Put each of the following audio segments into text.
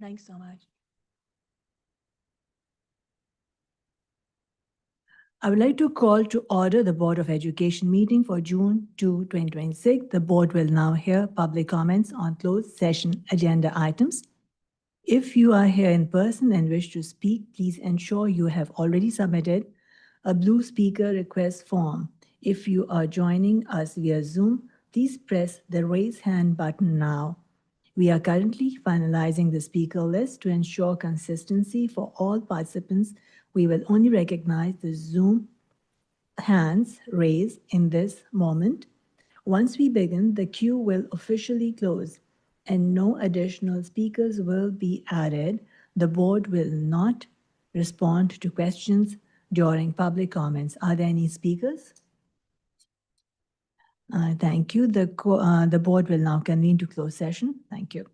Thanks so much. I would like to call to order the Board of Education meeting for June 2, 2026. The board will now hear public comments on closed session agenda items. If you are here in person and wish to speak, please ensure you have already submitted a blue speaker request form. If you are joining us via Zoom, please press the raise hand button now. We are currently finalizing the speaker list to ensure consistency for all participants. We will only recognize the Zoom hands raised in this moment. Once we begin, the queue will officially close and no additional speakers will be added. The board will not respond to questions during public comments. Are there any speakers? Thank you. The board will now convene to close session. Thank you.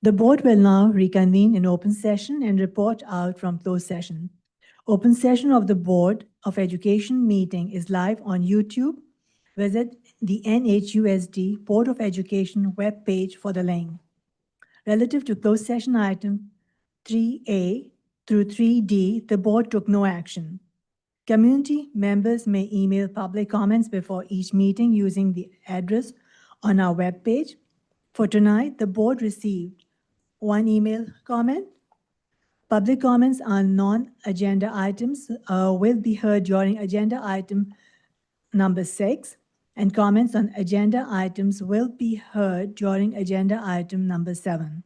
The board will now reconvene in open session and report out from closed session. Open session of the Board of Education meeting is live on YouTube. Visit the NHUSD Board of Education webpage for the link. Relative to closed session item 3A through 3D, the board took no action. Community members may email public comments before each meeting using the address on our webpage. For tonight, the board received one email comment. Public comments on non-agenda items will be heard during agenda item number 6, and comments on agenda items will be heard during agenda item number 7.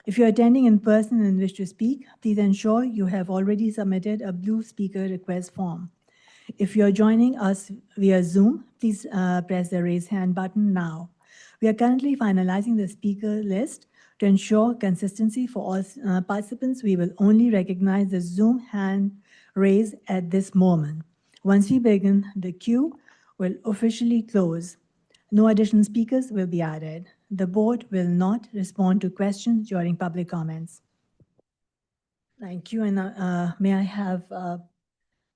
If you're attending in person and wish to speak, please ensure you have already submitted a blue speaker request form. If you're joining us via Zoom, please press the raise hand button now. We are currently finalizing the speaker list. To ensure consistency for all participants, we will only recognize the Zoom hand raised at this moment. Once we begin, the queue will officially close. No additional speakers will be added. The board will not respond to questions during public comments. Thank you. And may I have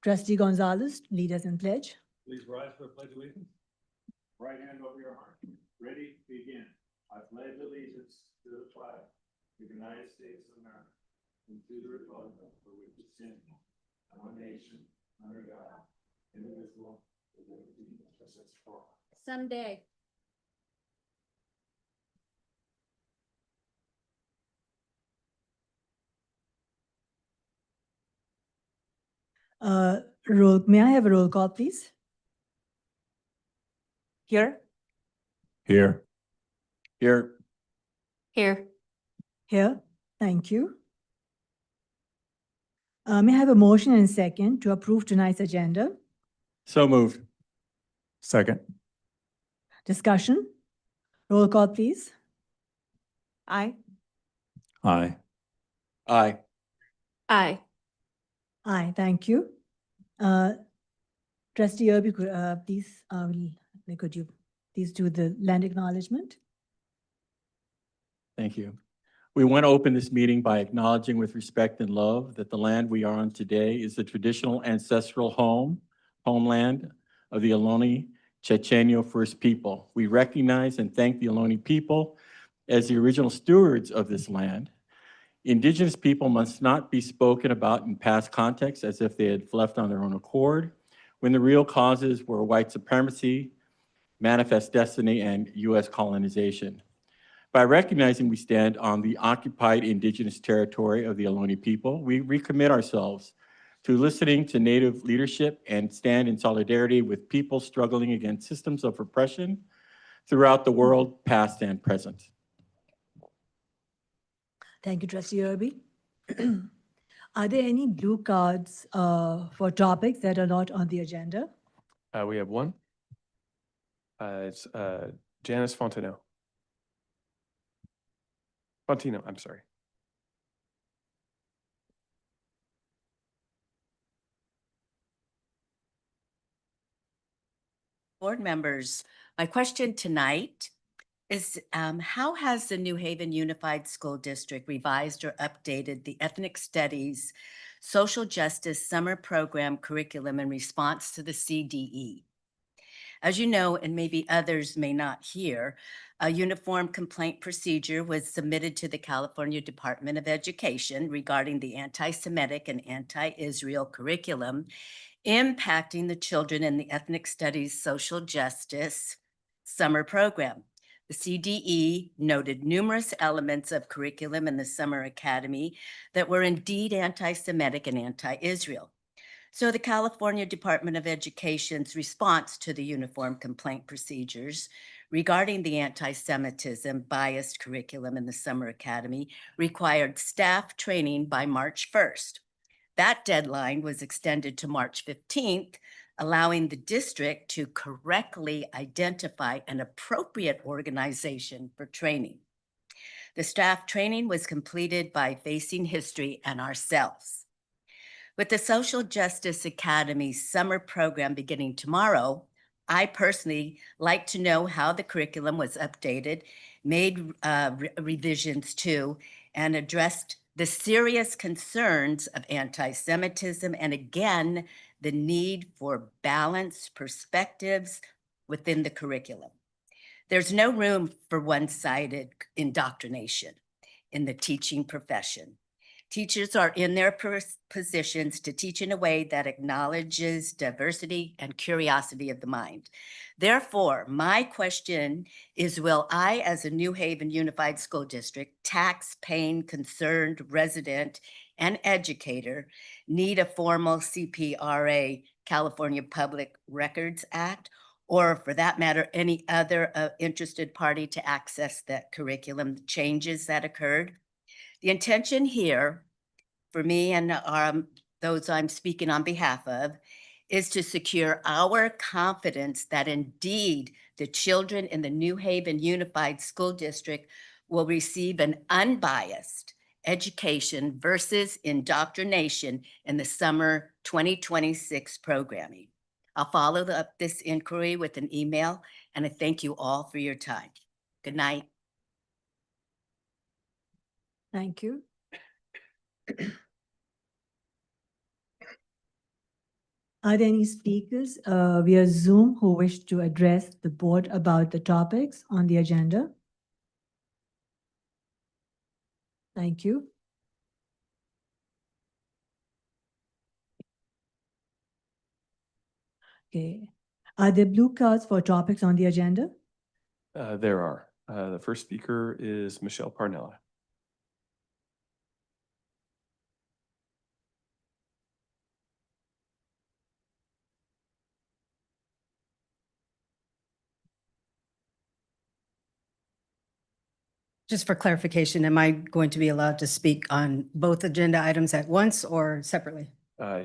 Trustee Gonzalez lead us in pledge? Please rise for a pledge of allegiance. Right hand over your heart. Ready, begin. I pledge allegiance to the flag of the United States of America and to the republic for which it stands, one nation, under God, indivisible, with liberty and justice for all. Someday. May I have a roll call, please? Here. Here. Here. Here. Here. Thank you. May I have a motion and second to approve tonight's agenda? So moved. Second. Discussion? Roll call, please. Aye. Aye. Aye. Aye. Aye, thank you. Trustee Irby, could you please do the land acknowledgement? Thank you. We want to open this meeting by acknowledging with respect and love that the land we are on today is the traditional ancestral homeland of the Ohlone Chochenyo First People. We recognize and thank the Ohlone people as the original stewards of this land. Indigenous people must not be spoken about in past contexts as if they had left on their own accord, when the real causes were white supremacy, manifest destiny, and U.S. colonization. By recognizing we stand on the occupied indigenous territory of the Ohlone people, we recommit ourselves to listening to Native leadership and stand in solidarity with people struggling against systems of oppression throughout the world, past and present. Thank you, Trustee Irby. Are there any blue cards for topics that are not on the agenda? We have one. It's Janice Fontino, I'm sorry. Board members, my question tonight is how has the New Haven Unified School District revised or updated the Ethnic Studies Social Justice Summer Program curriculum in response to the CDE? As you know, and maybe others may not hear, a uniform complaint procedure was submitted to the California Department of Education regarding the anti-Semitic and anti-Israel curriculum impacting the children in the Ethnic Studies Social Justice Summer Program. The CDE noted numerous elements of curriculum in the Summer Academy that were indeed anti-Semitic and anti-Israel. So the California Department of Education's response to the uniform complaint procedures regarding the anti-Semitism biased curriculum in the Summer Academy required staff training by March 1st. That deadline was extended to March 15th, allowing the district to correctly identify an appropriate organization for training. The staff training was completed by Facing History and ourselves. With the Social Justice Academy summer program beginning tomorrow, I personally like to know how the curriculum was updated made revisions to, and addressed the serious concerns of anti-Semitism, and again, the need for balanced perspectives within the curriculum. There's no room for one-sided indoctrination in the teaching profession. Teachers are in their positions to teach in a way that acknowledges diversity and curiosity of the mind. Therefore, my question is, will I, as a New Haven Unified School District, tax-paying, concerned resident and educator, need a formal CPRA, California Public Records Act, or for that matter, any other interested party to access that curriculum changes that occurred? The intention here for me and those I'm speaking on behalf of is to secure our confidence that indeed the children in the New Haven Unified School District will receive an unbiased education versus indoctrination in the summer 2026 programming. I'll follow up this inquiry with an email, and I thank you all for your time. Good night. Thank you. Are there any speakers via Zoom who wish to address the board about the topics on the agenda? Thank you. Okay. Are there blue cards for topics on the agenda? There are. The first speaker is Michelle Parnella. Just for clarification, am I going to be allowed to speak on both agenda items at once or separately?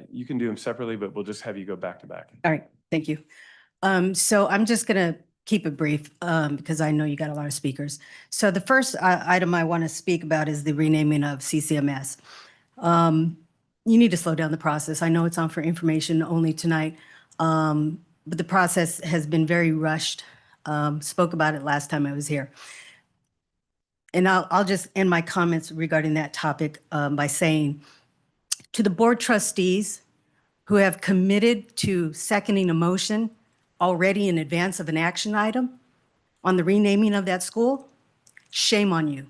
You can do them separately, but we'll just have you go back to back. All right, thank you. So I'm just going to keep it brief because I know you got a lot of speakers. So the first item I want to speak about is the renaming of CCMS. You need to slow down the process. I know it's on for information only tonight, but the process has been very rushed. Spoke about it last time I was here. And I'll just end my comments regarding that topic by saying, to the board trustees who have committed to seconding a motion already in advance of an action item on the renaming of that school, shame on you.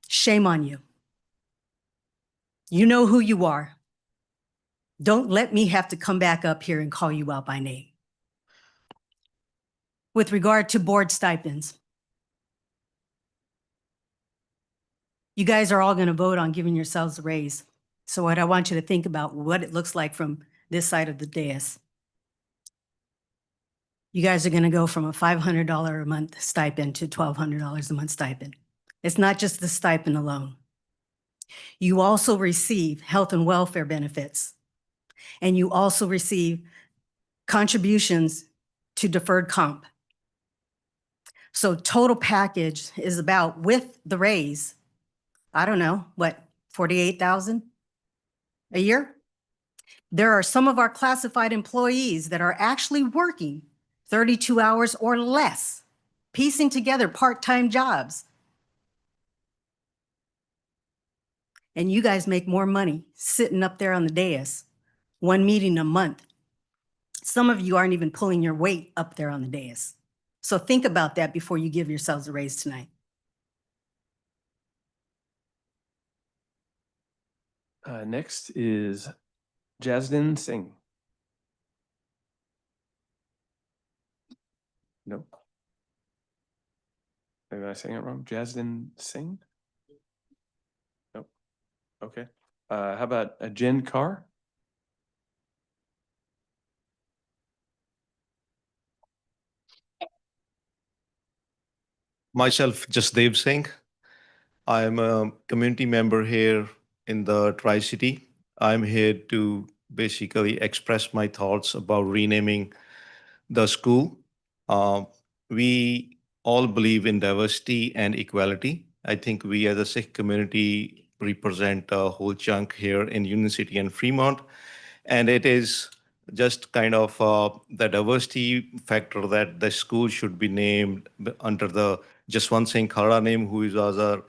Shame on you. You know who you are. Don't let me have to come back up here and call you out by name. With regard to board stipends, you guys are all going to vote on giving yourselves a raise. So what I want you to think about what it looks like from this side of the dais. You guys are going to go from a $500 a month stipend to $1,200 a month stipend. It's not just the stipend alone. You also receive health and welfare benefits, and you also receive contributions to deferred comp. So total package is about, with the raise, I don't know, what, $48,000 a year? There are some of our classified employees that are actually working 32 hours or less, piecing together part-time jobs. And you guys make more money sitting up there on the dais, one meeting a month. Some of you aren't even pulling your weight up there on the dais. So think about that before you give yourselves a raise tonight. Next is Jasdin Singh. Nope. Maybe I'm saying it wrong. Jasdin Singh? Nope. Okay. How about Jen Carr? Myself, Jasdev Singh. I'm a community member here in the Tri-City. I'm here to basically express my thoughts about renaming the school. We all believe in diversity and equality. I think we as a Sikh community represent a whole chunk here in Union City and Fremont. And it is just kind of the diversity factor that the school should be named under the Jaswant Singh Khalda name, who is our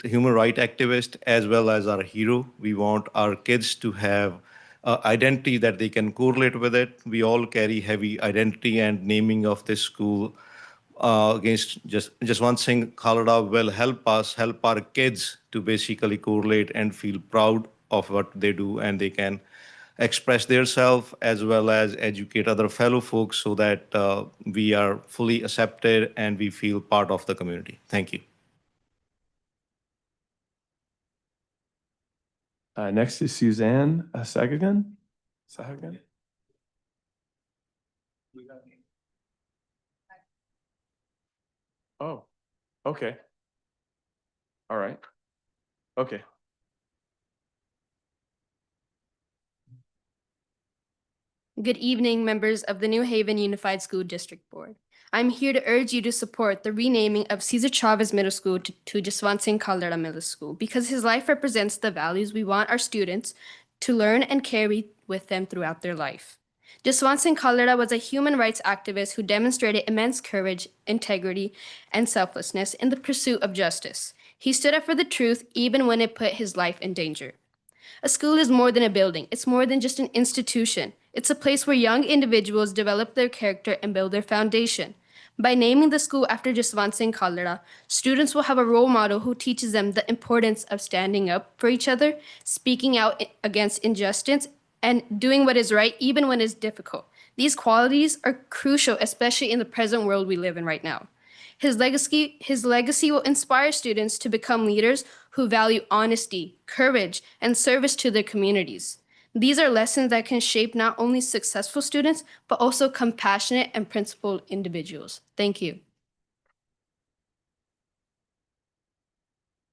human right activist as well as our hero. We want our kids to have identity that they can correlate with it. We all carry heavy identity, and naming of this school against just one thing, Khalda will help us help our kids to basically correlate and feel proud of what they do, and they can express themselves as well as educate other fellow folks so that we are fully accepted and we feel part of the community. Thank you. Next is Suzanne Sahagan. Sahagan? Oh, okay. All right. Okay. Good evening, members of the New Haven Unified School District Board. I'm here to urge you to support the renaming of Cesar Chavez Middle School to Jaswant Singh Khalda Middle School because his life represents the values we want our students to learn and carry with them throughout their life. Jaswant Singh Khalda was a human rights activist who demonstrated immense courage, integrity, and selflessness in the pursuit of justice. He stood up for the truth even when it put his life in danger. A school is more than a building. It's more than just an institution. It's a place where young individuals develop their character and build their foundation. By naming the school after Jaswant Singh Khalda, students will have a role model who teaches them the importance of standing up for each other, speaking out against injustice, and doing what is right even when it's difficult. These qualities are crucial, especially in the present world we live in right now. His legacy will inspire students to become leaders who value honesty, courage, and service to their communities. These are lessons that can shape not only successful students, but also compassionate and principled individuals. Thank you.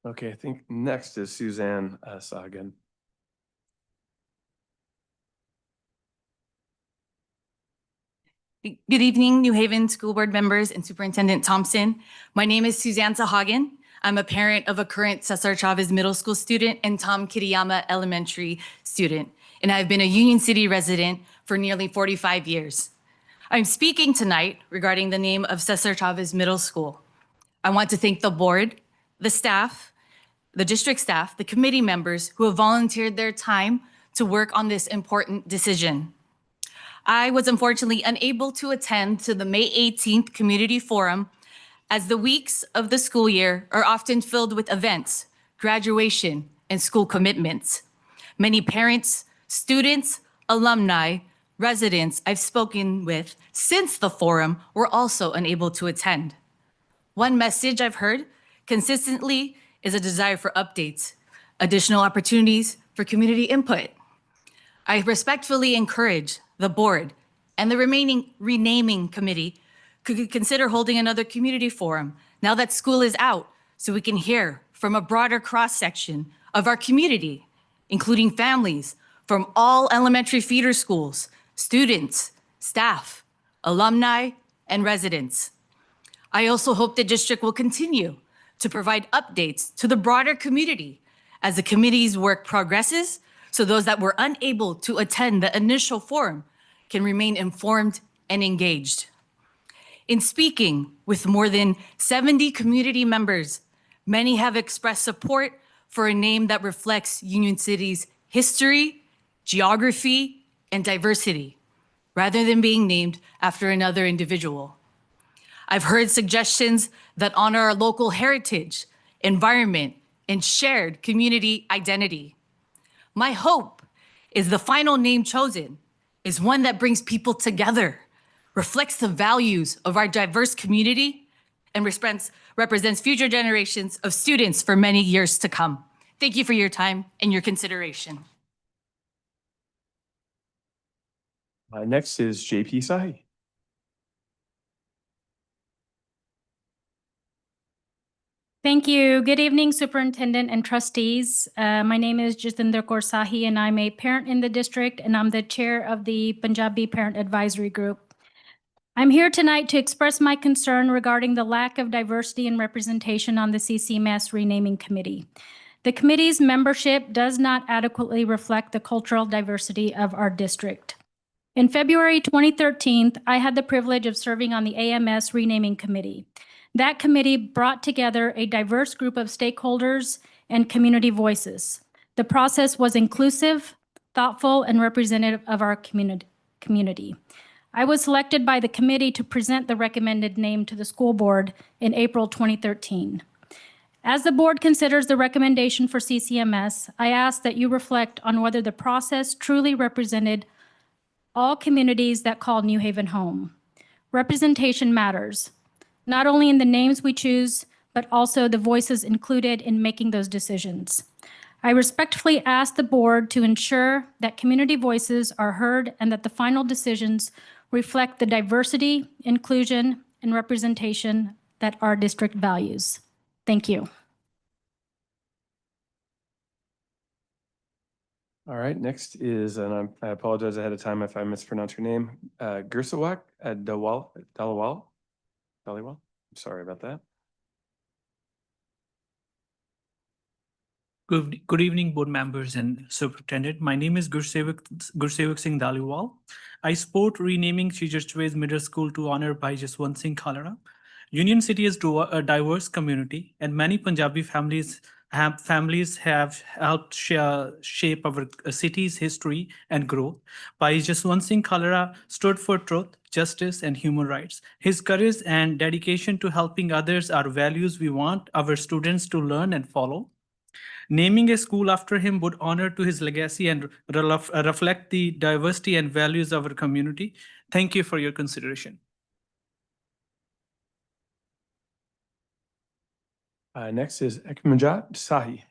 Okay, I think next is Suzanne Sahagan. Good evening, New Haven School Board members and Superintendent Thompson. My name is Suzanne Sahagan. I'm a parent of a current Cesar Chavez Middle School student and Tom Kiriyama Elementary student, and I've been a Union City resident for nearly 45 years. I'm speaking tonight regarding the name of Cesar Chavez Middle School. I want to thank the board, the staff, the district staff, the committee members who have volunteered their time to work on this important decision. I was unfortunately unable to attend to the May 18th Community Forum as the weeks of the school year are often filled with events, graduation, and school commitments. Many parents, students, alumni, residents I've spoken with since the forum were also unable to attend. One message I've heard consistently is a desire for updates, additional opportunities for community input. I respectfully encourage the board and the remaining renaming committee could consider holding another community forum now that school is out so we can hear from a broader cross-section of our community, including families from all elementary feeder schools, students, staff, alumni, and residents. I also hope the district will continue to provide updates to the broader community as the committee's work progresses, so those that were unable to attend the initial forum can remain informed and engaged. In speaking with more than 70 community members, many have expressed support for a name that reflects Union City's history, geography, and diversity, rather than being named after another individual. I've heard suggestions that honor our local heritage, environment, and shared community identity. My hope is the final name chosen is one that brings people together, reflects the values of our diverse community, and represents future generations of students for many years to come. Thank you for your time and your consideration. Next is JP Sahi. Thank you. Good evening, Superintendent and trustees. My name is Jatinder Kaur Sahi, and I'm a parent in the district, and I'm the chair of the Punjabi Parent Advisory Group. I'm here tonight to express my concern regarding the lack of diversity and representation on the CCMS renaming committee. The committee's membership does not adequately reflect the cultural diversity of our district. In February 2013, I had the privilege of serving on the AMS Renaming Committee. That committee brought together a diverse group of stakeholders and community voices. The process was inclusive, thoughtful, and representative of our community. I was selected by the committee to present the recommended name to the school board in April 2013. As the board considers the recommendation for CCMS, I ask that you reflect on whether the process truly represented all communities that call New Haven home. Representation matters, not only in the names we choose, but also the voices included in making those decisions. I respectfully ask the board to ensure that community voices are heard and that the final decisions reflect the diversity, inclusion, and representation that our district values. Thank you. All right, next is, and I apologize ahead of time if I mispronounce your name, Gersawak Daliwal. I'm sorry about that. Good evening, board members and superintendent. My name is Gursevik Singh Dhaliwal. I support renaming Caesar Chavez Middle School to honor Bhai Jaswant Singh Khalra. Union City is a diverse community, and many Punjabi families have helped shape our city's history and growth. Bhai Jaswant Singh Khalra stood for truth, justice, and human rights. His courage and dedication to helping others are values we want our students to learn and follow. Naming a school after him would honor to his legacy and reflect the diversity and values of our community. Thank you for your consideration. Next is Ekmanjot Sahi.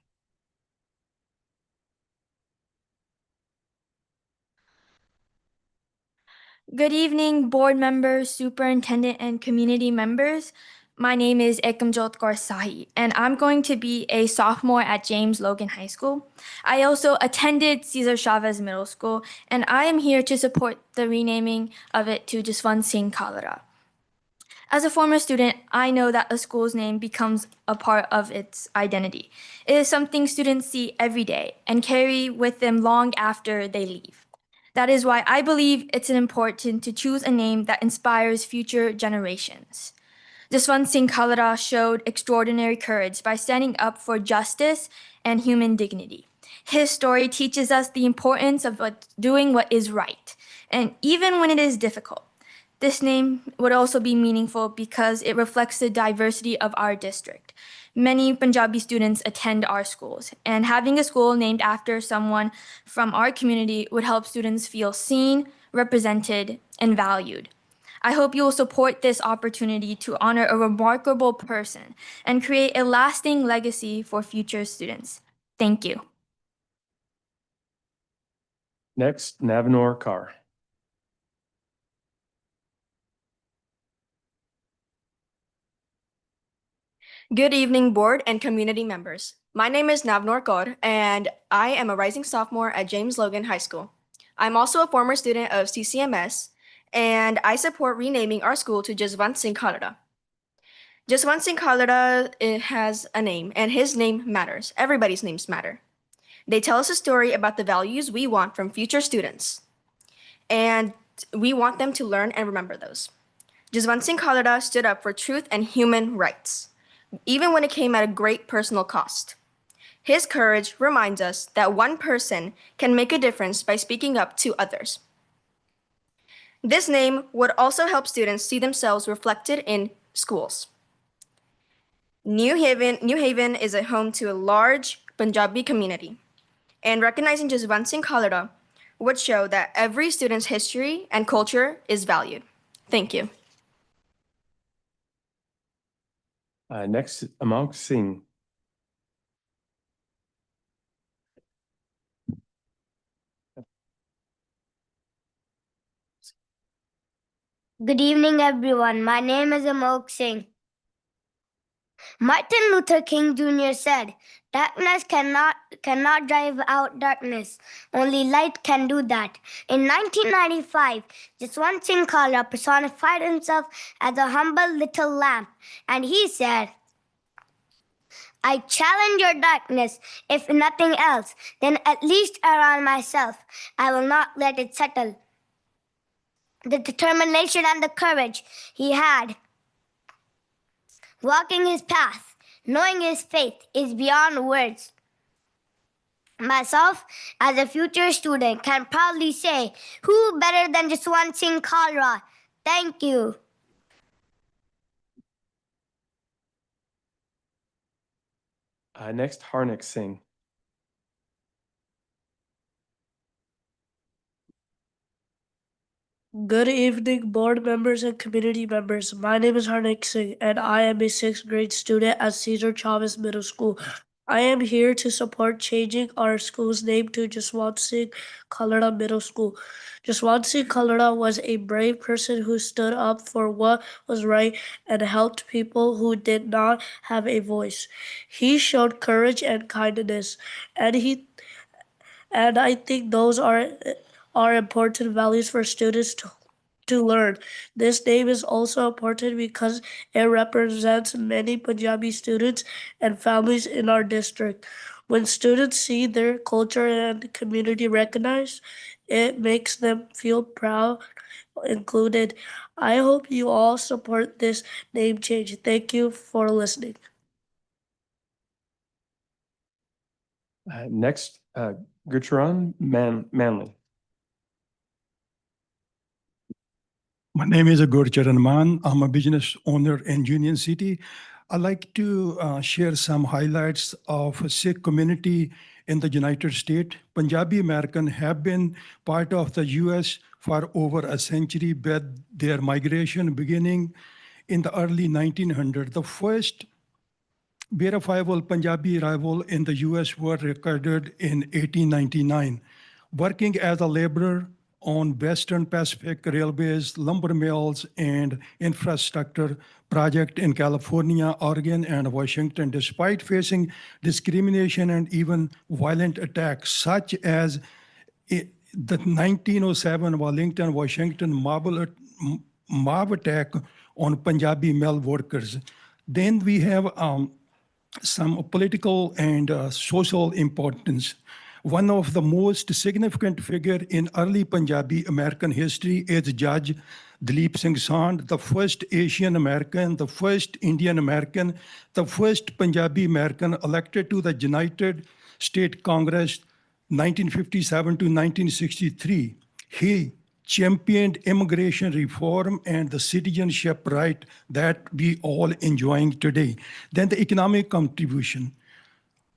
Good evening, board members, superintendent, and community members. My name is Ekmanjot Kaur Sahi, and I'm going to be a sophomore at James Logan High School. I also attended Caesar Chavez Middle School, and I am here to support the renaming of it to Jaswant Singh Khalra. As a former student, I know that a school's name becomes a part of its identity. It is something students see every day and carry with them long after they leave. That is why I believe it's important to choose a name that inspires future generations. Jaswant Singh Khalra showed extraordinary courage by standing up for justice and human dignity. His story teaches us the importance of doing what is right, and even when it is difficult. This name would also be meaningful because it reflects the diversity of our district. Many Punjabi students attend our schools, and having a school named after someone from our community would help students feel seen, represented, and valued. I hope you will support this opportunity to honor a remarkable person and create a lasting legacy for future students. Thank you. Next, Navnor Kaur. Good evening, board and community members. My name is Navnor Kaur, and I am a rising sophomore at James Logan High School. I'm also a former student of CCMS, and I support renaming our school to Jaswant Singh Khalra. Jaswant Singh Khalra has a name, and his name matters. Everybody's names matter. They tell us a story about the values we want from future students, and we want them to learn and remember those. Jaswant Singh Khalra stood up for truth and human rights, even when it came at a great personal cost. His courage reminds us that one person can make a difference by speaking up to others. This name would also help students see themselves reflected in schools. New Haven is a home to a large Punjabi community, and recognizing Jaswant Singh Khalra would show that every student's history and culture is valued. Thank you. Next, Amonk Singh. Good evening, everyone. My name is Amok Singh. Martin Luther King Jr. said, "Darkness cannot drive out darkness. Only light can do that." In 1995, Jaswant Singh Khalra personified himself as a humble little lamb, and he said, "I challenge your darkness. If nothing else, then at least around myself. I will not let it settle." the determination and the courage he had. Walking his path, knowing his faith is beyond words. Myself, as a future student, can proudly say, who better than Jaswant Singh Kalra? Thank you. Next, Harnik Singh. Good evening, board members and community members. My name is Harnik Singh, and I am a 6th grade student at Cesar Chavez Middle School. I am here to support changing our school's name to Jaswant Singh Kalra Middle School. Jaswant Singh Kalra was a brave person who stood up for what was right and helped people who did not have a voice. He showed courage and kindness, and I think those are important values for students to learn. This name is also important because it represents many Punjabi students and families in our district. When students see their culture and community recognized, it makes them feel proud, included. I hope you all support this name change. Thank you for listening. Next, Gurcharan Manley. My name is Gurcharan Man. I'm a business owner in Union City. I'd like to share some highlights of Sikh community in the United States. Punjabi American have been part of the US for over a century, with their migration beginning in the early 1900s. The first verifiable Punjabi arrival in the US were recorded in 1899. Working as a laborer on Western Pacific Railways, lumber mills, and infrastructure project in California, Oregon, and Washington, despite facing discrimination and even violent attacks, such as the 1907 Wellington, Washington mob attack on Punjabi mill workers. Then we have some political and social importance. One of the most significant figure in early Punjabi American history is Judge Dalip Singh Sand, the first Asian American, the first Indian American, the first Punjabi American elected to the United States Congress 1957 to 1963. He championed immigration reform and the citizenship right that we all enjoying today. Then the economic contribution.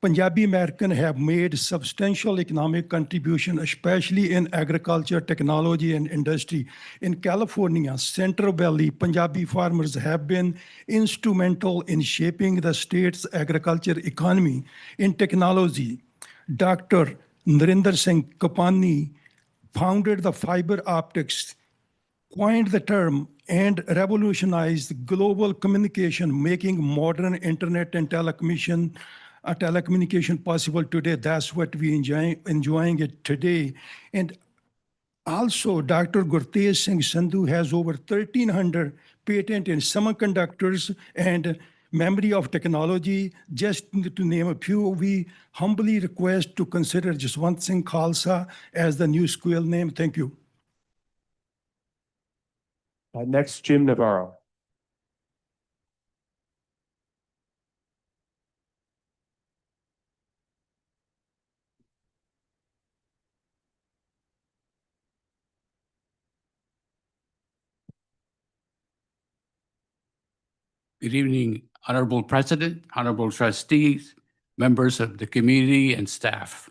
Punjabi American have made substantial economic contribution, especially in agriculture, technology, and industry. In California, Central Valley, Punjabi farmers have been instrumental in shaping the state's agriculture economy. In technology, Dr. Narinder Singh Kapani founded the fiber optics, coined the term, and revolutionized global communication, making modern internet and telecommunication possible today. That's what we enjoying it today. And also, Dr. Gurtej Singh Sandhu has over 1,300 patents in semiconductors and memory of technology. Just to name a few, we humbly request to consider Jaswant Singh Khalsa as the new school name. Thank you. Next, Jim Navarro. Good evening, Honorable President, Honorable Trustees, members of the community, and staff.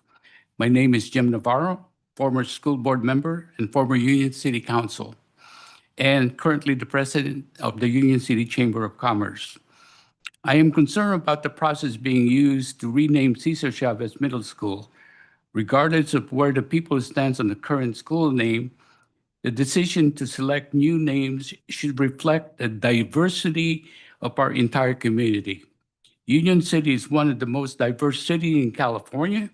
My name is Jim Navarro, former school board member and former Union City Council, and currently the president of the Union City Chamber of Commerce. I am concerned about the process being used to rename Cesar Chavez Middle School. Regardless of where the people stands on the current school name, the decision to select new names should reflect the diversity of our entire community. Union City is one of the most diverse cities in California.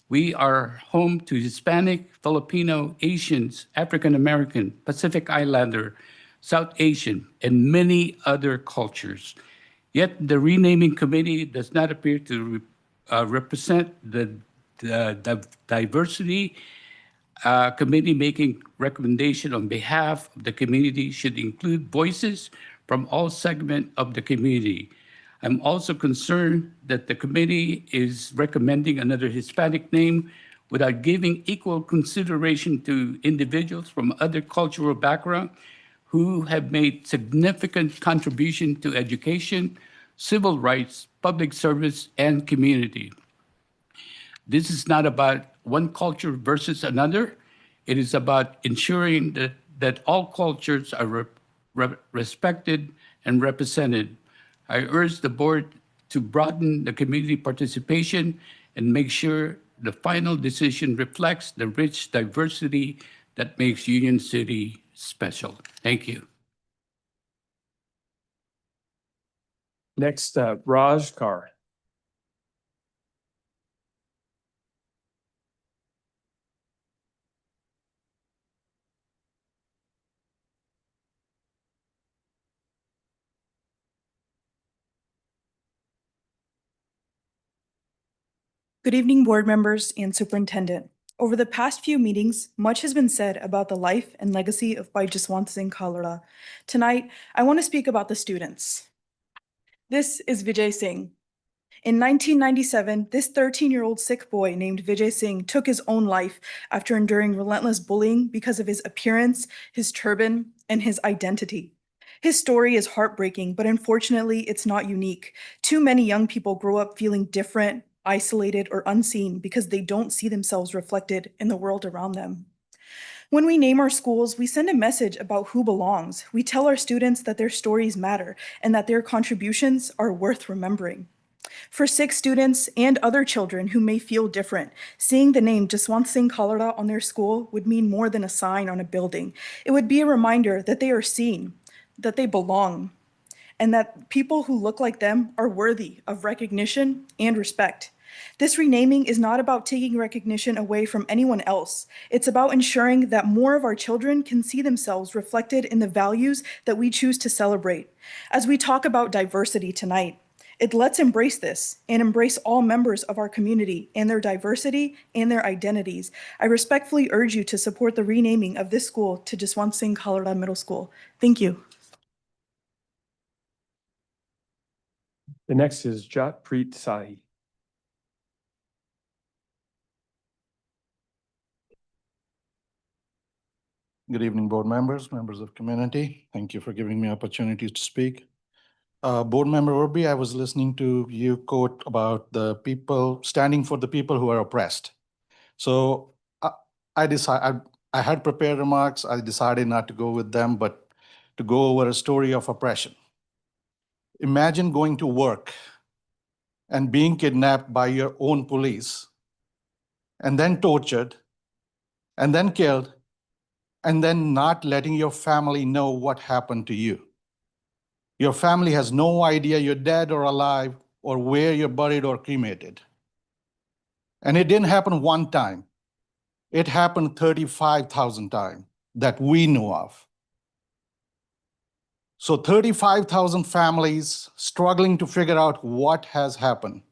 We are home to Hispanic, Filipino, Asians, African American, Pacific Islander, South Asian, and many other cultures. Yet the renaming committee does not appear to represent the diversity committee making recommendation on behalf of the community should include voices from all segments of the community. I'm also concerned that the committee is recommending another Hispanic name without giving equal consideration to individuals from other cultural backgrounds who have made significant contribution to education, civil rights, public service, and community. This is not about one culture versus another. It is about ensuring that all cultures are respected and represented. I urge the board to broaden the community participation and make sure the final decision reflects the rich diversity that makes Union City special. Thank you. Next, Raj Kar. Good evening, board members and superintendent. Over the past few meetings, much has been said about the life and legacy of Bhai Jaswant Singh Khalra. Tonight, I want to speak about the students. This is Vijay Singh. In 1997, this 13-year-old Sikh boy named Vijay Singh took his own life after enduring relentless bullying because of his appearance, his turban, and his identity. His story is heartbreaking, but unfortunately, it's not unique. Too many young people grow up feeling different, isolated, or unseen because they don't see themselves reflected in the world around them. When we name our schools, we send a message about who belongs. We tell our students that their stories matter and that their contributions are worth remembering. For Sikh students and other children who may feel different, seeing the name Jaswant Singh Khalra on their school would mean more than a sign on a building. It would be a reminder that they are seen, that they belong, and that people who look like them are worthy of recognition and respect. This renaming is not about taking recognition away from anyone else. It's about ensuring that more of our children can see themselves reflected in the values that we choose to celebrate. As we talk about diversity tonight, let's embrace this and embrace all members of our community and their diversity and their identities. I respectfully urge you to support the renaming of this school to Jaswant Singh Khalra Middle School. Thank you. The next is Jatpreet Sahi. Good evening, board members, members of community. Thank you for giving me opportunity to speak. Board member Urbi, I was listening to you quote about the people standing for the people who are oppressed. So I had prepared remarks. I decided not to go with them, but to go over a story of oppression. Imagine going to work and being kidnapped by your own police, and then tortured, and then killed, and then not letting your family know what happened to you. Your family has no idea you're dead or alive or where you're buried or cremated. And it didn't happen one time. It happened 35,000 times that we know of. So 35,000 families struggling to figure out what has happened.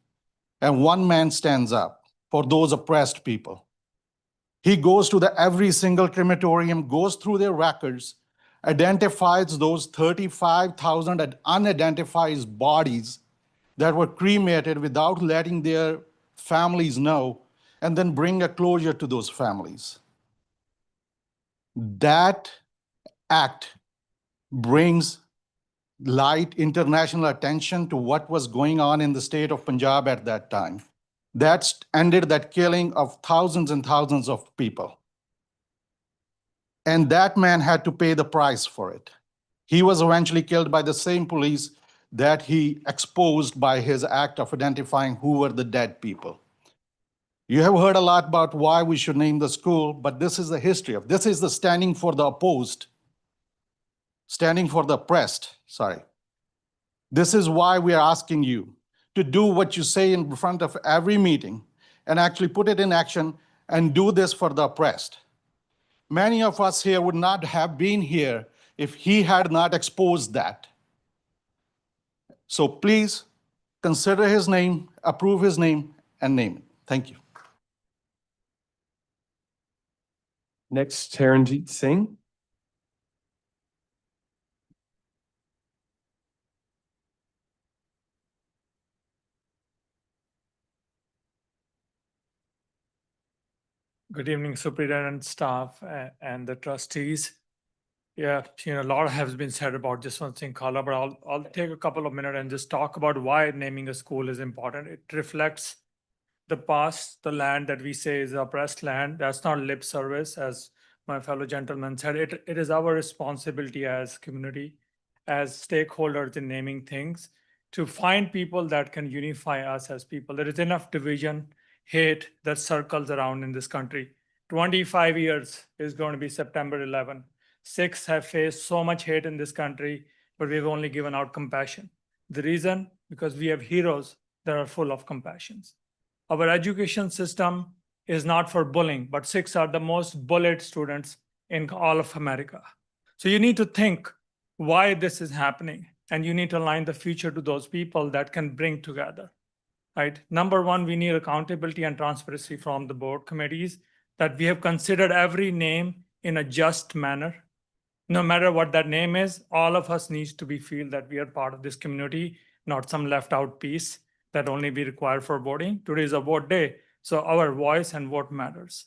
And one man stands up for those oppressed people. He goes to every single crematorium, goes through their records, identifies those 35,000 unidentified bodies that were cremated without letting their families know, and then bring a closure to those families. That act brings light international attention to what was going on in the state of Punjab at that time. That ended that killing of thousands and thousands of people. And that man had to pay the price for it. He was eventually killed by the same police that he exposed by his act of identifying who were the dead people. You have heard a lot about why we should name the school, but this is the history of, this is the standing for the opposed, standing for the oppressed, sorry. This is why we are asking you to do what you say in front of every meeting and actually put it in action and do this for the oppressed. Many of us here would not have been here if he had not exposed that. So please consider his name, approve his name, and name it. Thank you. Next, Taranjeet Singh. Good evening, Superintendent, staff, and the trustees. Yeah, a lot has been said about Jaswant Singh Khalra, but I'll take a couple of minutes and just talk about why naming a school is important. It reflects the past, the land that we say is oppressed land. That's not lip service, as my fellow gentleman said. It is our responsibility as community, as stakeholders in naming things, to find people that can unify us as people. There is enough division, hate that circles around in this country. 25 years is going to be September 11. Sikhs have faced so much hate in this country, but we've only given out compassion. The reason? Because we have heroes that are full of compassions. Our education system is not for bullying, but Sikhs are the most bullied students in all of America. So you need to think why this is happening, and you need to align the future to those people that can bring together, right? Number one, we need accountability and transparency from the board committees, that we have considered every name in a just manner. No matter what that name is, all of us needs to be feel that we are part of this community, not some left out piece that only be required for voting. Today is a vote day, so our voice and vote matters.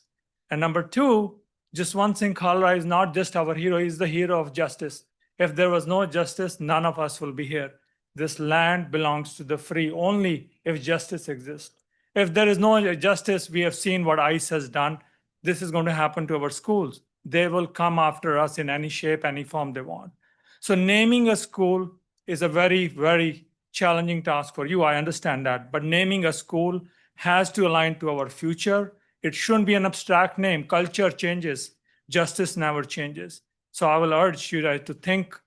And number two, Jaswant Singh Khalra is not just our hero, he's the hero of justice. If there was no justice, none of us will be here. This land belongs to the free only if justice exists. If there is no justice, we have seen what ICE has done. This is going to happen to our schools. They will come after us in any shape, any form they want. So naming a school is a very, very challenging task for you. I understand that. But naming a school has to align to our future. It shouldn't be an abstract name. Culture changes. Justice never changes. So I will urge you guys to think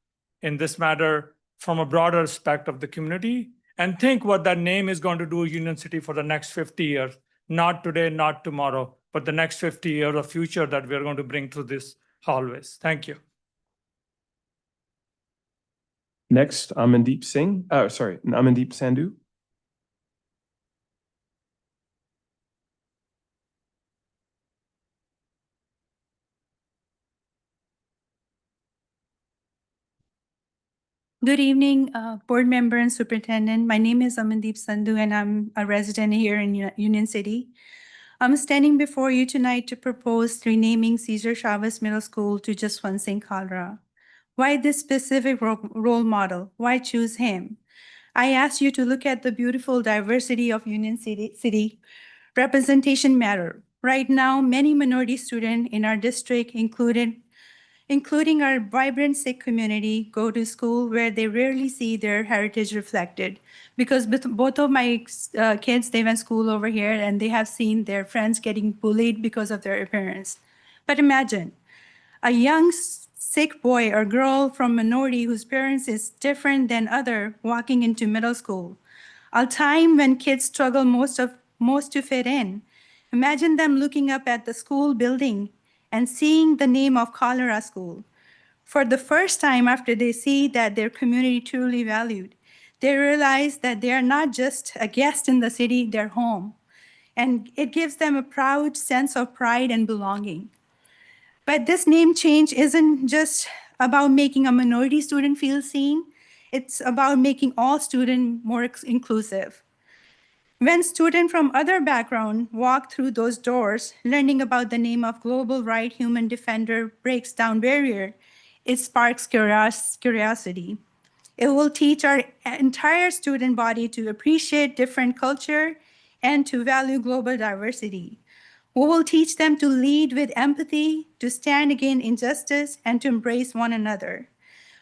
in this matter from a broader aspect of the community and think what that name is going to do Union City for the next 50 years. Not today, not tomorrow, but the next 50 years of future that we are going to bring through this hallways. Thank you. Next, Amandeep Sandhu. Good evening, board member and superintendent. My name is Amandeep Sandhu, and I'm a resident here in Union City. I'm standing before you tonight to propose renaming Cesar Chavez Middle School to Jaswant Singh Khalra. Why this specific role model? Why choose him? I ask you to look at the beautiful diversity of Union City. Representation matter. Right now, many minority students in our district, including our vibrant Sikh community, go to school where they rarely see their heritage reflected. Because both of my kids, they went school over here and they have seen their friends getting bullied because of their appearance. But imagine a young Sikh boy or girl from minority whose parents is different than other walking into middle school, a time when kids struggle most to fit in. Imagine them looking up at the school building and seeing the name of Khalra School. For the first time after they see that their community truly valued, they realize that they are not just a guest in the city, they're home. And it gives them a proud sense of pride and belonging. But this name change isn't just about making a minority student feel seen, it's about making all students more inclusive. When students from other backgrounds walk through those doors, learning about the name of global right human defender breaks down barrier, it sparks curiosity. It will teach our entire student body to appreciate different culture and to value global diversity. We will teach them to lead with empathy, to stand against injustice, and to embrace one another.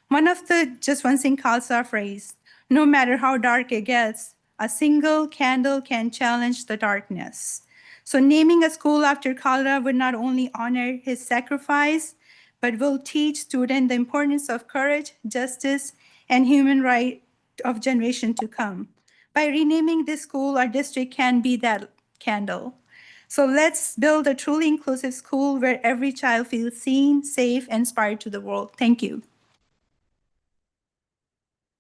One of the Jaswant Singh Khalsa phrase, no matter how dark it gets, a single candle can challenge the darkness. So naming a school after Khalra would not only honor his sacrifice, but will teach students the importance of courage, justice, and human right of generation to come. By renaming this school, our district can be that candle. So let's build a truly inclusive school where every child feels seen, safe, and inspired to the world. Thank you.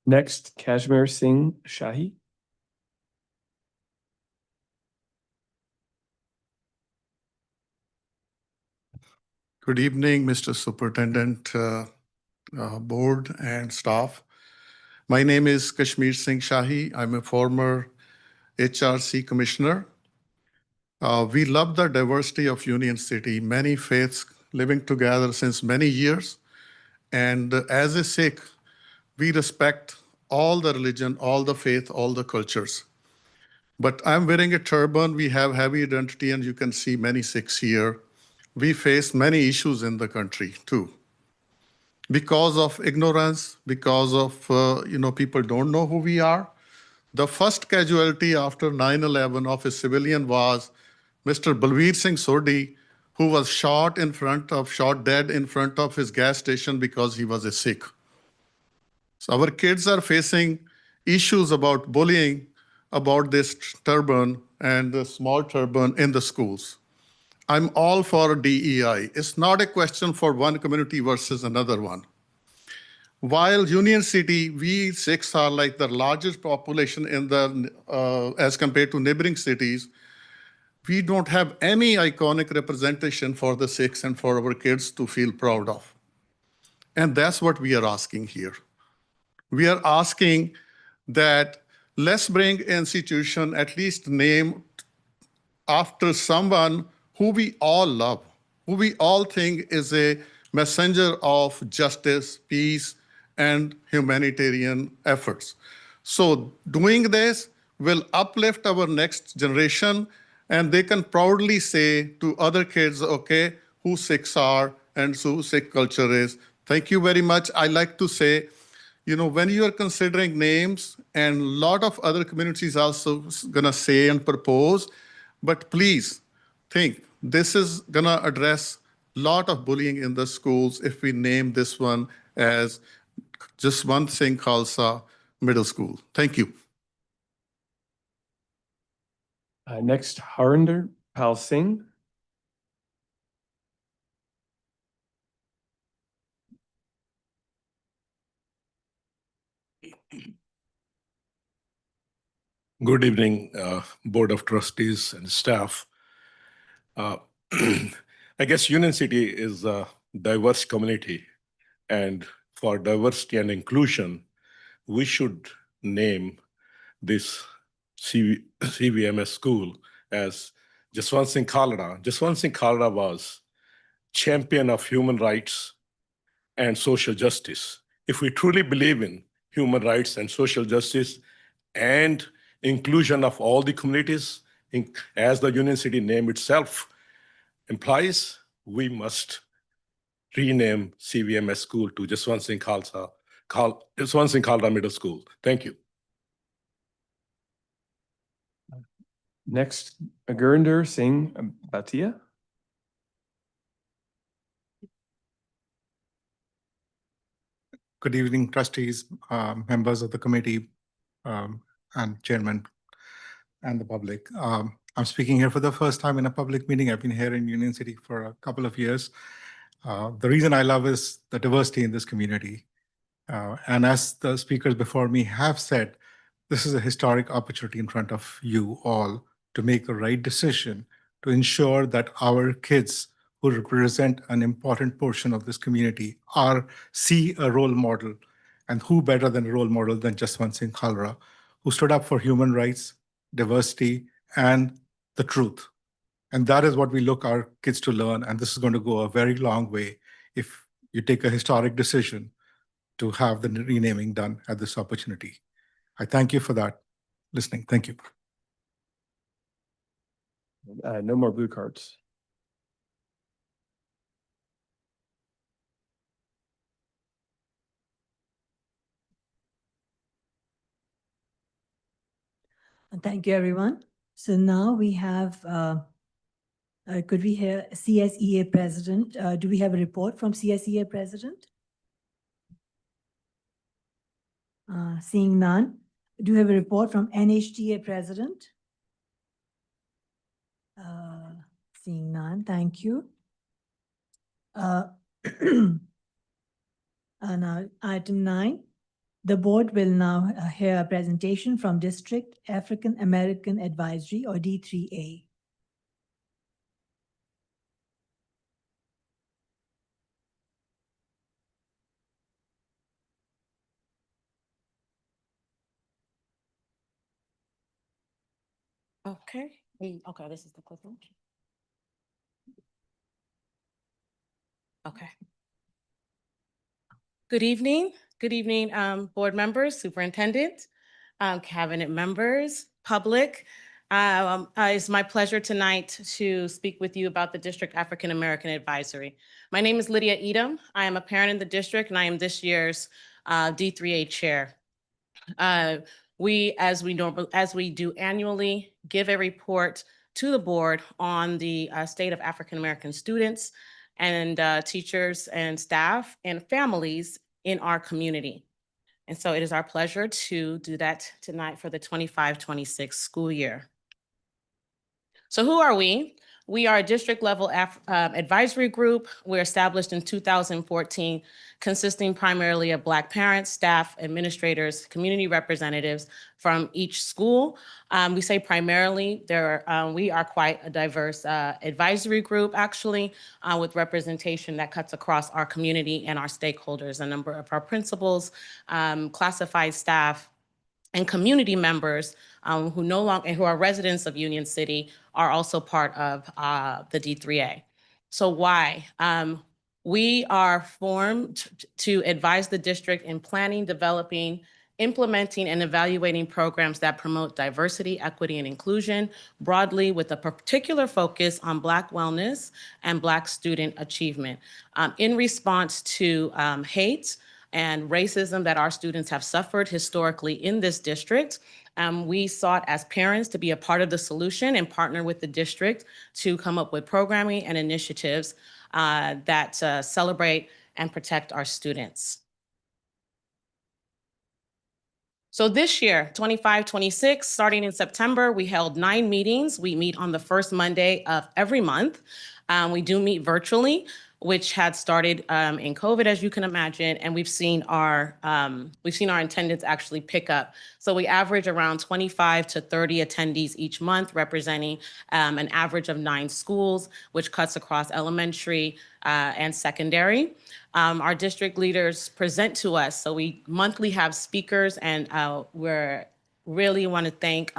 Next, Kashmir Singh Shahi. Good evening, Mr. Superintendent, Board and staff. My name is Kashmir Singh Shahi. I'm a former HRC Commissioner. We love the diversity of Union City, many faiths living together since many years. And as a Sikh, we respect all the religion, all the faith, all the cultures. But I'm wearing a turban, we have heavy identity, and you can see many Sikhs here. We face many issues in the country too. Because of ignorance, because of, people don't know who we are. The first casualty after 9/11 of a civilian was Mr. Balveer Singh Sodhi, who was shot dead in front of his gas station because he was a Sikh. So our kids are facing issues about bullying, about this turban and the small turban in the schools. I'm all for DEI. It's not a question for one community versus another one. While Union City, we Sikhs are like the largest population in as compared to neighboring cities, we don't have any iconic representation for the Sikhs and for our kids to feel proud of. And that's what we are asking here. We are asking that let's bring institution at least name after someone who we all love, who we all think is a messenger of justice, peace, and humanitarian efforts. So doing this will uplift our next generation, and they can proudly say to other kids, okay, who Sikhs are and who Sikh culture is. Thank you very much. I like to say, when you are considering names, and a lot of other communities also gonna say and propose, but please think, this is gonna address a lot of bullying in the schools if we name this one as Jaswant Singh Khalsa Middle School. Thank you. Next, Harinder Pal Singh. Good evening, Board of Trustees and staff. I guess Union City is a diverse community, and for diversity and inclusion, we should name this CVMS school as Jaswant Singh Khalra. Jaswant Singh Khalra was champion of human rights and social justice. If we truly believe in human rights and social justice and inclusion of all the communities, as the Union City name itself implies, we must rename CVMS school to Jaswant Singh Khalra Middle School. Thank you. Next, Gurinder Singh Bhatia. Good evening, trustees, members of the committee, and chairman, and the public. I'm speaking here for the first time in a public meeting. I've been here in Union City for a couple of years. The reason I love is the diversity in this community. And as the speakers before me have said, this is a historic opportunity in front of you all to make the right decision to ensure that our kids who represent an important portion of this community see a role model. And who better than a role model than Jaswant Singh Khalra, who stood up for human rights, diversity, and the truth. And that is what we look our kids to learn. And this is going to go a very long way if you take a historic decision to have the renaming done at this opportunity. I thank you for that listening. Thank you. No more blue cards. Thank you, everyone. So now we have, could we hear CSEA President? Do we have a report from CSEA President? Seeing none. Do we have a report from NHTA President? Seeing none, thank you. Now, item 9. The board will now hear a presentation from District African American Advisory, or D3A. Okay, okay, this is the clipboard. Okay. Good evening, board members, superintendent, cabinet members, public. It's my pleasure tonight to speak with you about the District African American Advisory. My name is Lydia Edom. I am a parent in the district and I am this year's D3A chair. As we do annually, give a report to the board on the state of African American students and teachers and staff and families in our community. And so it is our pleasure to do that tonight for the 25-26 school year. So who are we? We are a district level advisory group. We're established in 2014, consisting primarily of Black parents, staff, administrators, community representatives from each school. We say primarily, we are quite a diverse advisory group, actually, with representation that cuts across our community and our stakeholders. A number of our principals, classified staff, and community members who are residents of Union City are also part of the D3A. So why? We are formed to advise the district in planning, developing, implementing, and evaluating programs that promote diversity, equity, and inclusion broadly with a particular focus on Black wellness and Black student achievement. In response to hate and racism that our students have suffered historically in this district, we sought as parents to be a part of the solution and partner with the district to come up with programming and initiatives that celebrate and protect our students. So this year, 25-26, starting in September, we held 9 meetings. We meet on the first Monday of every month. We do meet virtually, which had started in COVID, as you can imagine, and we've seen our attendance actually pick up. So we average around 25 to 30 attendees each month, representing an average of 9 schools, which cuts across elementary and secondary. Our district leaders present to us, so we monthly have speakers, and we're really want to thank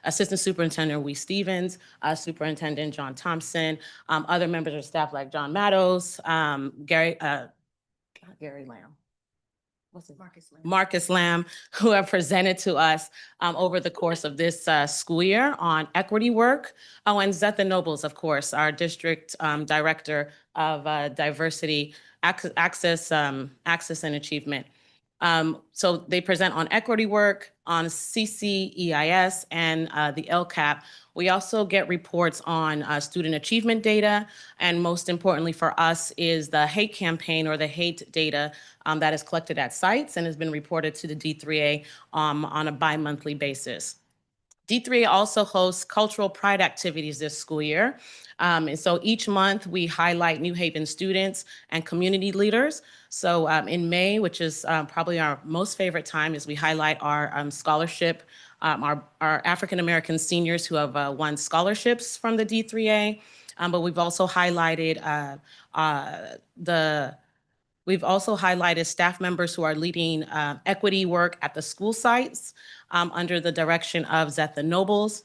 Assistant Superintendent Wee Stevens, Superintendent John Thompson, other members of staff like John Matos, Gary Lamb. Marcus Lamb, who have presented to us over the course of this school year on equity work. Oh, and Zetha Nobles, of course, our district director of diversity, access and achievement. So they present on equity work, on CCEIS, and the LCAP. We also get reports on student achievement data, and most importantly for us is the hate campaign or the hate data that is collected at sites and has been reported to the D3A on a bi-monthly basis. D3A also hosts cultural pride activities this school year. And so each month we highlight New Haven students and community leaders. So in May, which is probably our most favorite time, is we highlight our scholarship, our African-American seniors who have won scholarships from the D3A. But we've also highlighted staff members who are leading equity work at the school sites under the direction of Zetha Nobles.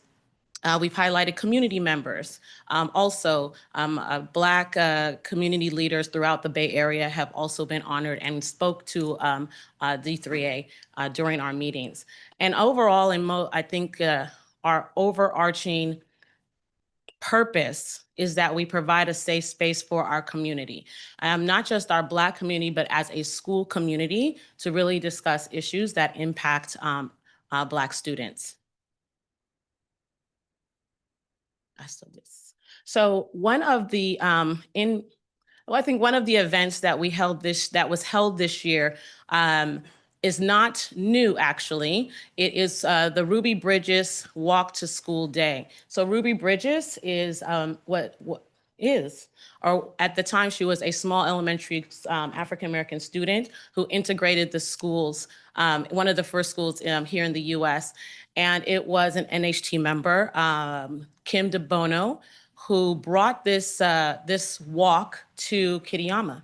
We've highlighted community members. Also, Black community leaders throughout the Bay Area have also been honored and spoke to D3A during our meetings. And overall, I think our overarching purpose is that we provide a safe space for our community, not just our Black community, but as a school community to really discuss issues that impact Black students. So one of the I think one of the events that was held this year is not new, actually. It is the Ruby Bridges Walk to School Day. So Ruby Bridges is or at the time she was a small elementary African-American student who integrated the schools, one of the first schools here in the US. And it was an NHT member, Kim DeBono, who brought this walk to Kitayama.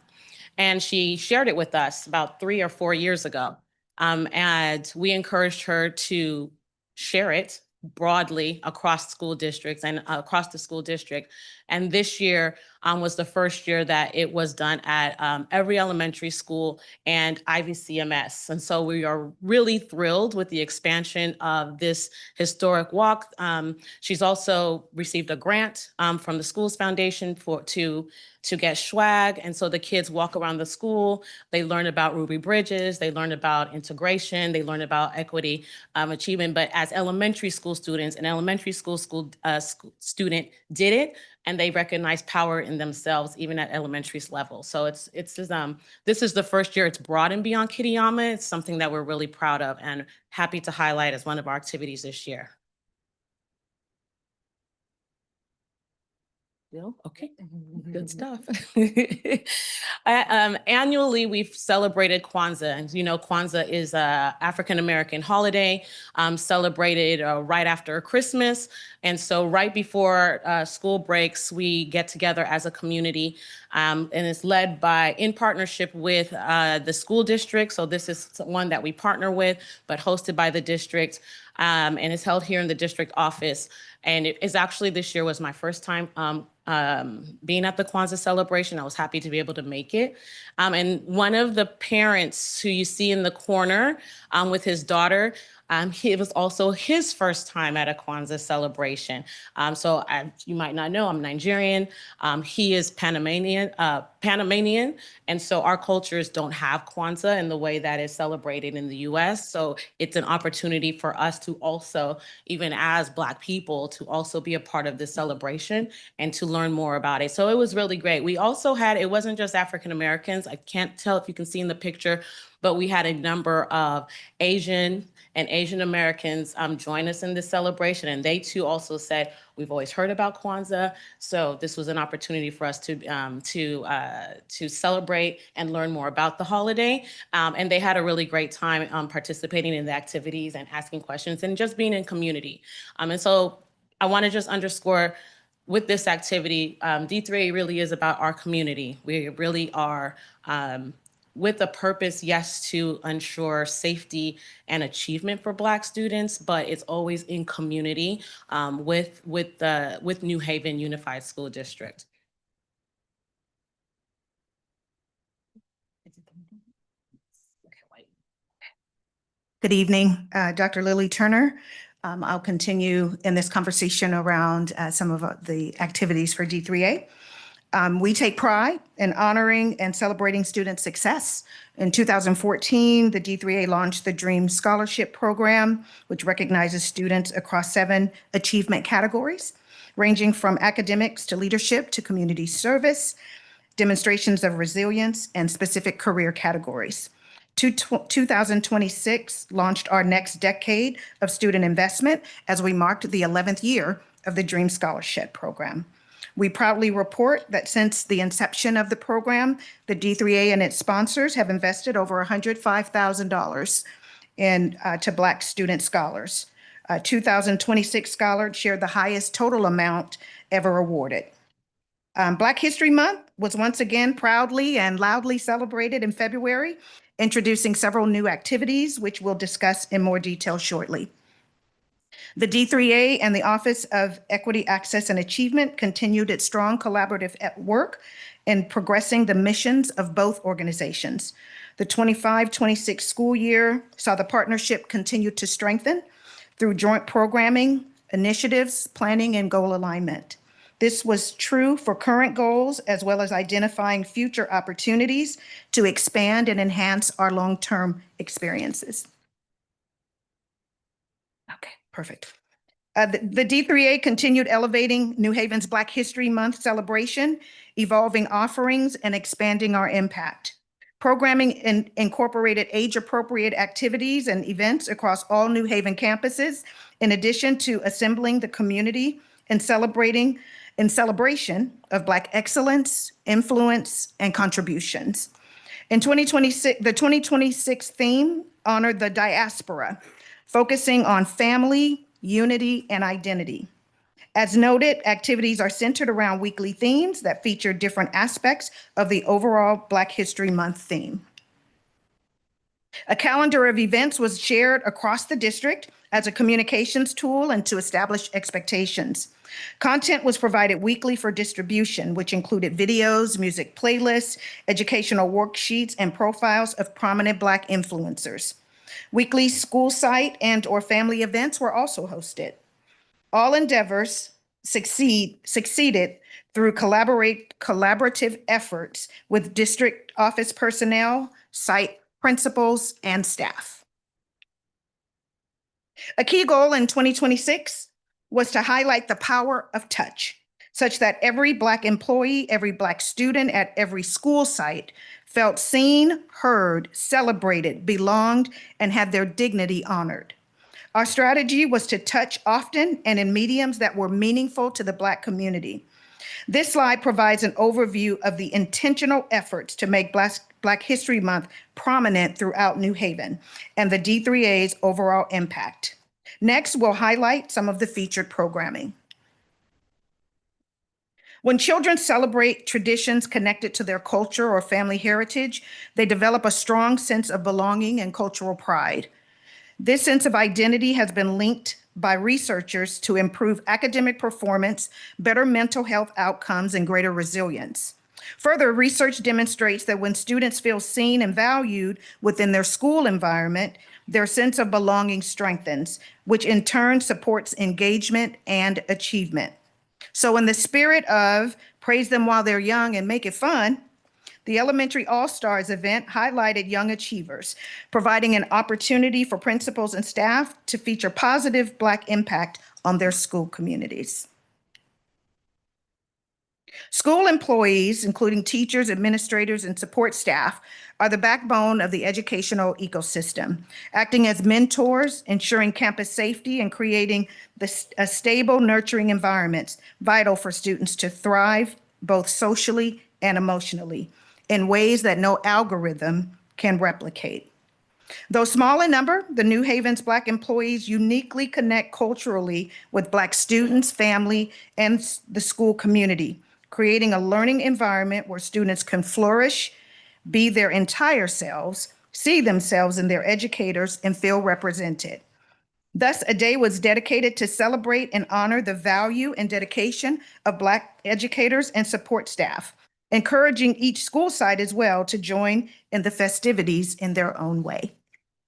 And she shared it with us about 3 or 4 years ago. And we encouraged her to share it broadly across school districts and across the school district. And this year was the first year that it was done at every elementary school and IVCMS. And so we are really thrilled with the expansion of this historic walk. She's also received a grant from the Schools Foundation to get swag. And so the kids walk around the school, they learn about Ruby Bridges, they learn about integration, they learn about equity achievement. But as elementary school students, an elementary school student did it, and they recognize power in themselves, even at elementary level. So this is the first year it's broadened beyond Kitayama. It's something that we're really proud of and happy to highlight as one of our activities this year. Bill? Okay, good stuff. Annually, we've celebrated Kwanzaa. And you know, Kwanzaa is an African-American holiday celebrated right after Christmas. And so right before school breaks, we get together as a community, and it's led in partnership with the school district. So this is one that we partner with, but hosted by the district, and it's held here in the district office. And it is actually, this year was my first time being at the Kwanzaa celebration. I was happy to be able to make it. And one of the parents who you see in the corner with his daughter, it was also his first time at a Kwanzaa celebration. So you might not know, I'm Nigerian. He is Panamanian. And so our cultures don't have Kwanzaa in the way that is celebrated in the US. So it's an opportunity for us to also, even as Black people, to also be a part of this celebration and to learn more about it. So it was really great. We also had, it wasn't just African Americans. I can't tell if you can see in the picture, but we had a number of Asian and Asian Americans join us in this celebration. And they too also said, we've always heard about Kwanzaa. So this was an opportunity for us to celebrate and learn more about the holiday. And they had a really great time participating in the activities and asking questions and just being in community. And so I want to just underscore with this activity, D3A really is about our community. We really are with a purpose, yes, to ensure safety and achievement for Black students, but it's always in community with New Haven Unified School District. Good evening, Dr. Lily Turner. I'll continue in this conversation around some of the activities for D3A. We take pride in honoring and celebrating student success. In 2014, the D3A launched the DREAM Scholarship Program, which recognizes students across 7 achievement categories, ranging from academics to leadership to community service, demonstrations of resilience, and specific career categories. 2026 launched our next decade of student investment as we marked the 11th year of the DREAM Scholarship Program. We proudly report that since the inception of the program, the D3A and its sponsors have invested over $105,000 to Black student scholars. 2026 scholars shared the highest total amount ever awarded. Black History Month was once again proudly and loudly celebrated in February, introducing several new activities, which we'll discuss in more detail shortly. The D3A and the Office of Equity, Access, and Achievement continued its strong collaborative work in progressing the missions of both organizations. The 25-26 school year saw the partnership continue to strengthen through joint programming, initiatives, planning, and goal alignment. This was true for current goals as well as identifying future opportunities to expand and enhance our long-term experiences. Okay, perfect. The D3A continued elevating New Haven's Black History Month celebration, evolving offerings, and expanding our impact. Programming incorporated age-appropriate activities and events across all New Haven campuses, in addition to assembling the community and celebration of Black excellence, influence, and contributions. In 2026, the 2026 theme honored the diaspora, focusing on family, unity, and identity. As noted, activities are centered around weekly themes that feature different aspects of the overall Black History Month theme. A calendar of events was shared across the district as a communications tool and to establish expectations. Content was provided weekly for distribution, which included videos, music playlists, educational worksheets, and profiles of prominent Black influencers. Weekly school site and/or family events were also hosted. All endeavors succeeded through collaborative efforts with district office personnel, site principals, and staff. A key goal in 2026 was to highlight the power of touch, such that every Black employee, every Black student at every school site felt seen, heard, celebrated, belonged, and had their dignity honored. Our strategy was to touch often and in mediums that were meaningful to the Black community. This slide provides an overview of the intentional efforts to make Black History Month prominent throughout New Haven and the D3A's overall impact. Next, we'll highlight some of the featured programming. When children celebrate traditions connected to their culture or family heritage, they develop a strong sense of belonging and cultural pride. This sense of identity has been linked by researchers to improve academic performance, better mental health outcomes, and greater resilience. Further, research demonstrates that when students feel seen and valued within their school environment, their sense of belonging strengthens, which in turn supports engagement and achievement. So in the spirit of praise them while they're young and make it fun, the Elementary All-Stars event highlighted young achievers, providing an opportunity for principals and staff to feature positive Black impact on their school communities. School employees, including teachers, administrators, and support staff, are the backbone of the educational ecosystem, acting as mentors, ensuring campus safety, and creating a stable, nurturing environments vital for students to thrive both socially and emotionally in ways that no algorithm can replicate. Though small in number, the New Haven's Black employees uniquely connect culturally with Black students, family, and the school community, creating a learning environment where students can flourish, be their entire selves, see themselves in their educators, and feel represented. Thus, a day was dedicated to celebrate and honor the value and dedication of Black educators and support staff, encouraging each school site as well to join in the festivities in their own way.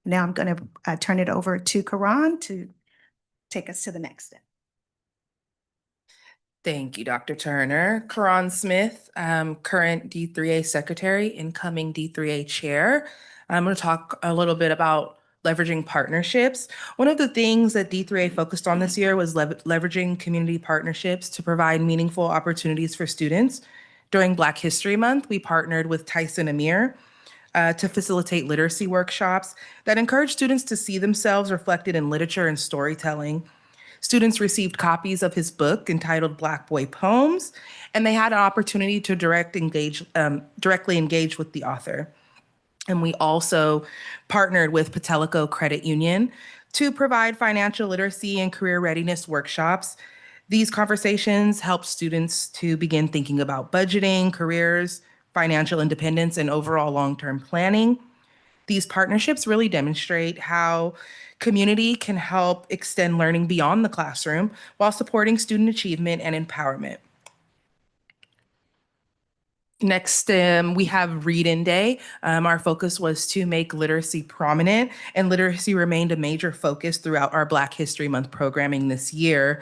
Now I'm going to turn it over to Karan to take us to the next step. Thank you, Dr. Turner. Karan Smith, current D3A Secretary, incoming D3A Chair. I'm going to talk a little bit about leveraging partnerships. One of the things that D3A focused on this year was leveraging community partnerships to provide meaningful opportunities for students. During Black History Month, we partnered with Tyson Amir to facilitate literacy workshops that encourage students to see themselves reflected in literature and storytelling. Students received copies of his book entitled Black Boy Poems, and they had an opportunity to directly engage with the author. And we also partnered with Patelco Credit Union to provide financial literacy and career readiness workshops. These conversations help students to begin thinking about budgeting, careers, financial independence, and overall long-term planning. These partnerships really demonstrate how community can help extend learning beyond the classroom while supporting student achievement and empowerment. Next, we have Read In Day. Our focus was to make literacy prominent, and literacy remained a major focus throughout our Black History Month programming this year.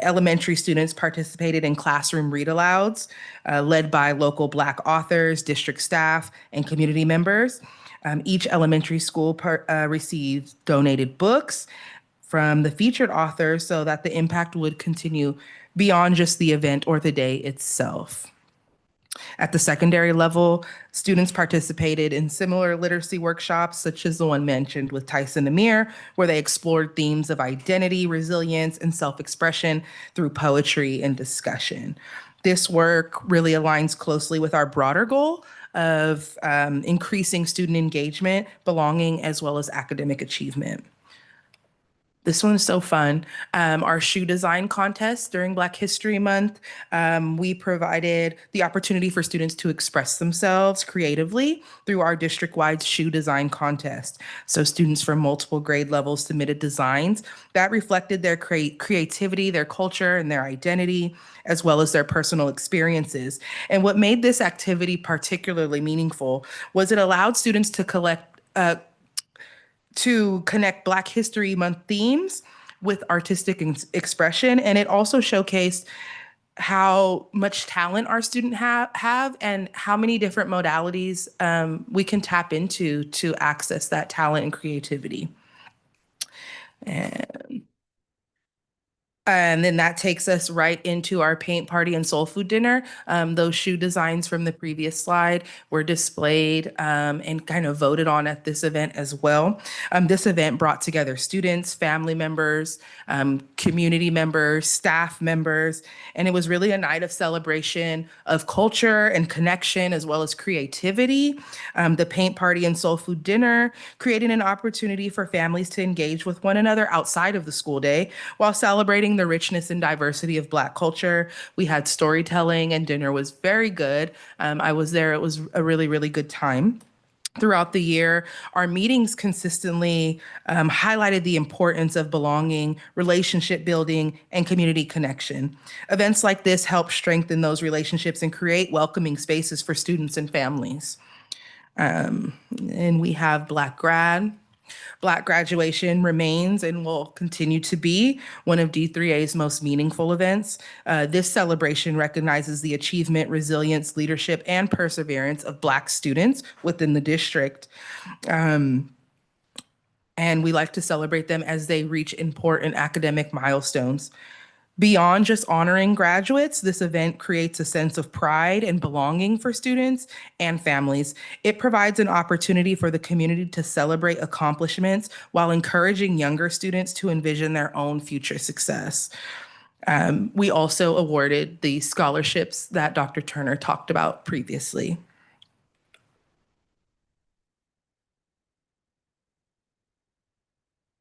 Elementary students participated in classroom read-alouds, led by local Black authors, district staff, and community members. Each elementary school received donated books from the featured authors so that the impact would continue beyond just the event or the day itself. At the secondary level, students participated in similar literacy workshops, such as the one mentioned with Tyson Amir, where they explored themes of identity, resilience, and self-expression through poetry and discussion. This work really aligns closely with our broader goal of increasing student engagement, belonging, as well as academic achievement. This one's so fun. Our shoe design contest during Black History Month, we provided the opportunity for students to express themselves creatively through our district-wide shoe design contest. So students from multiple grade levels submitted designs that reflected their creativity, their culture, and their identity, as well as their personal experiences. And what made this activity particularly meaningful was it allowed students to connect Black History Month themes with artistic expression. And it also showcased how much talent our students have and how many different modalities we can tap into to access that talent and creativity. And then that takes us right into our paint party and soul food dinner. Those shoe designs from the previous slide were displayed and kind of voted on at this event as well. This event brought together students, family members, community members, staff members, and it was really a night of celebration of culture and connection as well as creativity. The paint party and soul food dinner created an opportunity for families to engage with one another outside of the school day while celebrating the richness and diversity of Black culture. We had storytelling and dinner was very good. I was there. It was a really, really good time. Throughout the year, our meetings consistently highlighted the importance of belonging, relationship building, and community connection. Events like this help strengthen those relationships and create welcoming spaces for students and families. And we have Black Grad. Black graduation remains and will continue to be one of D3A's most meaningful events. This celebration recognizes the achievement, resilience, leadership, and perseverance of Black students within the district. And we like to celebrate them as they reach important academic milestones. Beyond just honoring graduates, this event creates a sense of pride and belonging for students and families. It provides an opportunity for the community to celebrate accomplishments while encouraging younger students to envision their own future success. We also awarded the scholarships that Dr. Turner talked about previously.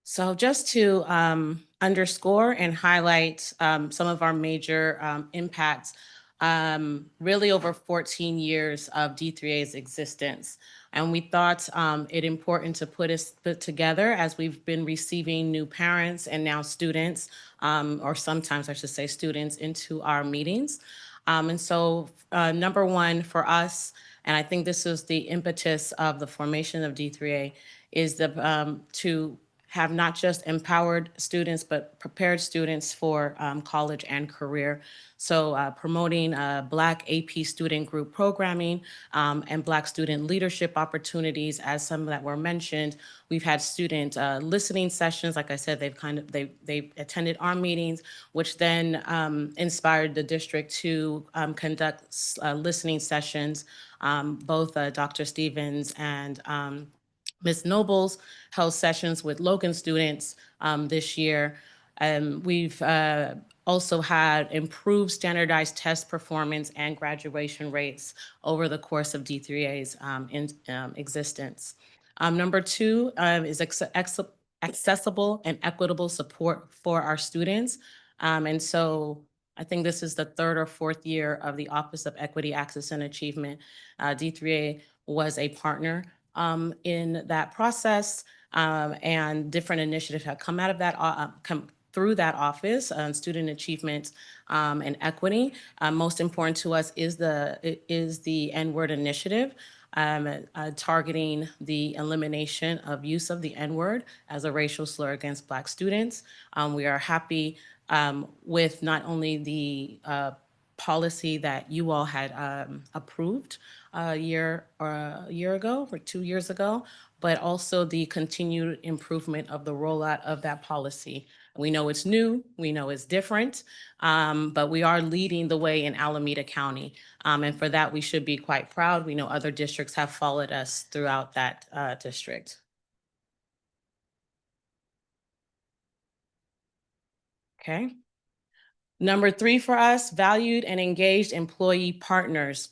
So just to underscore and highlight some of our major impacts, really over 14 years of D3A's existence. And we thought it important to put together as we've been receiving new parents and now students, or sometimes I should say students, into our meetings. And so number one for us, and I think this is the impetus of the formation of D3A, is to have not just empowered students, but prepared students for college and career. So promoting Black AP student group programming and Black student leadership opportunities, as some that were mentioned. We've had student listening sessions. Like I said, they've attended our meetings, which then inspired the district to conduct listening sessions. Both Dr. Stevens and Ms. Nobles held sessions with Logan students this year. We've also had improved standardized test performance and graduation rates over the course of D3A's existence. Number two is accessible and equitable support for our students. And so I think this is the third or fourth year of the Office of Equity, Access, and Achievement. D3A was a partner in that process, and different initiatives have come out of that, come through that office on student achievement and equity. Most important to us is the N-word initiative, targeting the elimination of use of the N-word as a racial slur against Black students. We are happy with not only the policy that you all had approved a year ago or 2 years ago, but also the continued improvement of the rollout of that policy. We know it's new, we know it's different, but we are leading the way in Alameda County. And for that, we should be quite proud. We know other districts have followed us throughout that district. Okay. Number three for us, valued and engaged employee partners.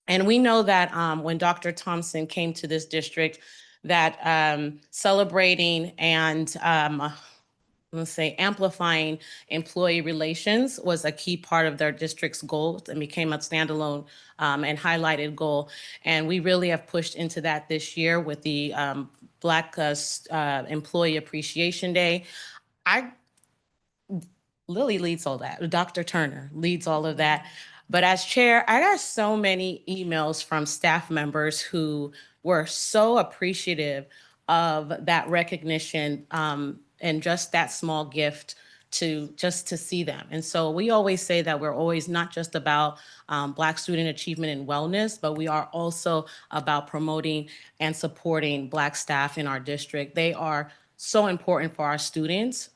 And we know that when Dr. Thompson came to this district, that celebrating and let's say, amplifying employee relations was a key part of their district's goals and became a standalone and highlighted goal. And we really have pushed into that this year with the Black Employee Appreciation Day. Lily leads all that. Dr. Turner leads all of that. But as chair, I got so many emails from staff members who were so appreciative of that recognition and just that small gift to see them. And so we always say that we're always not just about Black student achievement and wellness, but we are also about promoting and supporting Black staff in our district. They are so important for our students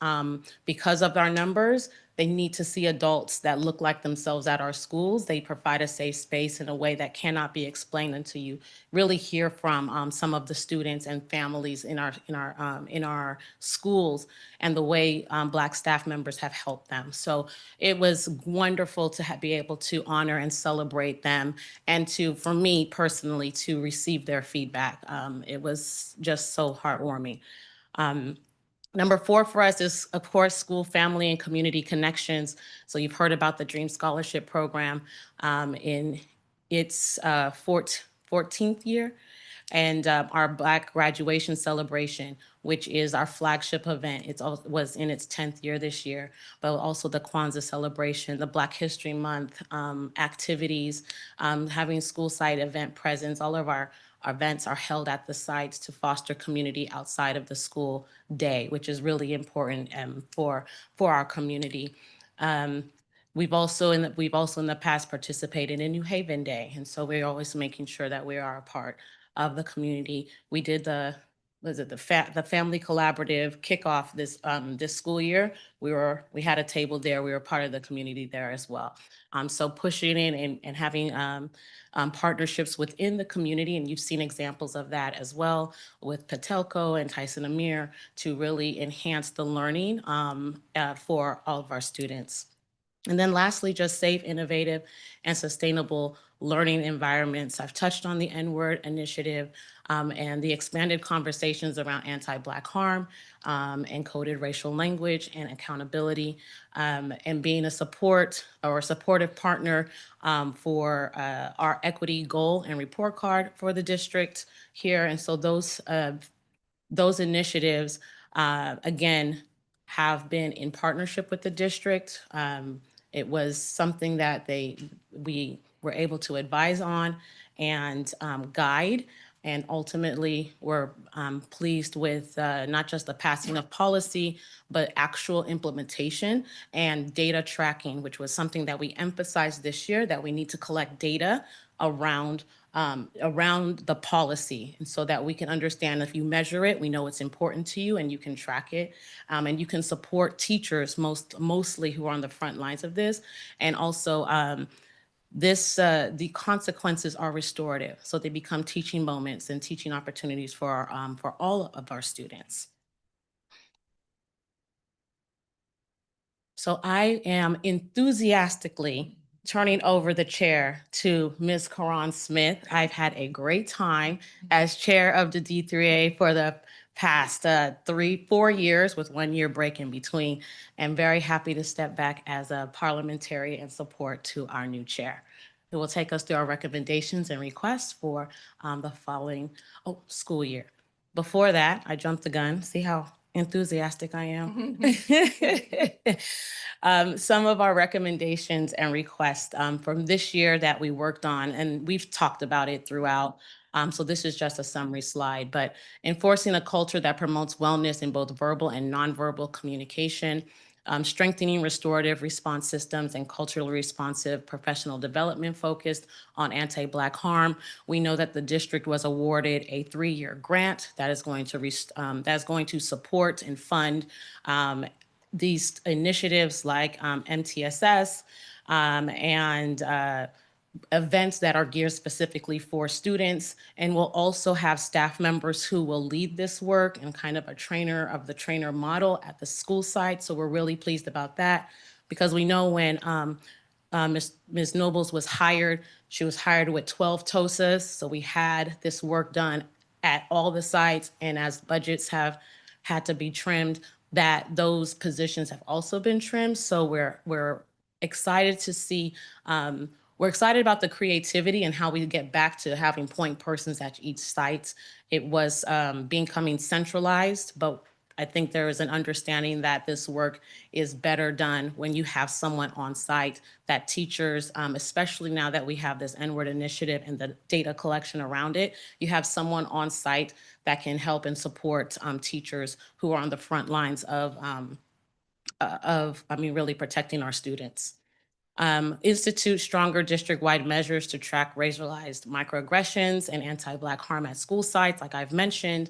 because of our numbers. They need to see adults that look like themselves at our schools. They provide a safe space in a way that cannot be explained until you really hear from some of the students and families in our schools and the way Black staff members have helped them. So it was wonderful to be able to honor and celebrate them, and to, for me personally, to receive their feedback. It was just so heartwarming. Number 4 for us is, of course, school, family, and community connections. So you've heard about the Dream Scholarship Program in its 14th year, and our Black graduation celebration, which is our flagship event. It was in its 10th year this year, but also the Kwanzaa celebration, the Black History Month activities, having school site event presence. All of our events are held at the sites to foster community outside of the school day, which is really important for our community. We've also in the past participated in New Haven Day, and so we're always making sure that we are a part of the community. We did the family collaborative kickoff this school year. We had a table there. We were part of the community there as well. So pushing in and having partnerships within the community, and you've seen examples of that as well with Patelco and Tyson Amir to really enhance the learning for all of our students. And then lastly, just safe, innovative, and sustainable learning environments. I've touched on the N-Word initiative and the expanded conversations around anti-Black harm, encoded racial language, and accountability, and being a support or a supportive partner for our equity goal and report card for the district here. And so those initiatives, again, have been in partnership with the district. It was something that we were able to advise on and guide, and ultimately we're pleased with not just the passing of policy, but actual implementation and data tracking, which was something that we emphasized this year, that we need to collect data around the policy, and so that we can understand, if you measure it, we know it's important to you and you can track it, and you can support teachers mostly who are on the front lines of this. And also the consequences are restorative, so they become teaching moments and teaching opportunities for all of our students. So I am enthusiastically turning over the chair to Ms. Karan Smith. I've had a great time as chair of the D3A for the past 4 years, with 1 year break in between, and very happy to step back as a parliamentary and support to our new chair, who will take us through our recommendations and requests for the following school year. Before that, I jumped the gun. See how enthusiastic I am? Some of our recommendations and requests from this year that we worked on, and we've talked about it throughout. So this is just a summary slide, but enforcing a culture that promotes wellness in both verbal and nonverbal communication, strengthening restorative response systems and culturally responsive professional development focused on anti-Black harm. We know that the district was awarded a 3-year grant that is going to support and fund these initiatives like MTSS and events that are geared specifically for students, and we'll also have staff members who will lead this work and kind of a trainer of the trainer model at the school site. So we're really pleased about that, because we know when Ms. Nobles was hired, she was hired with 12 TOSAs. So we had this work done at all the sites, and as budgets have had to be trimmed, that those positions have also been trimmed. So we're excited to see, we're excited about the creativity and how we get back to having point persons at each site. It was becoming centralized, but I think there is an understanding that this work is better done when you have someone on site, that teachers, especially now that we have this N-word initiative and the data collection around it, you have someone on site that can help and support teachers who are on the front lines of really protecting our students. Institute stronger district-wide measures to track racialized microaggressions and anti-Black harm at school sites, like I've mentioned,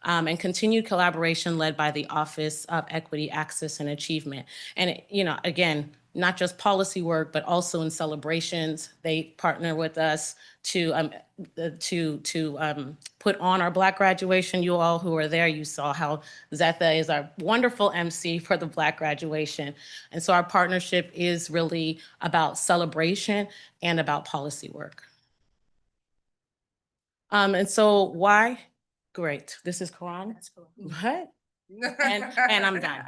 and continued collaboration led by the Office of Equity, Access, and Achievement. And, again, not just policy work, but also in celebrations. They partner with us to put on our Black graduation. You all who are there, you saw how Zetha is our wonderful MC for the Black graduation. And so our partnership is really about celebration and about policy work. And so why? Great. This is Karan. What? And I'm done.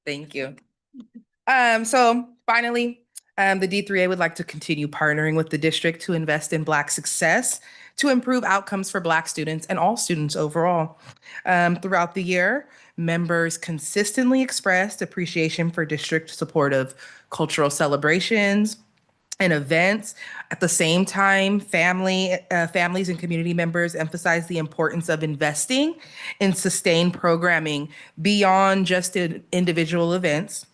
Thank you. So finally, the D3A would like to continue partnering with the district to invest in Black success to improve outcomes for Black students and all students overall. Throughout the year, members consistently expressed appreciation for district support of cultural celebrations and events. At the same time, families and community members emphasize the importance of investing in sustained programming beyond just individual events.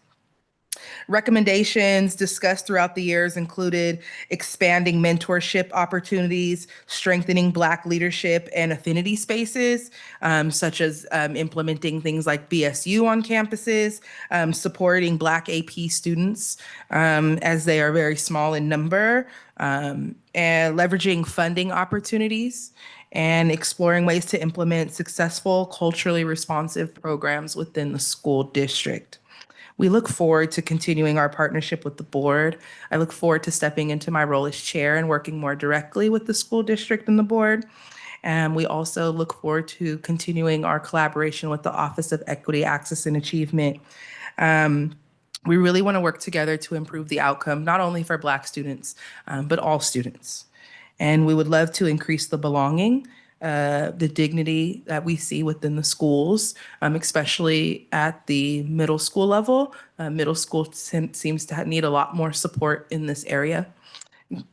Recommendations discussed throughout the years included expanding mentorship opportunities, strengthening Black leadership and affinity spaces, such as implementing things like BSU on campuses, supporting Black AP students as they are very small in number, and leveraging funding opportunities, and exploring ways to implement successful, culturally responsive programs within the school district. We look forward to continuing our partnership with the board. I look forward to stepping into my role as chair and working more directly with the school district and the board. And we also look forward to continuing our collaboration with the Office of Equity, Access, and Achievement. We really want to work together to improve the outcome, not only for Black students, but all students. And we would love to increase the belonging, the dignity that we see within the schools, especially at the middle school level. Middle school seems to need a lot more support in this area.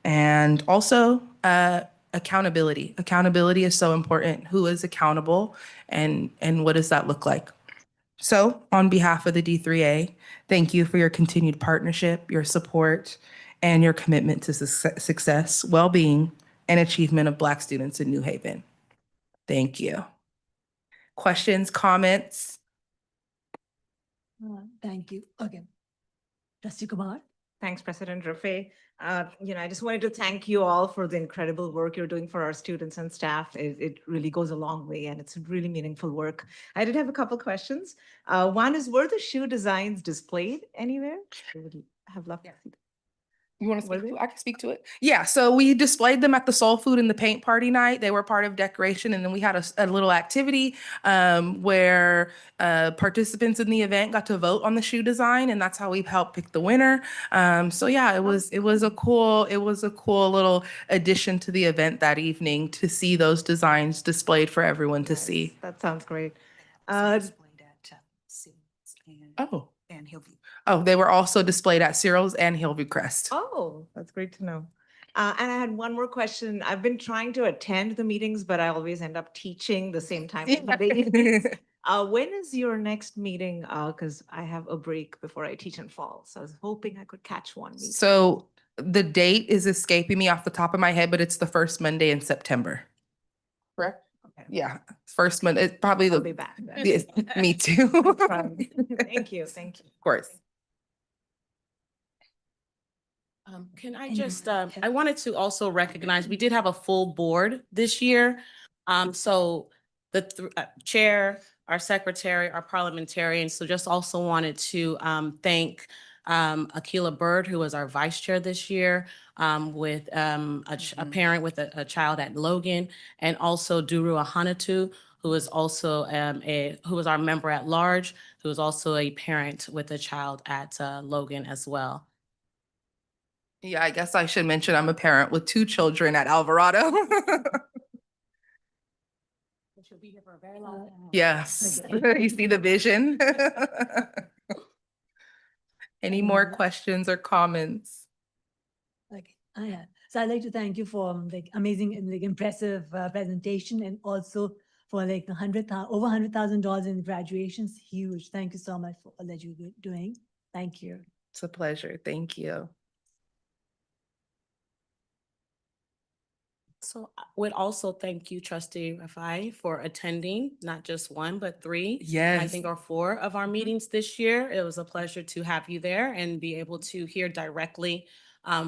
And also accountability. Accountability is so important. Who is accountable and what does that look like? So on behalf of the D3A, thank you for your continued partnership, your support, and your commitment to success, well-being, and achievement of Black students in New Haven. Thank you. Questions, comments? Thank you. Okay. Trustee Kumar? Thanks, President Rafe. I just wanted to thank you all for the incredible work you're doing for our students and staff. It really goes a long way and it's really meaningful work. I did have a couple questions. One is, were the shoe designs displayed anywhere? I would have loved to see them. You want to speak to it? I can speak to it. Yeah, so we displayed them at the Soul Food and the Paint Party night. They were part of decoration. And then we had a little activity where participants in the event got to vote on the shoe design, and that's how we helped pick the winner. So yeah, it was a cool little addition to the event that evening to see those designs displayed for everyone to see. That sounds great. And Hillview. Oh, they were also displayed at Cyril's and Hillview Crest. Oh, that's great to know. And I had one more question. I've been trying to attend the meetings, but I always end up teaching the same time. When is your next meeting? Because I have a break before I teach in fall. So I was hoping I could catch one meeting. So the date is escaping me off the top of my head, but it's the first Monday in September. Correct? Okay. Yeah, first Monday. It's probably I'll be back then. Yes, me too. Thank you. Thank you. Of course. Can I just, I wanted to also recognize, we did have a full board this year. So the chair, our secretary, our parliamentarians, so just also wanted to thank Akila Bird, who was our vice chair this year, with a parent with a child at Logan, and also Duru Ahanatu, who is also who is our member at large, who is also a parent with a child at Logan as well. Yeah, I guess I should mention I'm a parent with 2 children at Alvarado. She'll be here for a very long time. Yes, Okay. you see the vision? Any more Anyone else? questions or comments? Okay, so I'd like to thank you for like amazing and like impressive presentation, and also for like over $100,000 in graduations. Huge. Thank you so much for all that you're doing. Thank you. It's a pleasure. Thank you. So I would also thank you, Trustee Rafai, for attending not just 1, but 3. I Yes. think or 4 of our meetings this year. It was a pleasure to have you there and be able to hear directly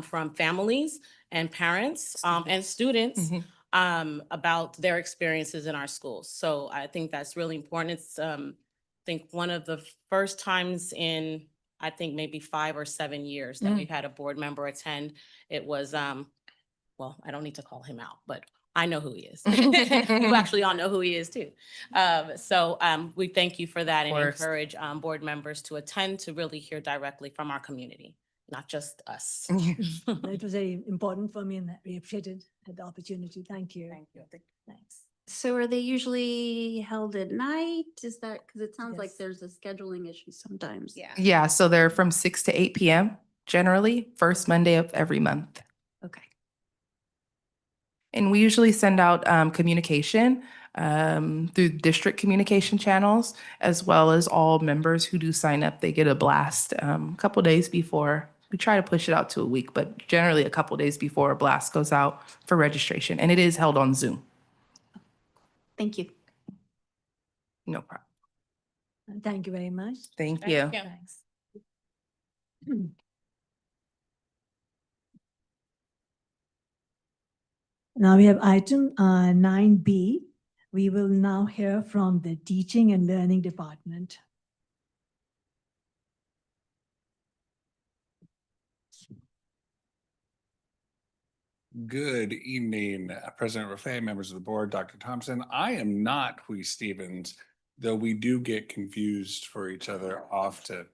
from families and parents and students about their experiences in our schools. So I think that's really important. It's I think one of the first times in I think maybe 5 or 7 years that we've had a board member attend. It was well, I don't need to call him out, but I know who he is. You actually all know who he is too. So we thank you for that and course. encourage board members to attend to really hear directly from our community, not just us. It was very important for me, and that we appreciated the opportunity. Thank you. Thank you. Thanks. So are they usually held at night? Is that, because it sounds like Yes. there's a scheduling issue sometimes. Yeah. Yeah, so they're from 6 to 8 p.m. generally, first Monday of every month. Okay. And we usually send out communication through district communication channels, as well as all members who do sign up. They get a blast a couple days before. We try to push it out to a week, but generally a couple days before a blast goes out for registration. And it is held on Zoom. Thank you. No problem. Thank you very much. Thank you. Thanks. Now we have item 9B. We will now hear from the Teaching and Learning Department. Good evening, President Rafai, members of the board, Dr. Thompson. I am not Hui Stevens, though we do get confused for each other often.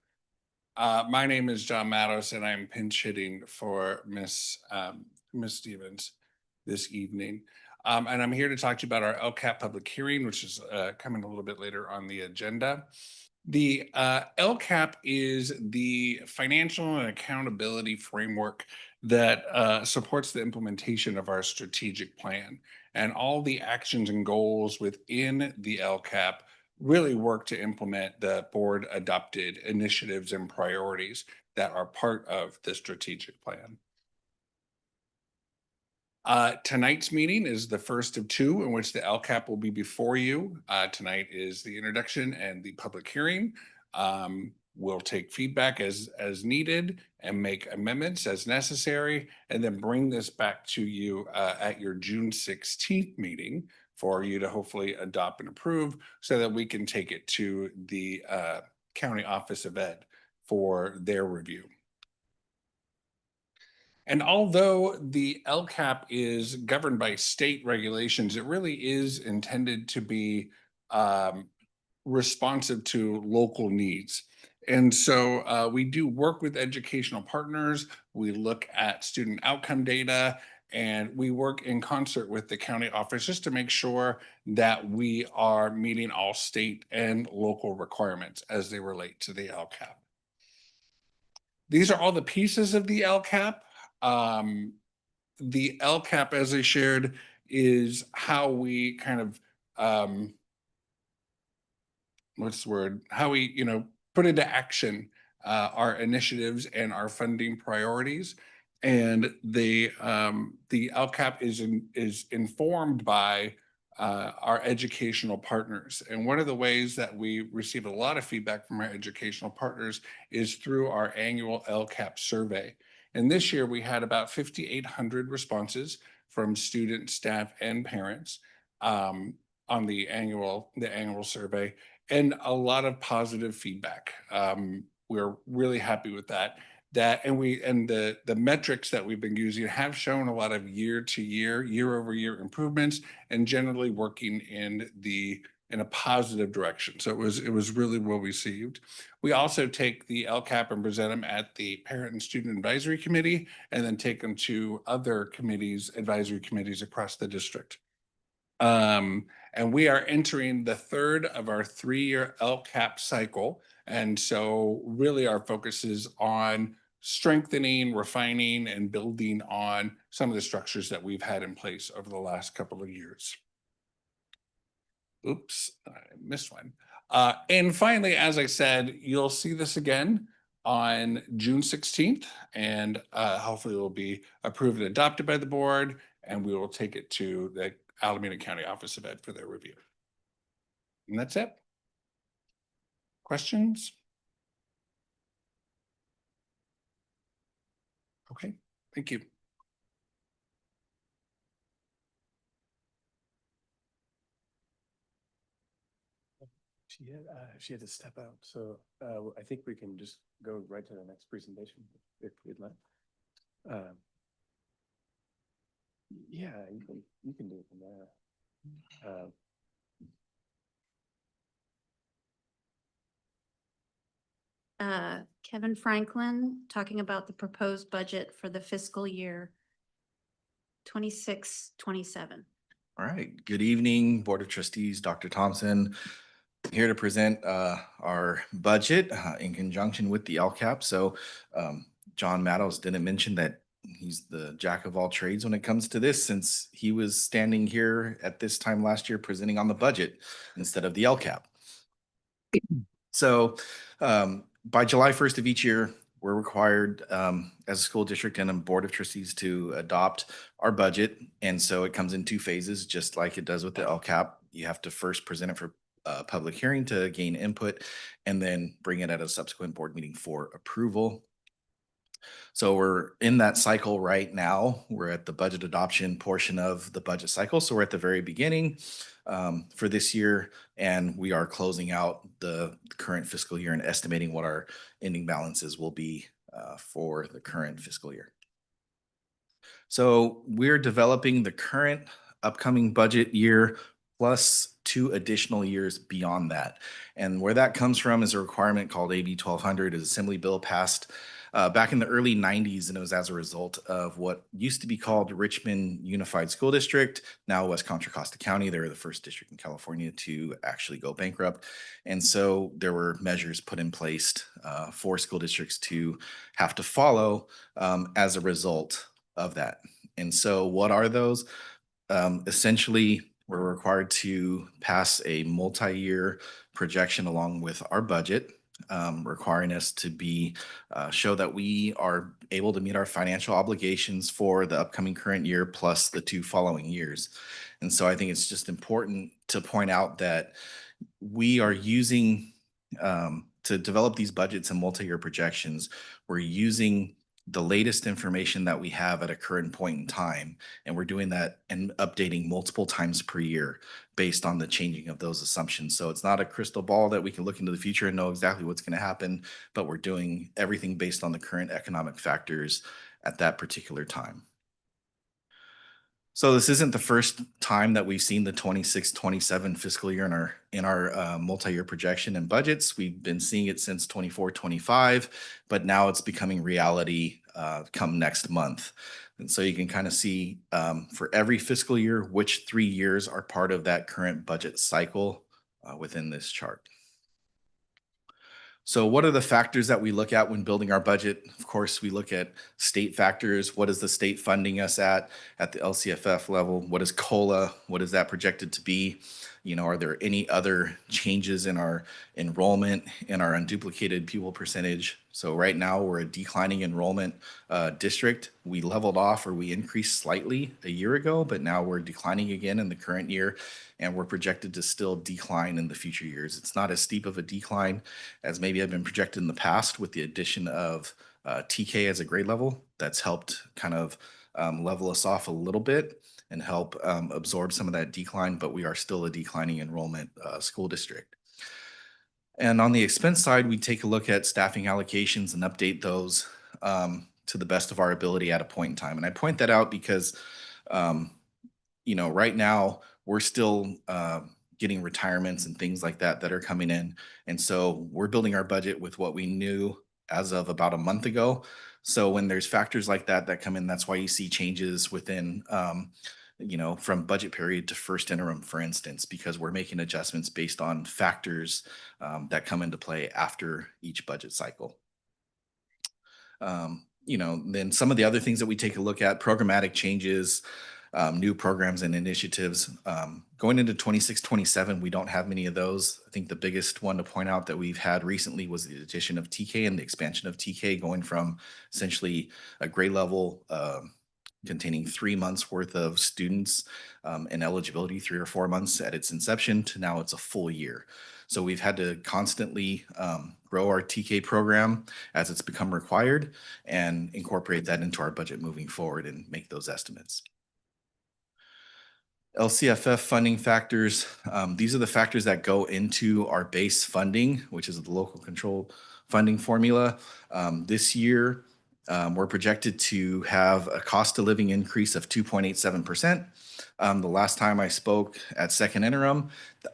My name is John Matos, and I'm pinch hitting for Miss Stevens this evening. And I'm here to talk to you about our LCAP public hearing, which is coming a little bit later on the agenda. The LCAP is the financial and accountability framework that supports the implementation of our strategic plan. And all the actions and goals within the LCAP really work to implement the board adopted initiatives and priorities that are part of the strategic plan. Tonight's meeting is the first of 2 in which the LCAP will be before you. Tonight is the introduction and the public hearing. We'll take feedback as needed and make amendments as necessary, and then bring this back to you at your June 16th meeting for you to hopefully adopt and approve so that we can take it to the County Office of Ed for their review. And although the LCAP is governed by state regulations, it really is intended to be responsive to local needs. And so we do work with educational partners. We look at student outcome data, and we work in concert with the county office just to make sure that we are meeting all state and local requirements as they relate to the LCAP. These are all the pieces of the LCAP. The LCAP, as I shared, is how we kind of, how we, put into action our initiatives and our funding priorities. And the LCAP is informed by our educational partners. And one of the ways that we receive a lot of feedback from our educational partners is through our annual LCAP survey. And this year we had about 5,800 responses from students, staff, and parents on the annual survey, and a lot of positive feedback. We're really happy with that. and the metrics that we've been using have shown a lot of year-over-year improvements, and generally working in a positive direction. So it was really well received. We also take the LCAP and present them at the Parent and Student Advisory Committee, and then take them to other committees, advisory committees across the district. And we are entering the third of our 3-year LCAP cycle. And so really our focus is on strengthening, refining, and building on some of the structures that we've had in place over the last couple of years. Oops, I missed one. And finally, as I said, you'll see this again on June 16th, and hopefully it will be approved and adopted by the board, and we will take it to the Alameda County Office of Ed for their review. And that's it. Questions? Okay, thank you. She had to step out, so I think we can just go right to the next presentation if we'd like. Yeah, you can do it from there. Kevin Franklin, talking about the proposed budget for the fiscal year 26-27. All right. Good evening, Board of Trustees, Dr. Thompson. Here to present our budget in conjunction with the LCAP. So John Matos didn't mention that he's the jack of all trades when it comes to this, since he was standing here at this time last year presenting on the budget instead of the LCAP. So by July 1st of each year, we're required as a school district and a board of trustees to adopt our budget. And so it comes in 2 phases, just like it does with the LCAP. You have to first present it for public hearing to gain input, and then bring it at a subsequent board meeting for approval. So we're in that cycle right now. We're at the budget adoption portion of the budget cycle. So we're at the very beginning for this year, and we are closing out the current fiscal year and estimating what our ending balances will be for the current fiscal year. So we're developing the current upcoming budget year plus 2 additional years beyond that. And where that comes from is a requirement called AB 1200, an assembly bill passed back in the early 90s, and it was as a result of what used to be called Richmond Unified School District, now West Contra Costa County. They were the first district in California to actually go bankrupt. And so there were measures put in place for school districts to have to follow as a result of that. And so what are those? Essentially, we're required to pass a multi-year projection along with our budget, requiring us to show that we are able to meet our financial obligations for the upcoming current year plus the 2 following years. And so I think it's just important to point out that we are using, to develop these budgets and multi-year projections, we're using the latest information that we have at a current point in time. And we're doing that and updating multiple times per year based on the changing of those assumptions. So it's not a crystal ball that we can look into the future and know exactly what's going to happen, but we're doing everything based on the current economic factors at that particular time. So this isn't the first time that we've seen the 26-27 fiscal year in our multi-year projection and budgets. We've been seeing it since 24-25, but now it's becoming reality come next month. And so you can kind of see for every fiscal year, which 3 years are part of that current budget cycle within this chart. So what are the factors that we look at when building our budget? Of course, we look at state factors. What is the state funding us at the LCFF level? What is COLA? What is that projected to be? You know, are there any other changes in our enrollment, in our unduplicated pupil percentage? So right now we're a declining enrollment district. We leveled off, or we increased slightly a year ago, but now we're declining again in the current year, and we're projected to still decline in the future years. It's not as steep of a decline as maybe had been projected in the past, with the addition of TK as a grade level. That's helped kind of level us off a little bit and help absorb some of that decline, but we are still a declining enrollment school district. And on the expense side, we take a look at staffing allocations and update those to the best of our ability at a point in time. And I point that out because, right now we're still getting retirements and things like that that are coming in. And so we're building our budget with what we knew as of about a month ago. So when there's factors like that that come in, that's why you see changes within, from budget period to first interim, for instance, because we're making adjustments based on factors that come into play after each budget cycle. Then some of the other things that we take a look at, programmatic changes, new programs and initiatives. Going into 26-27, we don't have many of those. I think the biggest one to point out that we've had recently was the addition of TK and the expansion of TK, going from essentially a grade level containing 3 months worth of students and eligibility, 3 or 4 months at its inception, to now it's a full year. So we've had to constantly grow our TK program as it's become required and incorporate that into our budget moving forward and make those estimates. LCFF funding factors. These are the factors that go into our base funding, which is the local control funding formula. This year, we're projected to have a cost of living increase of 2.87%. The last time I spoke at second interim,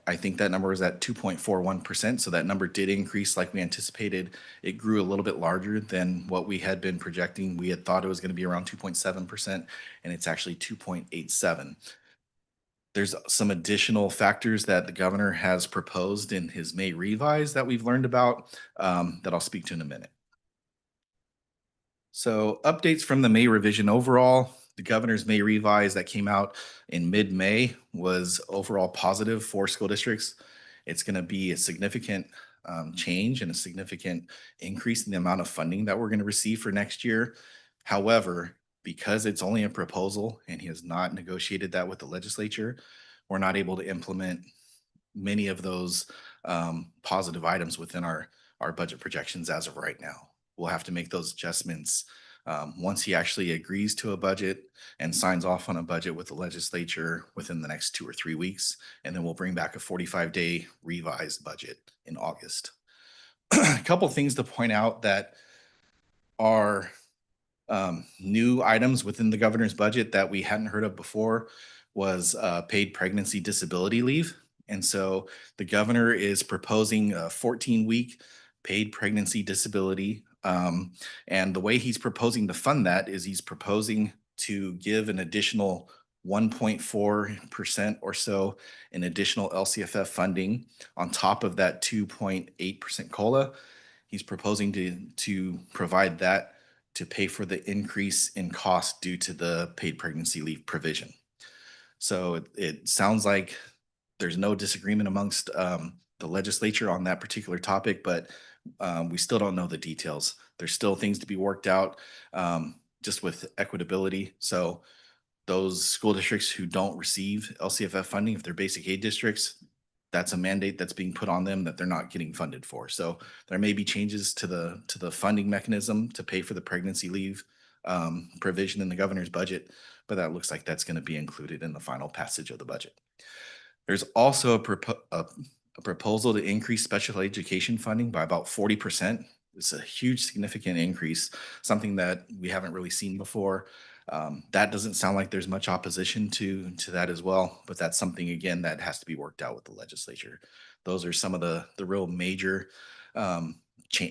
I think that number was at 2.41%. So that number did increase like we anticipated. It grew a little bit larger than what we had been projecting. We had thought it was going to be around 2.7%, and it's actually 2.87%. There's some additional factors that the governor has proposed in his May revise that we've learned about that I'll speak to in a minute. So updates from the May revision overall. The governor's May revise that came out in mid-May was overall positive for school districts. It's going to be a significant change and a significant increase in the amount of funding that we're going to receive for next year. However, because it's only a proposal and he has not negotiated that with the legislature, we're not able to implement many of those positive items within our budget projections as of right now. We'll have to make those adjustments once he actually agrees to a budget and signs off on a budget with the legislature within the next 2 or 3 weeks. And then we'll bring back a 45-day revised budget in August. A couple things to point out that are new items within the governor's budget that we hadn't heard of before was paid pregnancy disability leave. And so the governor is proposing a 14-week paid pregnancy disability. And the way he's proposing to fund that is he's proposing to give an additional 1.4% or so in additional LCFF funding on top of that 2.8% COLA. He's proposing to provide that to pay for the increase in cost due to the paid pregnancy leave provision. So it sounds like there's no disagreement amongst the legislature on that particular topic, but we still don't know the details. There's still things to be worked out just with equitability. So those school districts who don't receive LCFF funding, if they're basic aid districts, that's a mandate that's being put on them that they're not getting funded for. So there may be changes to the funding mechanism to pay for the pregnancy leave provision in the governor's budget, but that looks like that's going to be included in the final passage of the budget. There's also a proposal to increase special education funding by about 40%. It's a huge, significant increase, something that we haven't really seen before. That doesn't sound like there's much opposition to that as well, but that's something, again, that has to be worked out with the legislature. Those are some of the real major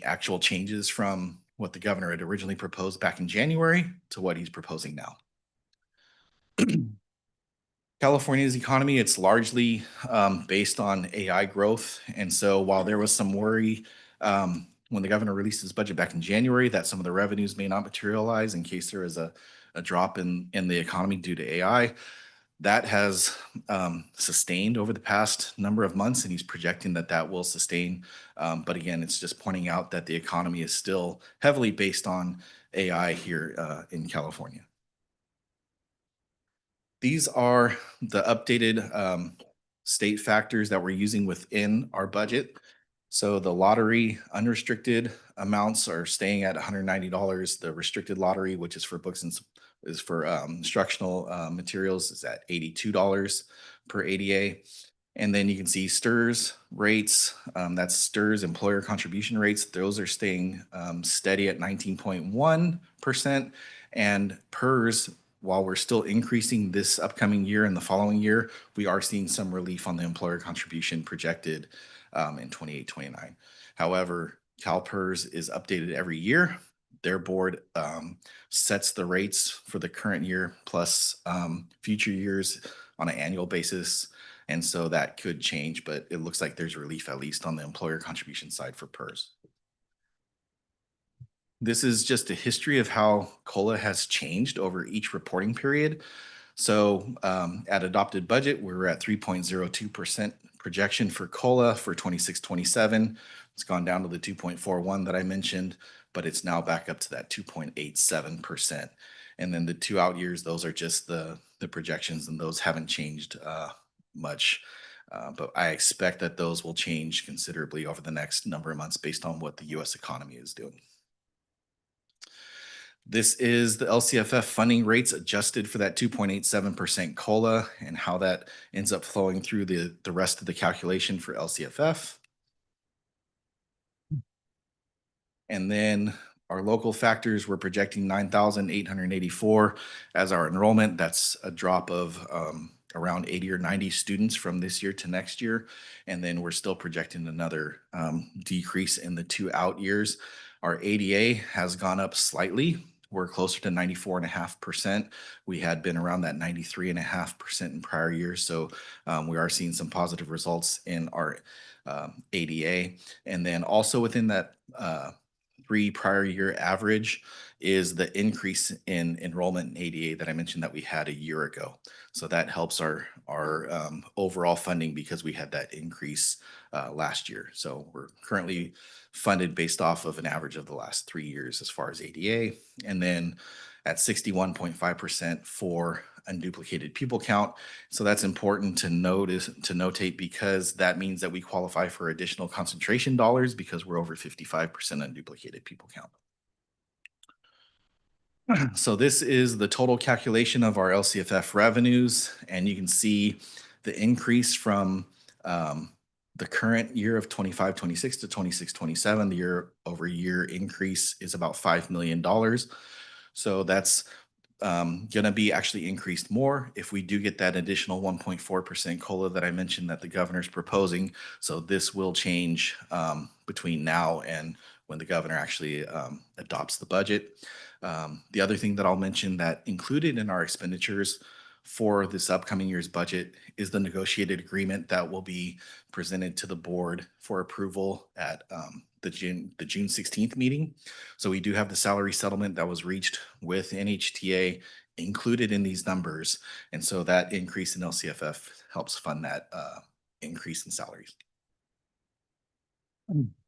actual changes from what the governor had originally proposed back in January to what he's proposing now. California's economy, it's largely based on AI growth. And so while there was some worry when the governor released his budget back in January that some of the revenues may not materialize in case there is a drop in the economy due to AI, that has sustained over the past number of months, and he's projecting that that will sustain. But again, it's just pointing out that the economy is still heavily based on AI here in California. These are the updated state factors that we're using within our budget. So the lottery unrestricted amounts are staying at $190. The restricted lottery, which is for books and instructional materials, is at $82 per ADA. And then you can see STRS rates, that's STRS employer contribution rates. Those are staying steady at 19.1%. And PERS, while we're still increasing this upcoming year and the following year, we are seeing some relief on the employer contribution projected in 28-29. However, CalPERS is updated every year. Their board sets the rates for the current year plus future years on an annual basis. And so that could change, but it looks like there's relief at least on the employer contribution side for PERS. This is just a history of how COLA has changed over each reporting period. So at adopted budget, we're at 3.02% projection for COLA for 26-27. It's gone down to the 2.41 that I mentioned, but it's now back up to that 2.87%. And then the 2 out years, those are just the projections, and those haven't changed much. But I expect that those will change considerably over the next number of months based on what the U.S. economy is doing. This is the LCFF funding rates adjusted for that 2.87% COLA and how that ends up flowing through the rest of the calculation for LCFF. And then our local factors, we're projecting 9,884 as our enrollment. That's a drop of around 80 or 90 students from this year to next year. And then we're still projecting another decrease in the 2 out years. Our ADA has gone up slightly. We're closer to 94.5%. We had been around that 93.5% in prior years. So we are seeing some positive results in our ADA. And then also within that 3 prior year average is the increase in enrollment in ADA that I mentioned that we had a year ago. So that helps our overall funding because we had that increase last year. So we're currently funded based off of an average of the last 3 years as far as ADA, and then at 61.5% for unduplicated pupil count. So that's important to notate because that means that we qualify for additional concentration dollars because we're over 55% unduplicated pupil count. So this is the total calculation of our LCFF revenues, and you can see the increase from the current year of 25-26 to 26-27. The year over year increase is about $5 million. So that's going to be actually increased more if we do get that additional 1.4% COLA that I mentioned that the governor's proposing. So this will change between now and when the governor actually adopts the budget. The other thing that I'll mention that included in our expenditures for this upcoming year's budget is the negotiated agreement that will be presented to the board for approval at the June 16th meeting. So we do have the salary settlement that was reached with NHTA included in these numbers. And so that increase in LCFF helps fund that increase in salaries.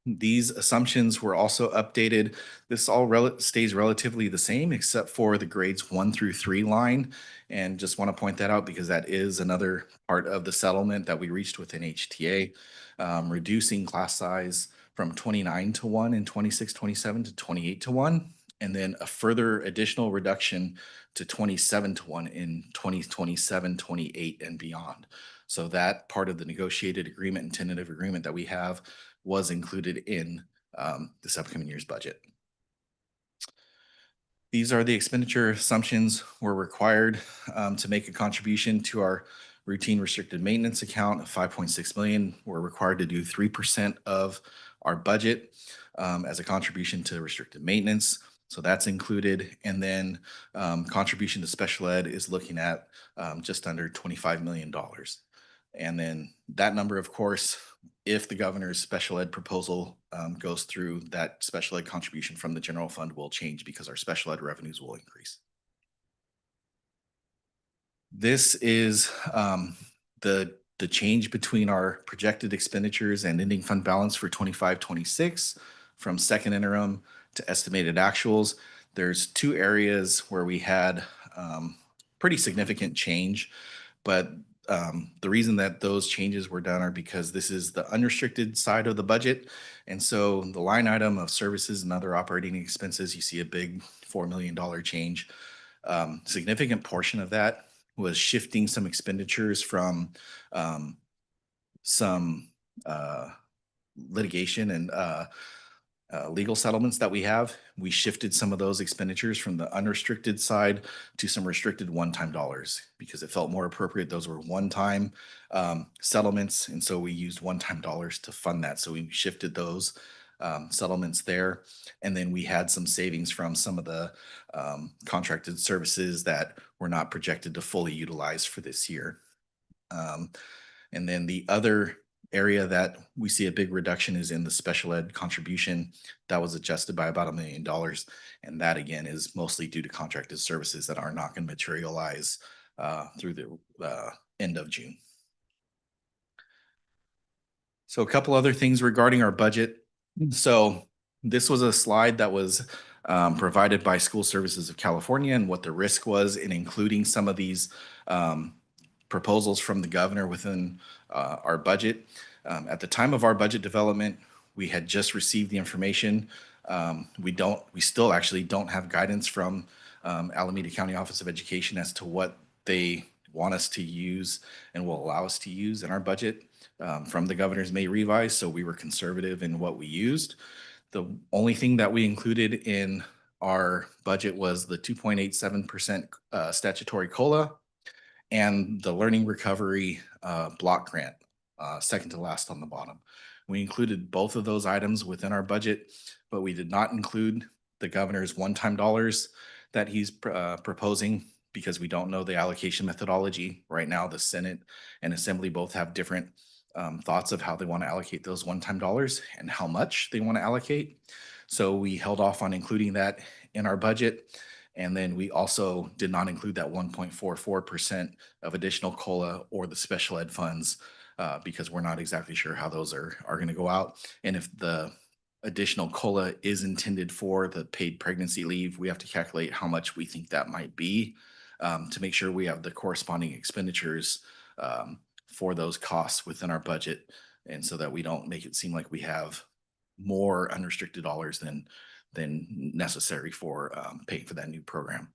These assumptions were also updated. This all stays relatively the same except for the grades 1 through 3 line. And just want to point that out because that is another part of the settlement that we reached with NHTA, reducing class size from 29-1 in 26-27 to 28-1, and then a further additional reduction to 27-1 in 2027-28 and beyond. So that part of the negotiated agreement and tentative agreement that we have was included in this upcoming year's budget. These are the expenditure assumptions we're required to make a contribution to our routine restricted maintenance account of 5.6 million. We're required to do 3% of our budget as a contribution to restricted maintenance. So that's included. And then contribution to special ed is looking at just under $25 million. And then that number, of course, if the governor's special ed proposal goes through, that special ed contribution from the general fund will change because our special ed revenues will increase. This is the change between our projected expenditures and ending fund balance for 25-26 from second interim to estimated actuals. There's 2 areas where we had pretty significant change, but the reason that those changes were done are because this is the unrestricted side of the budget. And so the line item of services and other operating expenses, you see a big $4 million change. Significant portion of that was shifting some expenditures from some litigation and legal settlements that we have. We shifted some of those expenditures from the unrestricted side to some restricted one-time dollars because it felt more appropriate. Those were one-time settlements, and so we used one-time dollars to fund that. So we shifted those settlements there. And then we had some savings from some of the contracted services that were not projected to fully utilize for this year. And then the other area that we see a big reduction is in the special ed contribution. That was adjusted by about $1 million. And that again is mostly due to contracted services that are not going to materialize through the end of June. So a couple other things regarding our budget. So this was a slide that was provided by School Services of California and what the risk was in including some of these proposals from the governor within our budget. At the time of our budget development, we had just received the information. We still actually don't have guidance from Alameda County Office of Education as to what they want us to use and will allow us to use in our budget from the governor's May revise. So we were conservative in what we used. The only thing that we included in our budget was the 2.87% statutory COLA and the Learning Recovery Block Grant, second to last on the bottom. We included both of those items within our budget, but we did not include the governor's one-time dollars that he's proposing because we don't know the allocation methodology. Right now, the Senate and Assembly both have different thoughts of how they want to allocate those one-time dollars and how much they want to allocate. So we held off on including that in our budget. And then we also did not include that 1.44% of additional COLA or the special ed funds because we're not exactly sure how those are going to go out. And if the additional COLA is intended for the paid pregnancy leave, we have to calculate how much we think that might be to make sure we have the corresponding expenditures for those costs within our budget. And so that we don't make it seem like we have more unrestricted dollars than necessary for paying for that new program.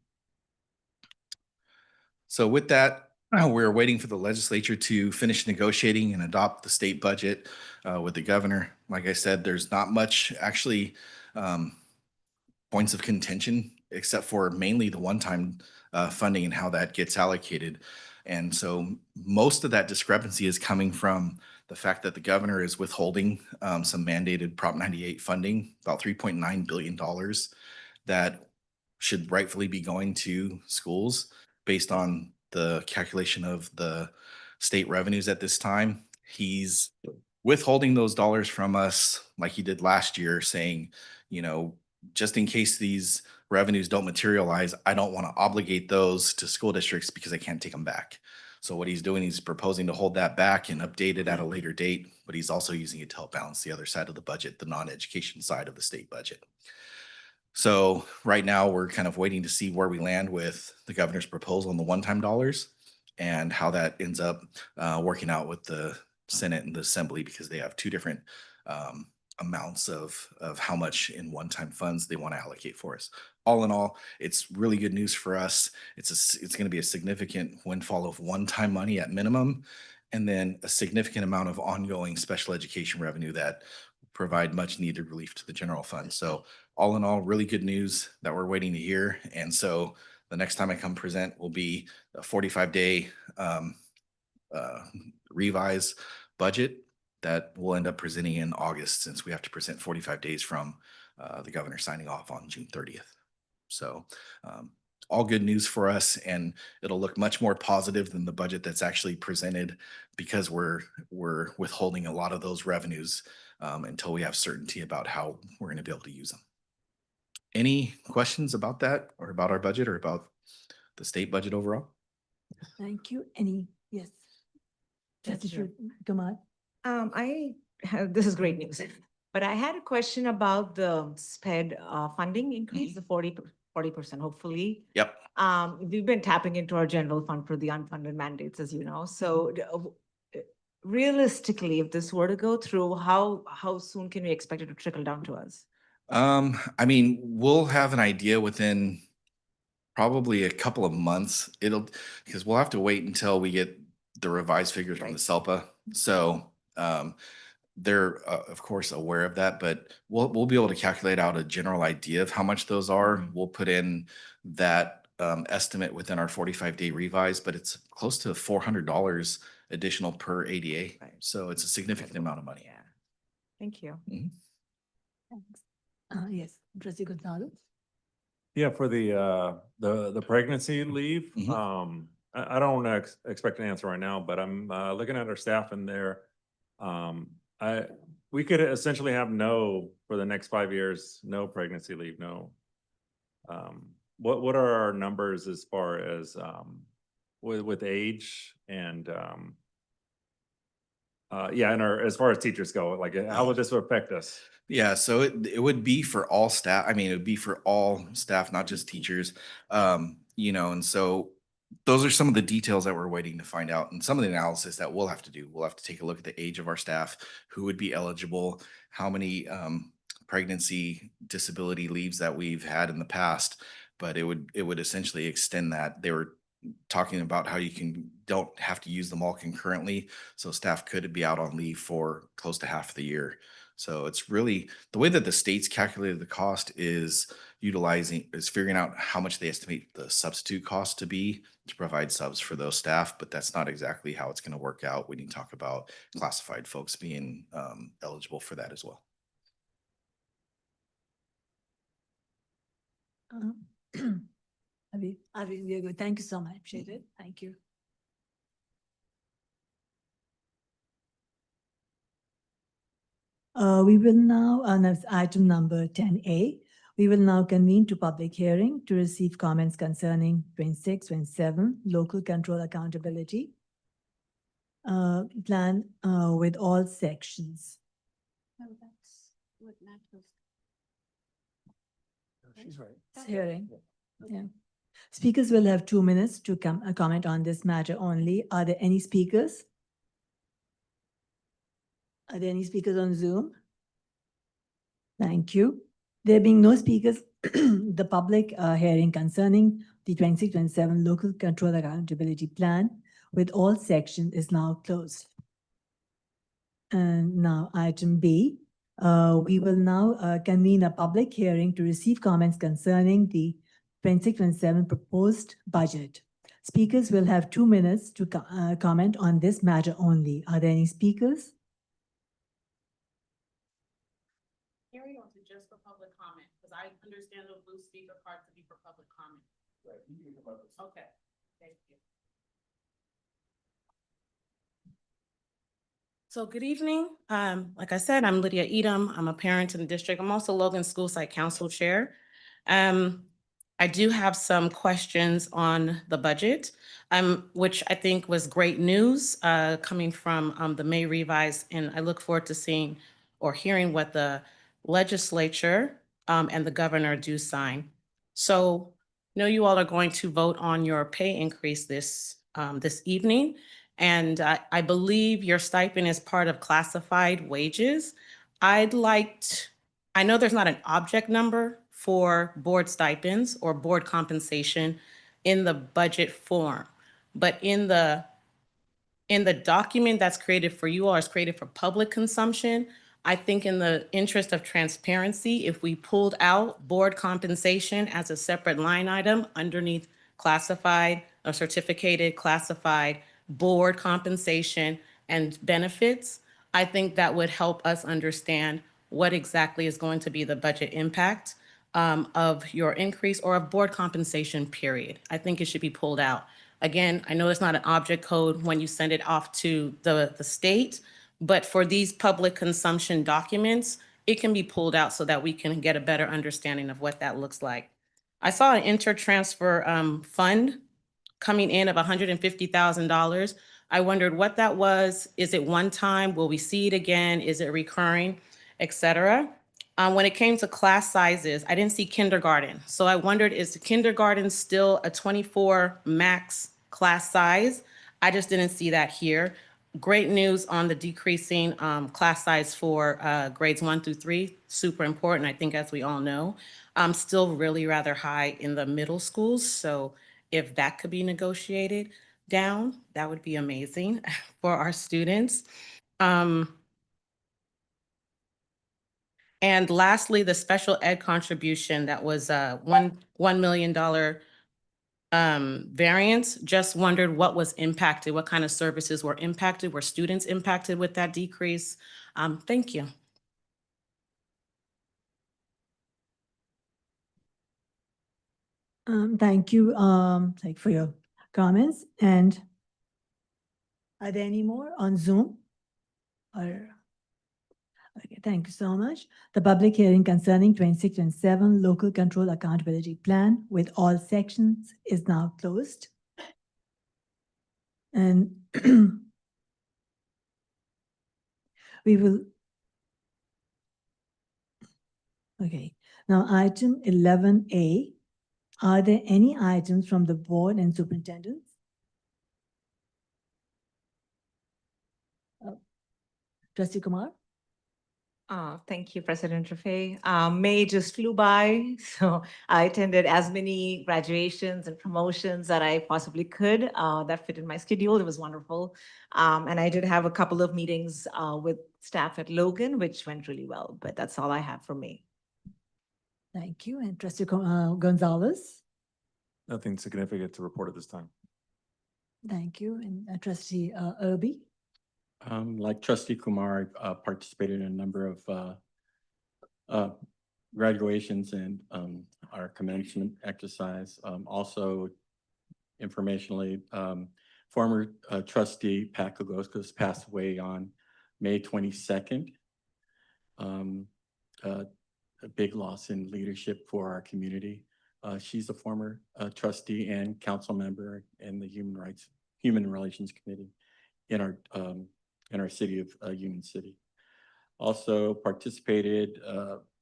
So with that, we're waiting for the legislature to finish negotiating and adopt the state budget with the governor. Like I said, there's not much actually points of contention except for mainly the one-time funding and how that gets allocated. And so most of that discrepancy is coming from the fact that the governor is withholding some mandated Prop 98 funding, about $3.9 billion that should rightfully be going to schools based on the calculation of the state revenues at this time. He's withholding those dollars from us like he did last year, saying, you know, just in case these revenues don't materialize, I don't want to obligate those to school districts because I can't take them back. So what he's doing, he's proposing to hold that back and update it at a later date, but he's also using it to help balance the other side of the budget, the non-education side of the state budget. So right now we're kind of waiting to see where we land with the governor's proposal on the one-time dollars and how that ends up working out with the Senate and the Assembly, because they have two different amounts of how much in one-time funds they want to allocate for us. All in all, it's really good news for us. It's going to be a significant windfall of one-time money at minimum, and then a significant amount of ongoing special education revenue that provide much needed relief to the general fund. So all in all, really good news that we're waiting to hear. And so the next time I come present will be a 45-day revise budget that we'll end up presenting in August, since we have to present 45 days from the governor signing off on June 30th. So all good news for us, and it'll look much more positive than the budget that's actually presented, because we're withholding a lot of those revenues until we have certainty about how we're going to be able to use them. Any questions about that, or about our budget, or about the state budget overall? Thank you. Yes. That's true. Gamal. This is great news, but I had a question about the SPED funding increase, the 40%, hopefully. Yep. We've been tapping into our general fund for the unfunded mandates, as you know. So realistically, if this were to go through, how soon can we expect it to trickle down to us? I mean, we'll have an idea within probably a couple of months. Because we'll have to wait until we get the revised figures from the SELPA. So They're, of course, aware of that, but we'll be able to calculate out a general idea of how much those are. We'll put in that estimate within our 45-day revise, but it's close to $400 additional per ADA. So it's a significant amount of money. Yeah. Thank you. Yes, Trustee Gonzalez. Yeah, for the pregnancy leave, I don't expect an answer right now, but I'm looking at our staff and we could essentially have no, for the next 5 years, no pregnancy leave, no. What are our numbers as far as with age and yeah, and as far as teachers go, like how would this affect us? Yeah, so it would be for all staff. I mean, it would be for all staff, not just teachers. And so those are some of the details that we're waiting to find out, and some of the analysis that we'll have to do. We'll have to take a look at the age of our staff, who would be eligible, how many pregnancy disability leaves that we've had in the past. But it would essentially extend that. They were talking about how you don't have to use them all concurrently, so staff could be out on leave for close to half the year. So it's really the way that the state's calculated the cost is figuring out how much they estimate the substitute cost to be to provide subs for those staff, but that's not exactly how it's going to work out. We need to talk about classified folks being eligible for that as well. Avi, we are good. Thank you so much. Appreciate it. Thank you. We will now, that's item number 10A. We will now convene to public hearing to receive comments concerning 26, 27 local control accountability plan with all sections. Oh, that's what Matt was. She's right. Hearing. Yeah. Speakers will have 2 minutes to comment on this matter only. Are there any speakers? Are there any speakers on Zoom? Thank you. There being no speakers, the public hearing concerning the 26-27 local control accountability plan with all sections is now closed. And now item B, we will now convene a public hearing to receive comments concerning the 26-27 proposed budget. Speakers will have 2 minutes to comment on this matter only. Are there any speakers? Carry on to just for public comment, because I understand the blue speaker card to be for public comment. Right. Okay, thank you. So good evening. Like I said, I'm Lydia Edom. I'm a parent in the district. I'm also Logan School Site Council Chair. I do have some questions on the budget, which I think was great news coming from the May revise, and I look forward to seeing or hearing what the legislature and the governor do sign. So I know you all are going to vote on your pay increase this evening, and I believe your stipend is part of classified wages. I know there's not an object number for board stipends or board compensation in the budget form, but in the document that's created for you all, is created for public consumption. I think in the interest of transparency, if we pulled out board compensation as a separate line item underneath classified or certificated classified board compensation and benefits, I think that would help us understand what exactly is going to be the budget impact of your increase or of board compensation, period. I think it should be pulled out. Again, I know it's not an object code when you send it off to the state, but for these public consumption documents, it can be pulled out so that we can get a better understanding of what that looks like. I saw an intertransfer fund coming in of $150,000. I wondered what that was. Is it one time? Will we see it again? Is it recurring, et cetera? When it came to class sizes, I didn't see kindergarten. So I wondered, is kindergarten still a 24 max class size? I just didn't see that here. Great news on the decreasing class size for grades 1 through 3. Super important, I think, as we all know. Still really rather high in the middle schools. So if that could be negotiated down, that would be amazing for our students. And lastly, the special ed contribution that was $1 million variance. Just wondered what was impacted, what kind of services were impacted, were students impacted with that decrease? Thank you. Thank you, for your comments. And are there any more on Zoom? Or, okay, thank you so much. The public hearing concerning 26-27 Local Control Accountability Plan with all sections is now closed. And we will. Okay, now item 11A. Are there any items from the board and superintendents? Trustee Kumar? Thank you, President Rafe. May just flew by, so I attended as many graduations and promotions that I possibly could that fit in my schedule. It was wonderful. And I did have a couple of meetings with staff at Logan, which went really well, but that's all I have for me. Thank you. And Trustee Gonzalez? Nothing significant to report at this time. Thank you. And Trustee Irby? Like Trustee Kumar, I participated in a number of graduations and our commencement exercise. Also, informationally, former trustee Pat Kogoskas passed away on May 22nd. A big loss in leadership for our community. She's a former trustee and council member in the Human Relations Committee in our city of Union City. Also participated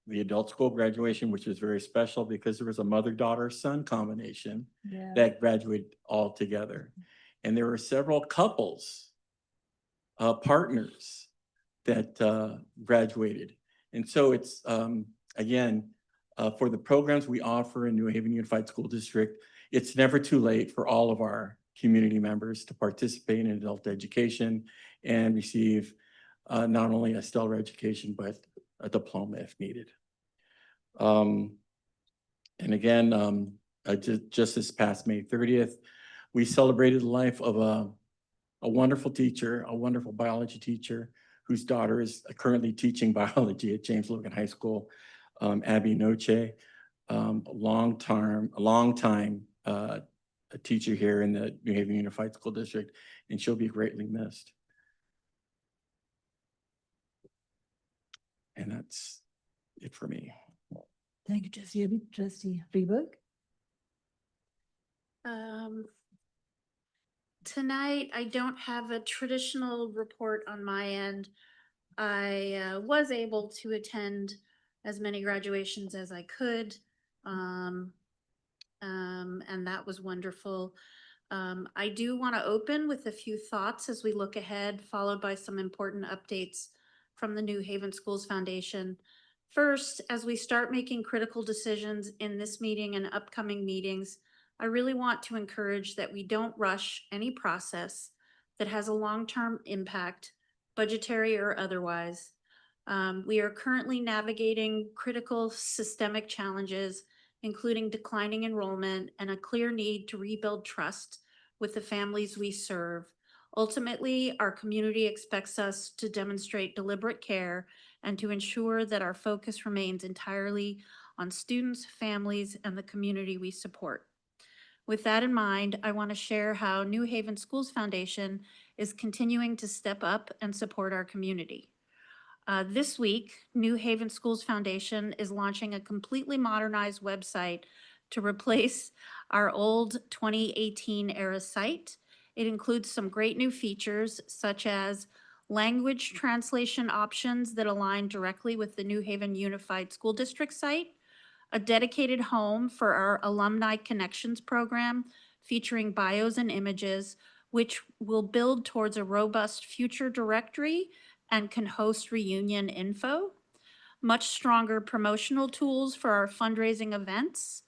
the adult school graduation, which was very special because there was a mother-daughter-son combination that graduated all together. And there were several couples, partners that graduated. And so it's, again, for the programs we offer in New Haven Unified School District, it's never too late for all of our community members to participate in adult education and receive not only a stellar education, but a diploma if needed. And again, just this past May 30th, we celebrated the life of a wonderful teacher, a wonderful biology teacher whose daughter is currently teaching biology at James Logan High School, Abby Noche, a long time a teacher here in the New Haven Unified School District, and she'll be greatly missed. And that's it for me. Thank you, Trustee Irby. Trustee Freeburg? Tonight, I don't have a traditional report on my end. I was able to attend as many graduations as I could. And that was wonderful. I do want to open with a few thoughts as we look ahead, followed by some important updates from the New Haven Schools Foundation. First, as we start making critical decisions in this meeting and upcoming meetings, I really want to encourage that we don't rush any process that has a long-term impact, budgetary or otherwise. We are currently navigating critical systemic challenges, including declining enrollment and a clear need to rebuild trust with the families we serve. Ultimately, our community expects us to demonstrate deliberate care and to ensure that our focus remains entirely on students, families, and the community we support. With that in mind, I want to share how New Haven Schools Foundation is continuing to step up and support our community. This week, New Haven Schools Foundation is launching a completely modernized website to replace our old 2018 era site. It includes some great new features such as language translation options that align directly with the New Haven Unified School District site, a dedicated home for our Alumni Connections program featuring bios and images, which will build towards a robust future directory and can host reunion info, much stronger promotional tools for our fundraising events.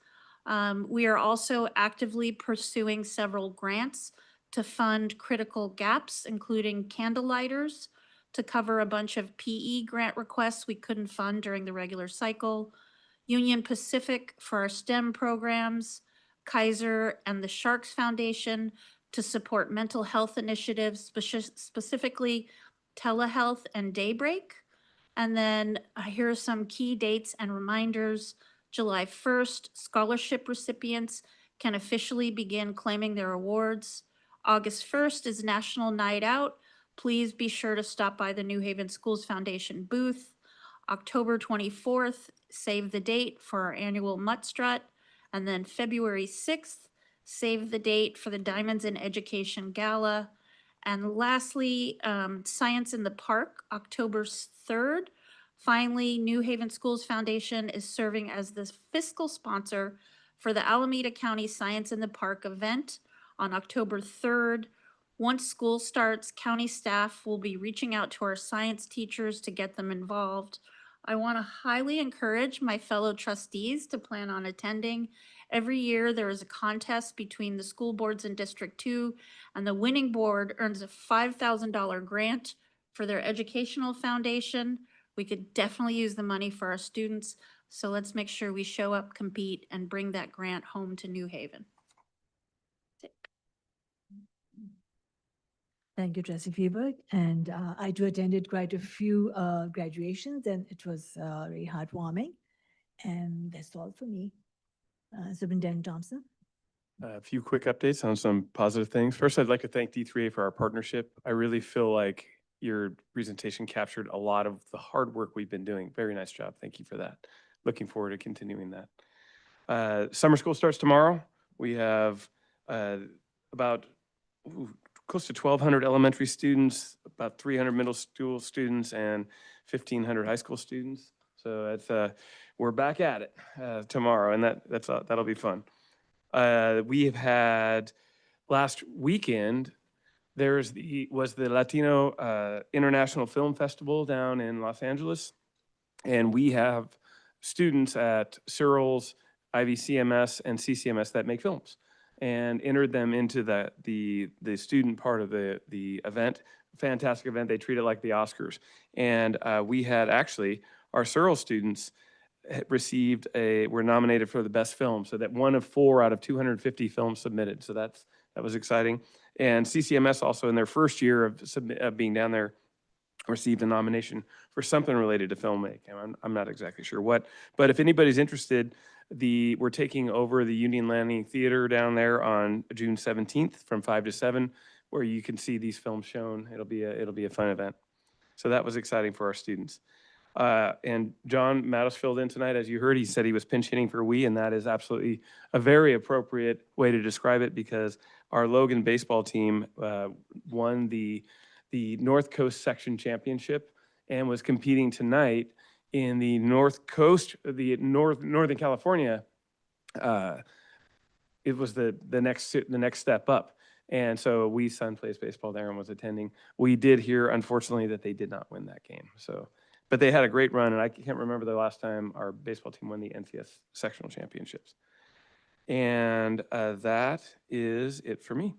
We are also actively pursuing several grants to fund critical gaps, including candlelighters, to cover a bunch of PE grant requests we couldn't fund during the regular cycle. Union Pacific for our STEM programs, Kaiser and the Sharks Foundation to support mental health initiatives, specifically telehealth and Daybreak. And then here are some key dates and reminders. July 1st, scholarship recipients can officially begin claiming their awards. August 1st is National Night Out. Please be sure to stop by the New Haven Schools Foundation booth. October 24th, save the date for our annual Mutt Strut. And then February 6th, save the date for the Diamonds in Education Gala. And lastly, Science in the Park, October 3rd. Finally, New Haven Schools Foundation is serving as the fiscal sponsor for the Alameda County Science in the Park event on October 3rd. Once school starts, county staff will be reaching out to our science teachers to get them involved. I want to highly encourage my fellow trustees to plan on attending. Every year, there is a contest between the school boards in District 2, and the winning board earns a $5,000 grant for their educational foundation. We could definitely use the money for our students, so let's make sure we show up, compete, and bring that grant home to New Haven. Thank you, Trustee Feberg. And I too attended quite a few graduations, and it was very heartwarming. And that's all for me. Superintendent Thompson. A few quick updates on some positive things. First, I'd like to thank D3A for our partnership. I really feel like your presentation captured a lot of the hard work we've been doing. Very nice job. Thank you for that. Looking forward to continuing that. Summer school starts tomorrow. We have about close to 1,200 elementary students, about 300 middle school students, and 1,500 high school students. So that's we're back at it tomorrow, and that'll be fun. We have had last weekend. Was the Latino International Film Festival down in Los Angeles, and we have students at Searles, IVCMS, and CCMS that make films, and entered them into the student part of the event. Fantastic event. They treat it like the Oscars. And we had actually our Searles students were nominated for the best film. So that one of 4 out of 250 films submitted. So that was exciting. And CCMS also in their first year of being down there received a nomination for something related to filmmaking. I'm not exactly sure what, but if anybody's interested, we're taking over the Union Landing Theater down there on June 17th from 5 to 7, where you can see these films shown. It'll be a fun event. So that was exciting for our students. And John Mattos filled in tonight. As you heard, he said he was pinch hitting for we, and that is absolutely a very appropriate way to describe it, because our Logan baseball team won the North Coast Section Championship and was competing tonight in the North Coast, Northern California. It was the next step up. And so Wee's son plays baseball there and was attending. We did hear, unfortunately, that they did not win that game. So, but they had a great run, and I can't remember the last time our baseball team won the NCS sectional championships. And that is it for me.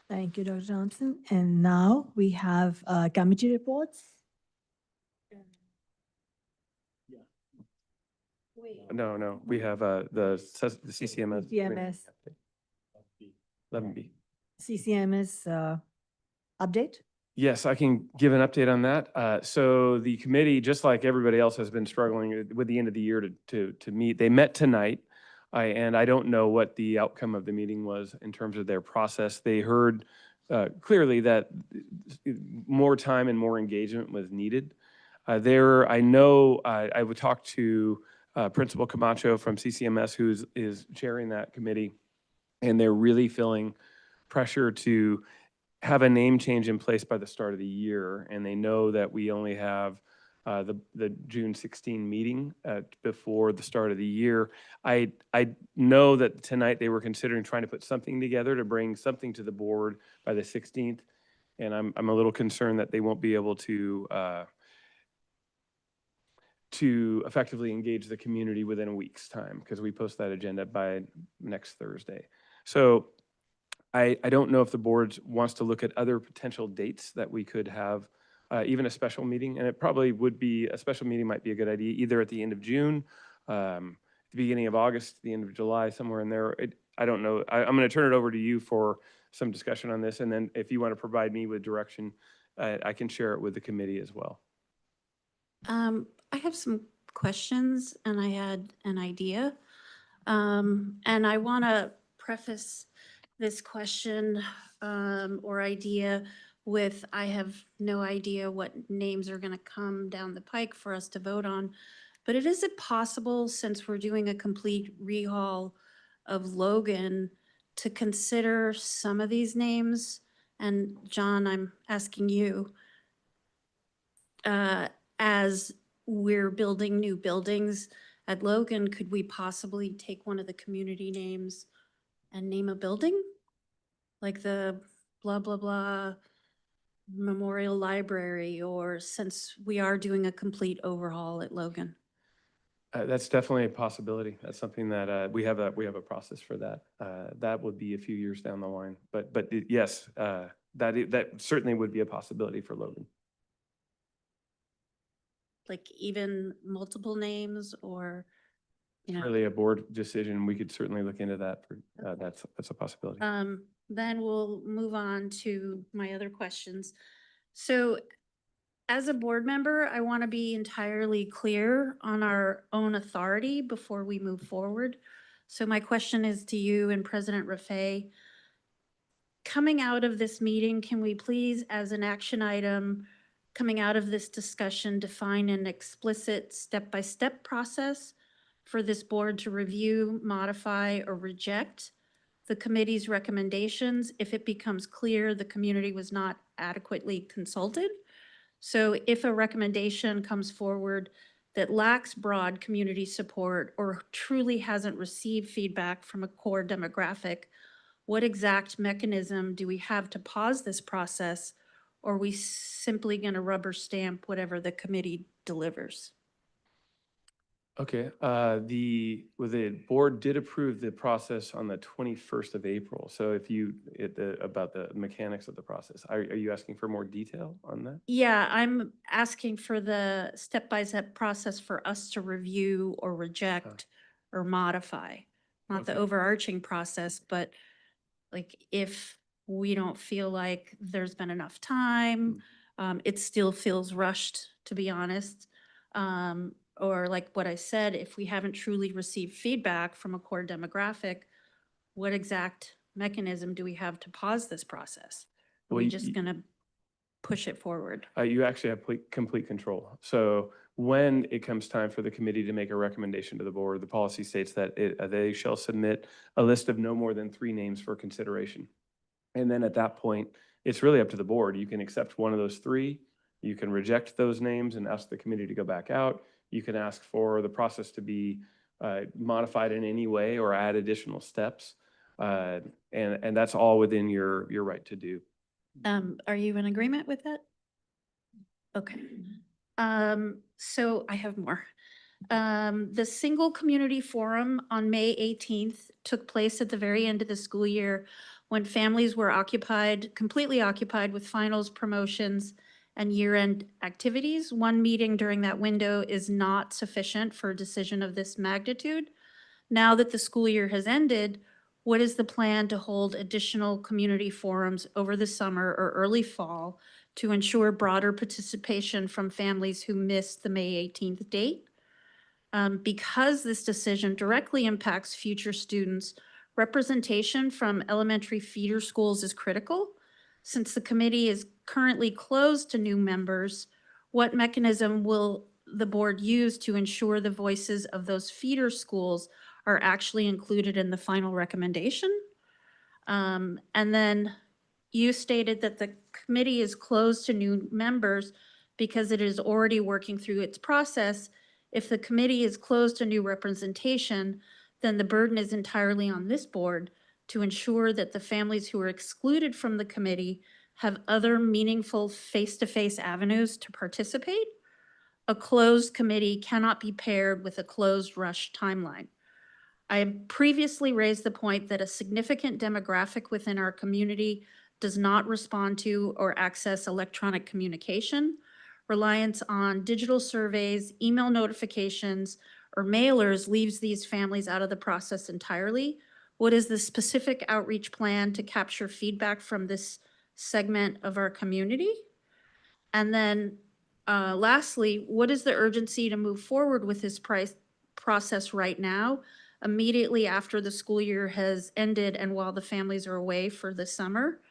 Thank you, Dr. Thompson. And now we have committee reports. No, we have the CCMS. CCMS. 11B. CCMS update. Yes, I can give an update on that. So the committee, just like everybody else, has been struggling with the end of the year to meet. They met tonight, and I don't know what the outcome of the meeting was in terms of their process. They heard clearly that more time and more engagement was needed. I know I would talk to Principal Camacho from CCMS, who is chairing that committee, and they're really feeling pressure to have a name change in place by the start of the year. And they know that we only have the June 16 meeting before the start of the year. I know that tonight they were considering trying to put something together to bring something to the board by the 16th. And I'm a little concerned that they won't be able to effectively engage the community within a week's time, because we post that agenda by next Thursday. So I don't know if the board wants to look at other potential dates that we could have, even a special meeting, and it probably would be, a special meeting might be a good idea, either at the end of June, the beginning of August, the end of July, somewhere in there. I don't know. I'm going to turn it over to you for some discussion on this, and then if you want to provide me with direction, I can share it with the committee as well. I have some questions and I had an idea. And I want to preface this question or idea with, I have no idea what names are going to come down the pike for us to vote on. But is it possible, since we're doing a complete rehaul of Logan, to consider some of these names? And John, I'm asking you, as we're building new buildings at Logan, could we possibly take one of the community names and name a building? Like the blah, blah, blah Memorial Library, or since we are doing a complete overhaul at Logan? That's definitely a possibility. That's something that we have a process for that. That would be a few years down the line, but yes, that certainly would be a possibility for Logan. Like even multiple names, or, you know? Really a board decision. We could certainly look into that. That's a possibility. Then we'll move on to my other questions. So as a board member, I want to be entirely clear on our own authority before we move forward. So my question is to you and President Rafay. Coming out of this meeting, can we please, as an action item, coming out of this discussion, define an explicit step-by-step process for this board to review, modify, or reject the committee's recommendations if it becomes clear the community was not adequately consulted? So if a recommendation comes forward that lacks broad community support or truly hasn't received feedback from a core demographic, what exact mechanism do we have to pause this process? Or are we simply going to rubber stamp whatever the committee delivers? Okay, the board did approve the process on the 21st of April. So if you, about the mechanics of the process, are you asking for more detail on that? Yeah, I'm asking for the step-by-step process for us to review or reject or modify. Not the Okay. overarching process, but like if we don't feel like there's been enough time, it still feels rushed, to be honest. Or like what I said, if we haven't truly received feedback from a core demographic, what exact mechanism do we have to pause this process? Are we Well, just going to push it forward? You actually have complete control. So when it comes time for the committee to make a recommendation to the board, the policy states that they shall submit a list of no more than 3 names for consideration. And then at that point, it's really up to the board. You can accept one of those 3. You can reject those names and ask the committee to go back out. You can ask for the process to be modified in any way or add additional steps. And that's all within your right to do. Are you in agreement with that? Okay. So I have more. The single community forum on May 18th took place at the very end of the school year when families were completely occupied with finals, promotions, and year-end activities. One meeting during that window is not sufficient for a decision of this magnitude. Now that the school year has ended, what is the plan to hold additional community forums over the summer or early fall to ensure broader participation from families who missed the May 18th date? Because this decision directly impacts future students, representation from elementary feeder schools is critical. Since the committee is currently closed to new members, what mechanism will the board use to ensure the voices of those feeder schools are actually included in the final recommendation? And then you stated that the committee is closed to new members because it is already working through its process. If the committee is closed to new representation, then the burden is entirely on this board to ensure that the families who are excluded from the committee have other meaningful face-to-face avenues to participate. A closed committee cannot be paired with a closed rush timeline. I previously raised the point that a significant demographic within our community does not respond to or access electronic communication. Reliance on digital surveys, email notifications, or mailers leaves these families out of the process entirely. What is the specific outreach plan to capture feedback from this segment of our community? And then lastly, what is the urgency to move forward with this process right now, immediately after the school year has ended and while the families are away for the summer?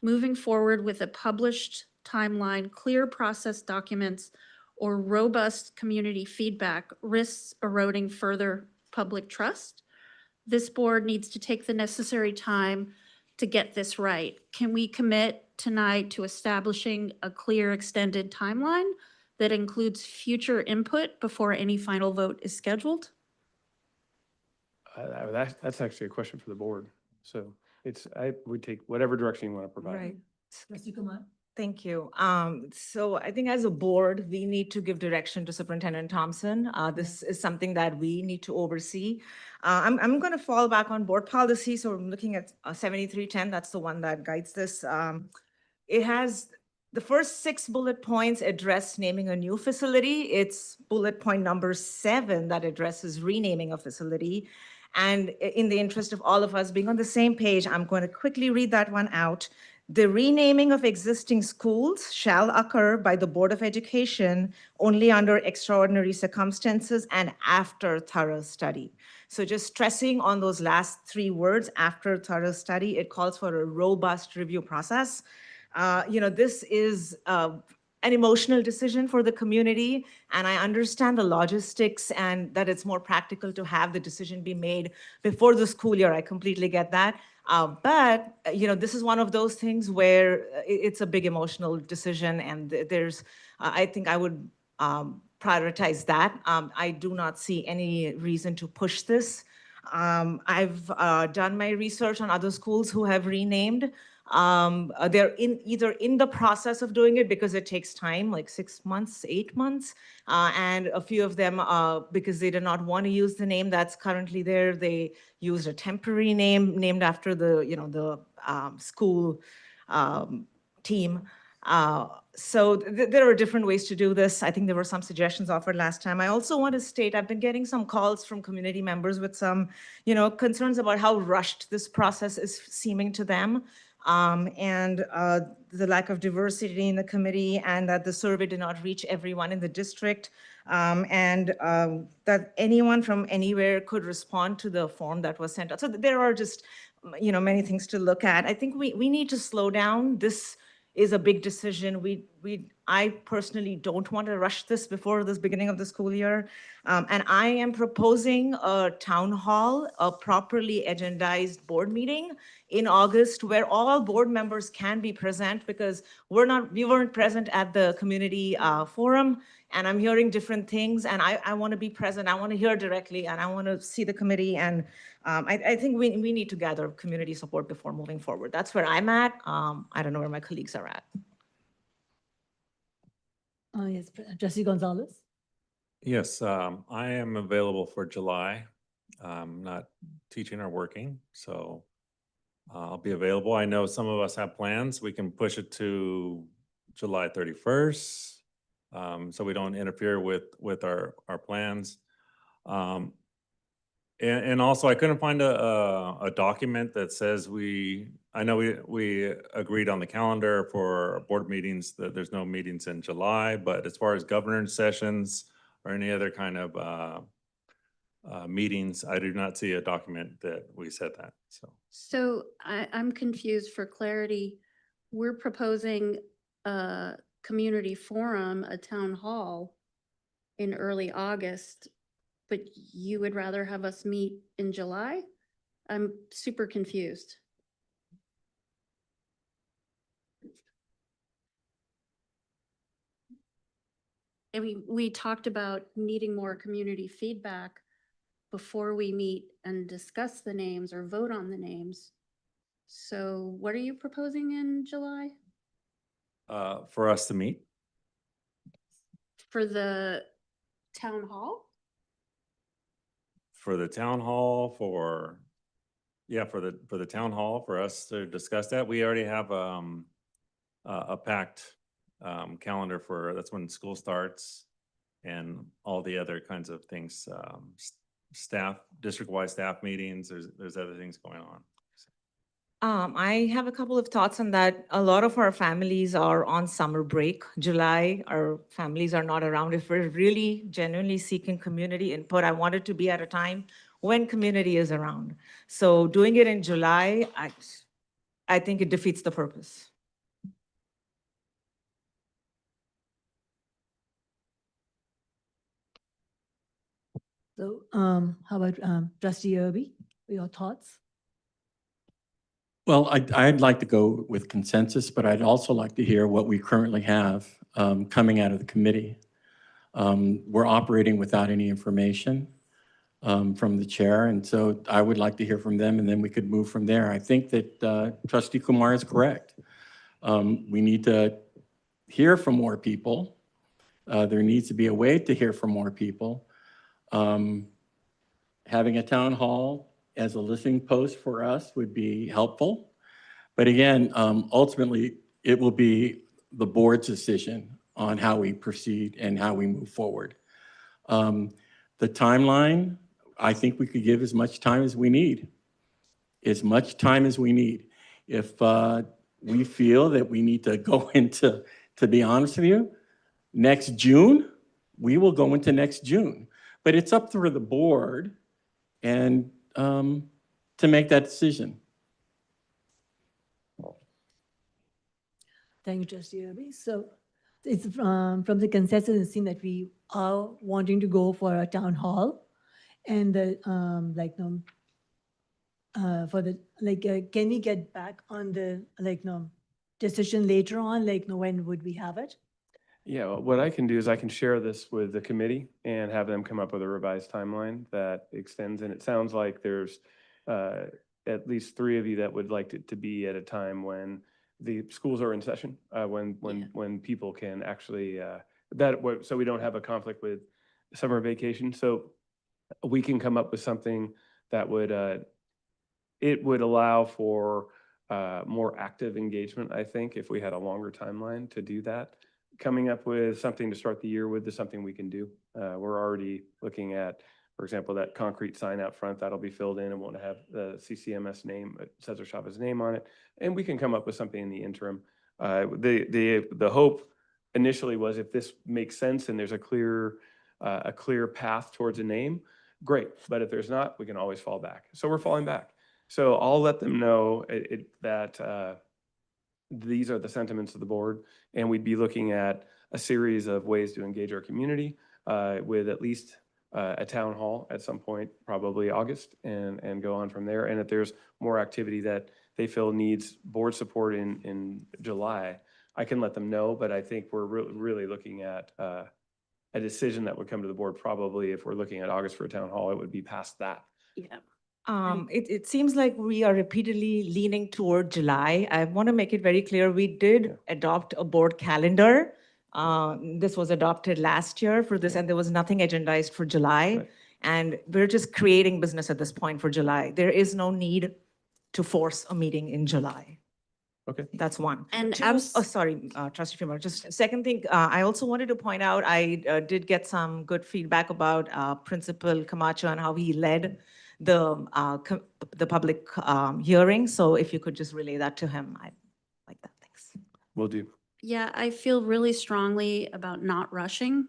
Moving forward with a published timeline, clear process documents, or robust community feedback risks eroding further public trust. This board needs to take the necessary time to get this right. Can we commit tonight to establishing a clear extended timeline that includes future input before any final vote is scheduled? That's actually a question for the board. So I would take whatever direction you want to provide. Right. Trustee Kumar? Thank you. So I think as a board, we need to give direction to Superintendent Thompson. This is something that we need to oversee. I'm going to fall back on board policy. So I'm looking at 7310. That's the one that guides this. It has the first 6 bullet points address naming a new facility. It's bullet point number 7 that addresses renaming a facility. And in the interest of all of us being on the same page, I'm going to quickly read that one out. The renaming of existing schools shall occur by the Board of Education only under extraordinary circumstances and after thorough study. So just stressing on those last 3 words, after thorough study, it calls for a robust review process. This is an emotional decision for the community, and I understand the logistics and that it's more practical to have the decision be made before the school year. I completely get that. But this is one of those things where it's a big emotional decision, and I think I would prioritize that. I do not see any reason to push this. I've done my research on other schools who have renamed. They're either in the process of doing it because it takes time, like 6 months, 8 months, and a few of them, because they did not want to use the name that's currently there, they used a temporary name named after the school team. So there are different ways to do this. I think there were some suggestions offered last time. I also want to state I've been getting some calls from community members with some, concerns about how rushed this process is seeming to them. And the lack of diversity in the committee, and that the survey did not reach everyone in the district, and that anyone from anywhere could respond to the form that was sent out. So there are just, many things to look at. I think we need to slow down. This is a big decision. I personally don't want to rush this before this beginning of the school year. And I am proposing a town hall, a properly agendized board meeting in August where all board members can be present, because we weren't present at the community forum, and I'm hearing different things, and I want to be present. I want to hear directly, and I want to see the committee. And I think we need to gather community support before moving forward. That's where I'm at. I don't know where my colleagues are at. Yes, Trustee Gonzalez? Yes, I am available for July. I'm not teaching or working, so I'll be available. I know some of us have plans. We can push it to July 31st, so we don't interfere with our plans. And also, I couldn't find a document that says I know we agreed on the calendar for board meetings, that there's no meetings in July, but as far as governance sessions or any other kind of meetings, I do not see a document that we said that, so. So I'm confused for clarity. We're proposing a community forum, a town hall in early August, but you would rather have us meet in July? I'm super confused. I mean, we talked about needing more community feedback before we meet and discuss the names or vote on the names. So what are you proposing in July? For us to meet? For the town hall? for the town hall, for the town hall, for us to discuss that. We already have a packed calendar for, that's when school starts and all the other kinds of things, staff, district-wide staff meetings, there's other things going on. I have a couple of thoughts on that. A lot of our families are on summer break. July, our families are not around. If we're really genuinely seeking community input, I want it to be at a time when community is around. So doing it in July, I think it defeats the purpose. So how about Trustee Irby, your thoughts? Well, I'd like to go with consensus, but I'd also like to hear what we currently have coming out of the committee. We're operating without any information from the chair, and so I would like to hear from them, and then we could move from there. I think that Trustee Kumar is correct. We need to hear from more people. There needs to be a way to hear from more people. Having a town hall as a listening post for us would be helpful. But again, ultimately, it will be the board's decision on how we proceed and how we move forward. The timeline, I think we could give as much time as we need. As much time as we need. If we feel that we need to go into, to be honest with you, next June, we will go into next June. But it's up to the board and to make that decision. Thank you, Trustee Irby. So it's from the consensus, it seems that we are wanting to go for a town hall. And the, can we get back on the, decision later on, when would we have it? Yeah, well, what I can do is I can share this with the committee and have them come up with a revised timeline that extends. And it sounds like there's at least 3 of you that would like it to be at a time when the schools are in session, when people can actually, so we don't have a conflict with summer vacation. So we can come up with something that would, it would allow for more active engagement, I think, if we had a longer timeline to do that. Coming up with something to start the year with is something we can do. We're already looking at, for example, that concrete sign out front that'll be filled in and won't have the CCMS name, Cesar Chavez name on it. And we can come up with something in the interim. The hope initially was if this makes sense and there's a clear path towards a name, great. But if there's not, we can always fall back. So we're falling back. So I'll let them know that these are the sentiments of the board, and we'd be looking at a series of ways to engage our community with at least a town hall at some point, probably August, and go on from there. And if there's more activity that they feel needs board support in July, I can let them know, but I think we're really looking at a decision that would come to the board probably if we're looking at August for a town hall, it would be past that. Yeah. It seems like we are repeatedly leaning toward July. I want to make it very clear, we did adopt a board calendar. This was adopted last year for this, and there was nothing agendized for July. Right. And we're just creating business at this point for July. There is no need to force a meeting in July. Okay. That's one. And Two, sorry, Trustee Fremont, just second thing, I also wanted to point out, I did get some good feedback about Principal Camacho and how he led the public hearing. So if you could just relay that to him, I'd like that. Thanks. Will do. Yeah, I feel really strongly about not rushing.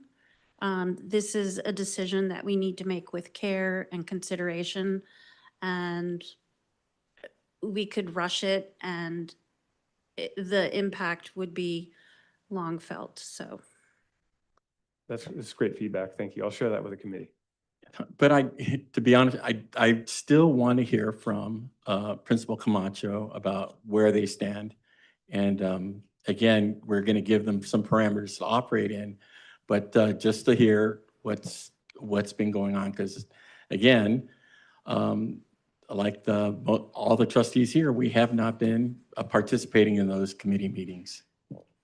This is a decision that we need to make with care and consideration, and we could rush it and the impact would be long felt, so. That's great feedback. Thank you. I'll share that with the committee. But to be honest, I still want to hear from Principal Camacho about where they stand. And again, we're going to give them some parameters to operate in, but just to hear what's been going on. Because again, like all the trustees here, we have not been participating in those committee meetings.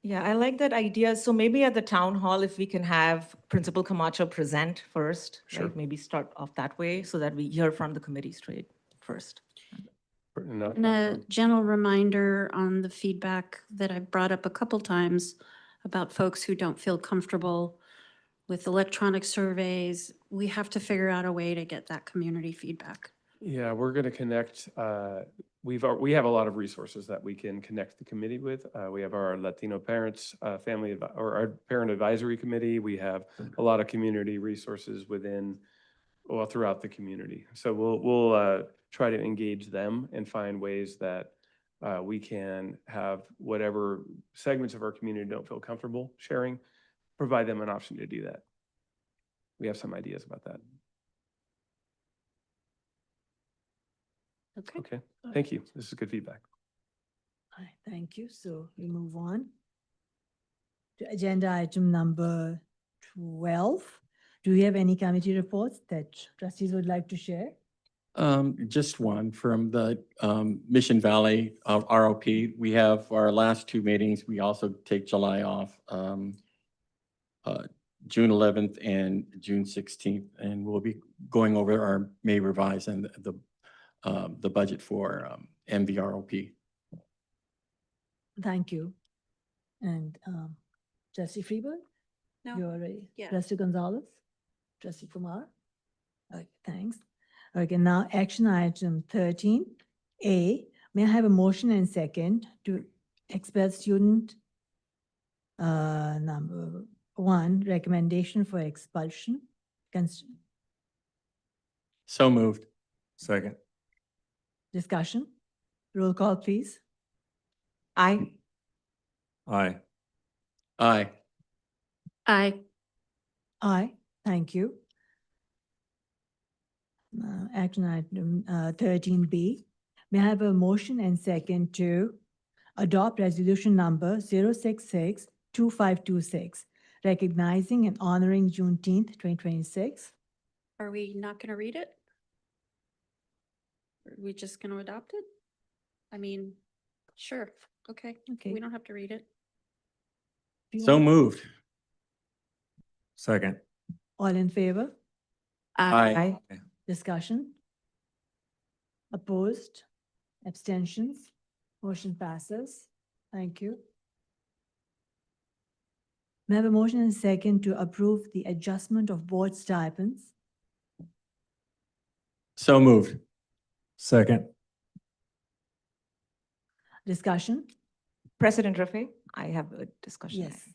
Yeah, I like that idea. So maybe at the town hall, if we can have Principal Camacho present first, Sure. right? Maybe start off that way so that we hear from the committee straight first. And a gentle reminder on the feedback that I've brought up a couple times about folks who don't feel comfortable with electronic surveys. We have to figure out a way to get that community feedback. Yeah, we're going to connect, we have a lot of resources that we can connect the committee with. We have our Latino parents, or our parent advisory committee. We have a lot of community resources throughout the community. So we'll try to engage them and find ways that we can have whatever segments of our community don't feel comfortable sharing, provide them an option to do that. We have some ideas about that. Okay, thank you. This is good feedback. All right, thank you. So we move on to agenda item number 12. Do you have any committee reports that trustees would like to share? Just one from the Mission Valley ROP. We have our last two meetings. We also take July off, June 11th and June 16th, and we'll be going over our May revise and the budget for MVROP. Thank you. And Trustee Freeburg? No. You're ready? Yeah. Trustee Gonzalez? Trustee Kumar? Okay, thanks. Okay, now action item 13A. May I have a motion and second to expel student number 1, recommendation for expulsion? So moved. Second. Discussion? Roll call, please. Aye. Aye. Aye. Aye. Aye, thank you. Action item 13B. May I have a motion and second to adopt resolution number 066-2526, recognizing and honoring Juneteenth 2026? Are we not going to read it? Are we just going to adopt it? I mean, sure. Okay. Okay. We don't have to read it. So moved. Second. All in favor? Aye. Discussion? Opposed? Abstentions? Motion passes. Thank you. May I have a motion and second to approve the adjustment of board stipends? So moved. Second. Discussion? President Rafe, I have a discussion. Yes.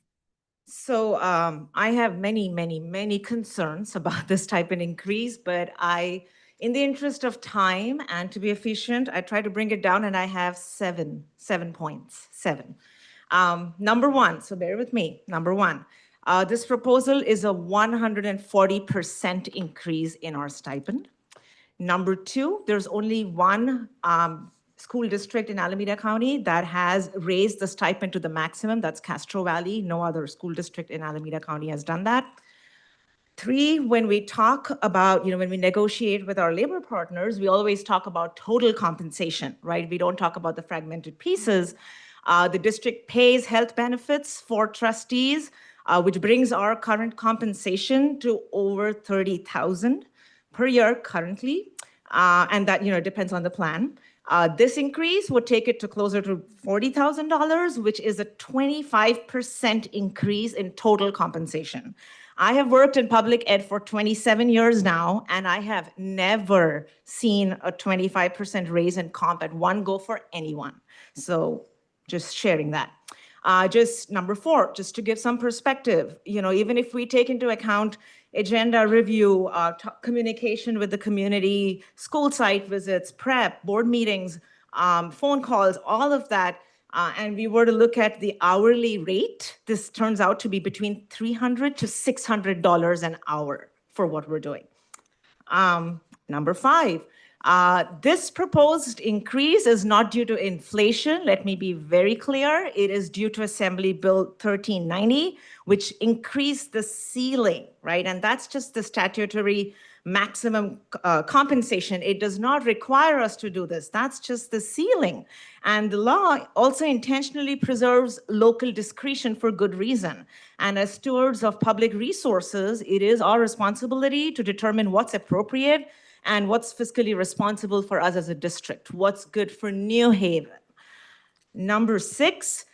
So I have many concerns about this stipend increase, but in the interest of time and to be efficient, I try to bring it down, and I have seven points. Number one, so bear with me. Number one, this proposal is a 140% increase in our stipend. Number two, there's only one school district in Alameda County that has raised the stipend to the maximum. That's Castro Valley. No other school district in Alameda County has done that. Three, when we talk about, when we negotiate with our labor partners, we always talk about total compensation, right? We don't talk about the fragmented pieces. The district pays health benefits for trustees, which brings our current compensation to over $30,000 per year currently. And that, depends on the plan. This increase would take it to closer to $40,000, which is a 25% increase in total compensation. I have worked in public ed for 27 years now, and I have never seen a 25% raise in comp at one go for anyone. So just sharing that. Just number four, just to give some perspective, even if we take into account agenda review, communication with the community, school site visits, prep, board meetings, phone calls, all of that, and we were to look at the hourly rate, this turns out to be between $300 to $600 an hour for what we're doing. Number five, this proposed increase is not due to inflation. Let me be very clear. It is due to Assembly Bill 1390, which increased the ceiling, right? And that's just the statutory maximum compensation. It does not require us to do this. That's just the ceiling. And the law also intentionally preserves local discretion for good reason. And as stewards of public resources, it is our responsibility to determine what's appropriate and what's fiscally responsible for us as a district, what's good for New Haven. Number 6,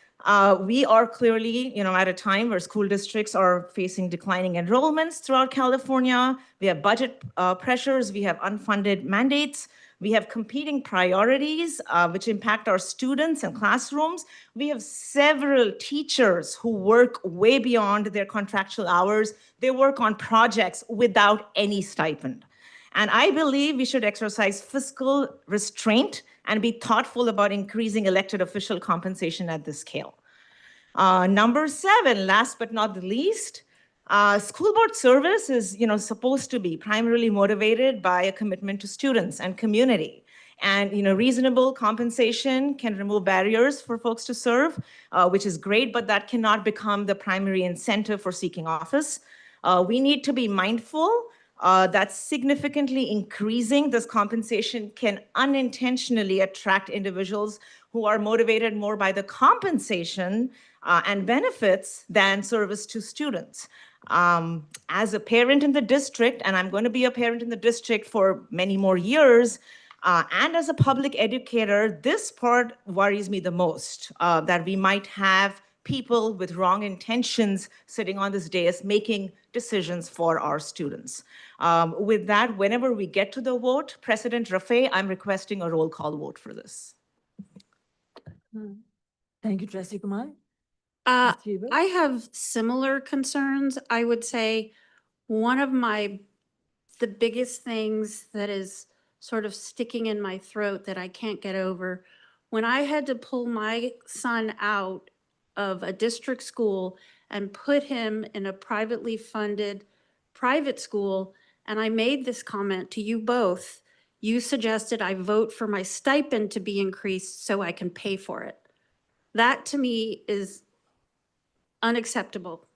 we are clearly, at a time where school districts are facing declining enrollments throughout California. We have budget pressures, we have unfunded mandates, we have competing priorities, which impact our students and classrooms. We have several teachers who work way beyond their contractual hours. They work on projects without any stipend. And I believe we should exercise fiscal restraint and be thoughtful about increasing elected official compensation at this scale. Number 7, last but not the least, school board service is supposed to be primarily motivated by a commitment to students and community. And reasonable compensation can remove barriers for folks to serve, which is great, but that cannot become the primary incentive for seeking office. We need to be mindful that significantly increasing this compensation can unintentionally attract individuals who are motivated more by the compensation and benefits than service to students. As a parent in the district, and I'm going to be a parent in the district for many more years, and as a public educator, this part worries me the most, that we might have people with wrong intentions sitting on this dais making decisions for our students. With that, whenever we get to the vote, President Rafe, I'm requesting a roll call vote for this. Thank you, Trustee Kumar. I have similar concerns. I would say one of the biggest things that is sort of sticking in my throat that I can't get over, when I had to pull my son out of a district school and put him in a privately funded private school, and I made this comment to you both, you suggested I vote for my stipend to be increased so I can pay for it. That to me is unacceptable.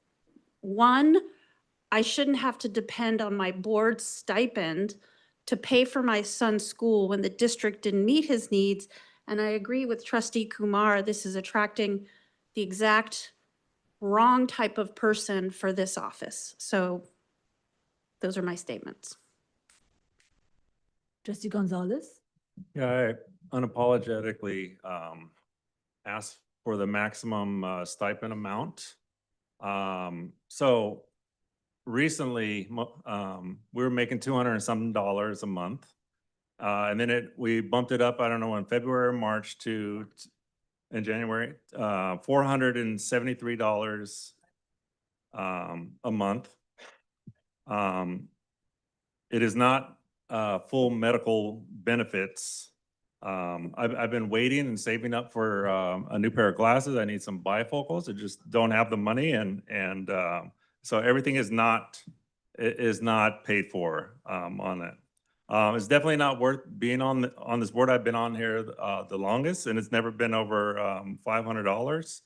One, I shouldn't have to depend on my board's stipend to pay for my son's school when the district didn't meet his needs. And I agree with Trustee Kumar, this is attracting the exact wrong type of person for this office. So those are my statements. Trustee Gonzalez. Yeah, I unapologetically asked for the maximum stipend amount. So recently, we were making $200 and something a month. And then we bumped it up, I don't know, in February or March in January, $473 a month. It is not full medical benefits. I've been waiting and saving up for a new pair of glasses. I need some bifocals. I just don't have the money, and so everything is not paid for on that. It's definitely not worth being on this board. I've been on here the longest, and it's never been over $500.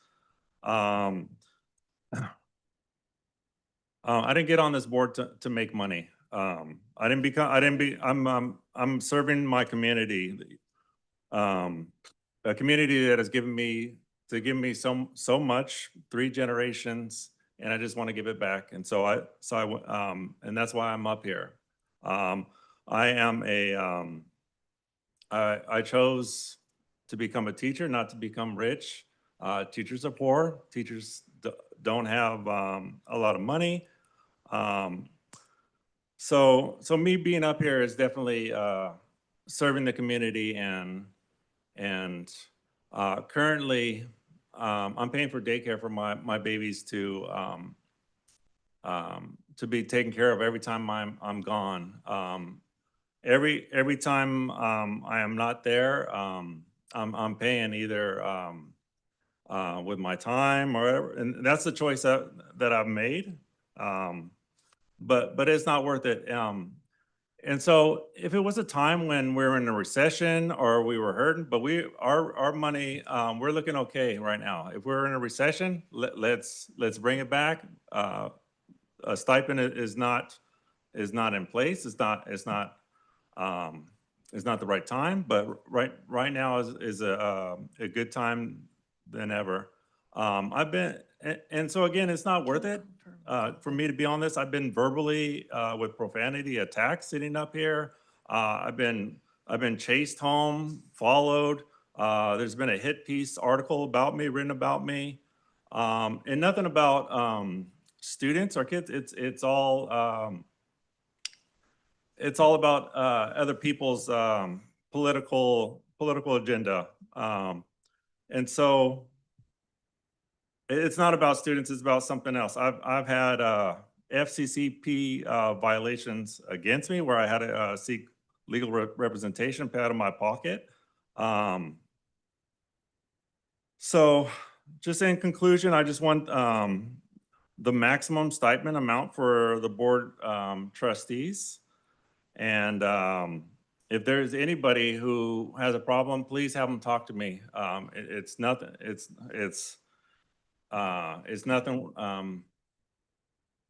I didn't get on this board to make money. I'm serving my community, a community that has given me so much, 3 generations, and I just want to give it back. And and that's why I'm up here. I chose to become a teacher, not to become rich. Teachers are poor. Teachers don't have a lot of money. So me being up here is definitely serving the community, and currently I'm paying for daycare for my babies to be taken care of every time I'm gone. Every time I am not there, I'm paying either with my time or whatever, and that's the choice that I've made. But it's not worth it. And so if it was a time when we were in a recession or we were hurting, but our money, we're looking okay right now. If we're in a recession, let's bring it back. A stipend is not is not in place. It's not the right time, but right now is a good time than ever. And so again, it's not worth it for me to be on this. I've been verbally with profanity attacked sitting up here. I've been chased home, followed. There's been a hit piece article about me, written about me, and nothing about students or kids. It's all about other people's political agenda, and so it's not about students. It's about something else. I've had FCCP violations against me where I had to seek legal representation paid out of my pocket. So just in conclusion, I just want the maximum stipend amount for the board trustees. And if there's anybody who has a problem, please have them talk to me. It's nothing. It's nothing.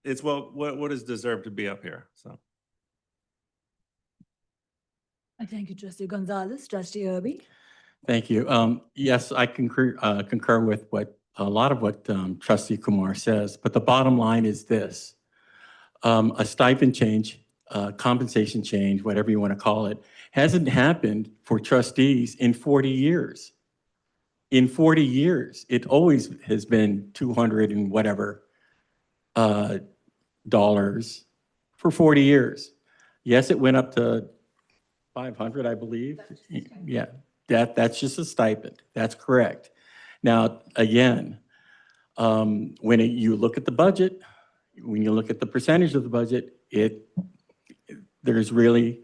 It's what is deserved to be up here. So. Thank you, Trustee Gonzalez. Trustee Irby? Thank you. Yes, I concur with a lot of what Trustee Kumar says, but the bottom line is this. A stipend change, compensation change, whatever you want to call it, hasn't happened for trustees in 40 years. In 40 years, it always has been 200 and whatever dollars for 40 years. Yes, it went up to 500, I believe. Yeah, that's just a stipend. That's correct. Now, again, when you look at the budget, when you look at the percentage of the budget, there's really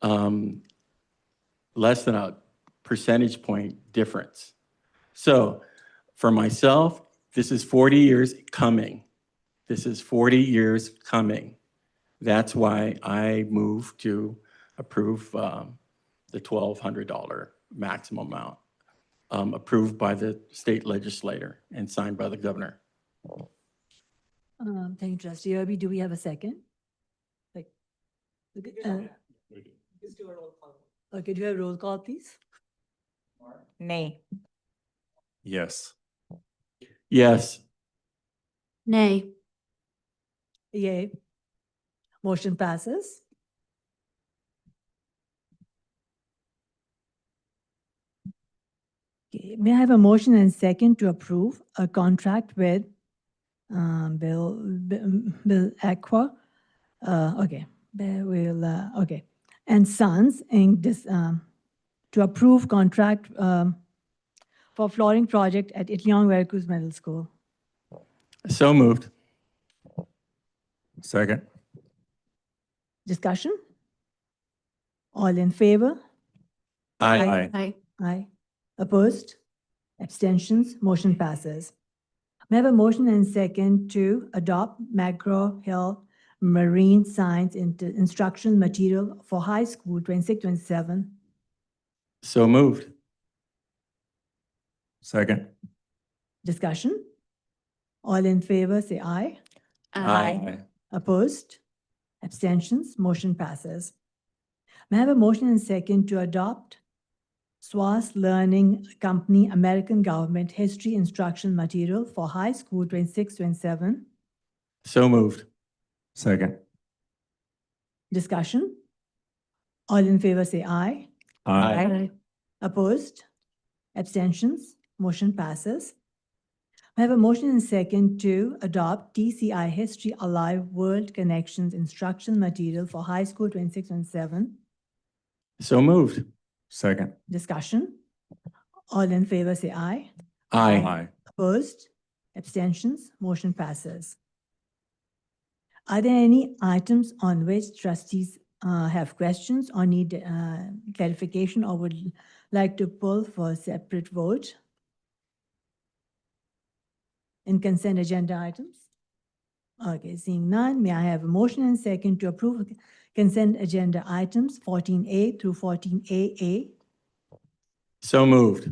less than a percentage point difference. So for myself, this is 40 years coming. This is 40 years coming. That's why I moved to approve the $1,200 maximum amount approved by the state legislator and signed by the governor. Thank you, Trustee Irby. Do we have a second? Okay, do you have a roll call, please? Nay. Yes. Yes. Nay. Yay. Motion passes. Okay, may I have a motion and second to approve a contract with Bill Aqua? Okay, okay. And Sons Inc. To approve contract for flooring project at Itliong Veracruz Middle School. So moved. Second. Discussion? All in favor? Aye. Aye. Aye. Opposed? Abstentions? Motion passes. May I have a motion and second to adopt McGraw-Hill Marine Science Instruction Material for High School 26-27? So moved. Second. Discussion? All in favor, say aye. Aye. Opposed? Abstentions? Motion passes. May I have a motion and second to adopt SWAS Learning Company American Government History Instruction Material for High School 26-27? So moved. Second. Discussion? All in favor, say aye. Aye. Opposed? Abstentions? Motion passes. I have a motion and second to adopt TCI History Alive World Connections Instruction Material for High School 26-27? So moved. Second. Discussion? All in favor, say aye. Aye. Opposed? Abstentions? Motion passes. Are there any items on which trustees have questions or need clarification or would like to pull for a separate vote? In consent agenda items? Okay, seeing none, may I have a motion and second to approve consent agenda items 14A through 14AA? So moved.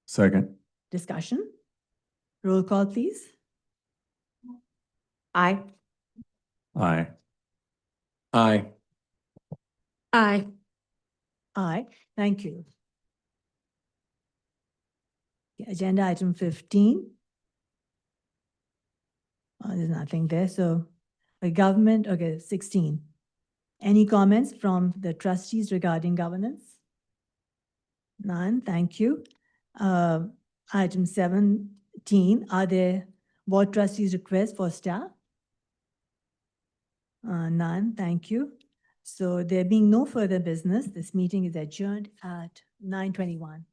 Second. Discussion? Roll call, please. Aye. Aye. Aye. Aye. Aye, thank you. Agenda item 15. There's nothing there, so the government, okay, 16. Any comments from the trustees regarding governance? None, thank you. Item 17, are there board trustees' requests for staff? None, thank you. So there being no further business, this meeting is adjourned at 9:21.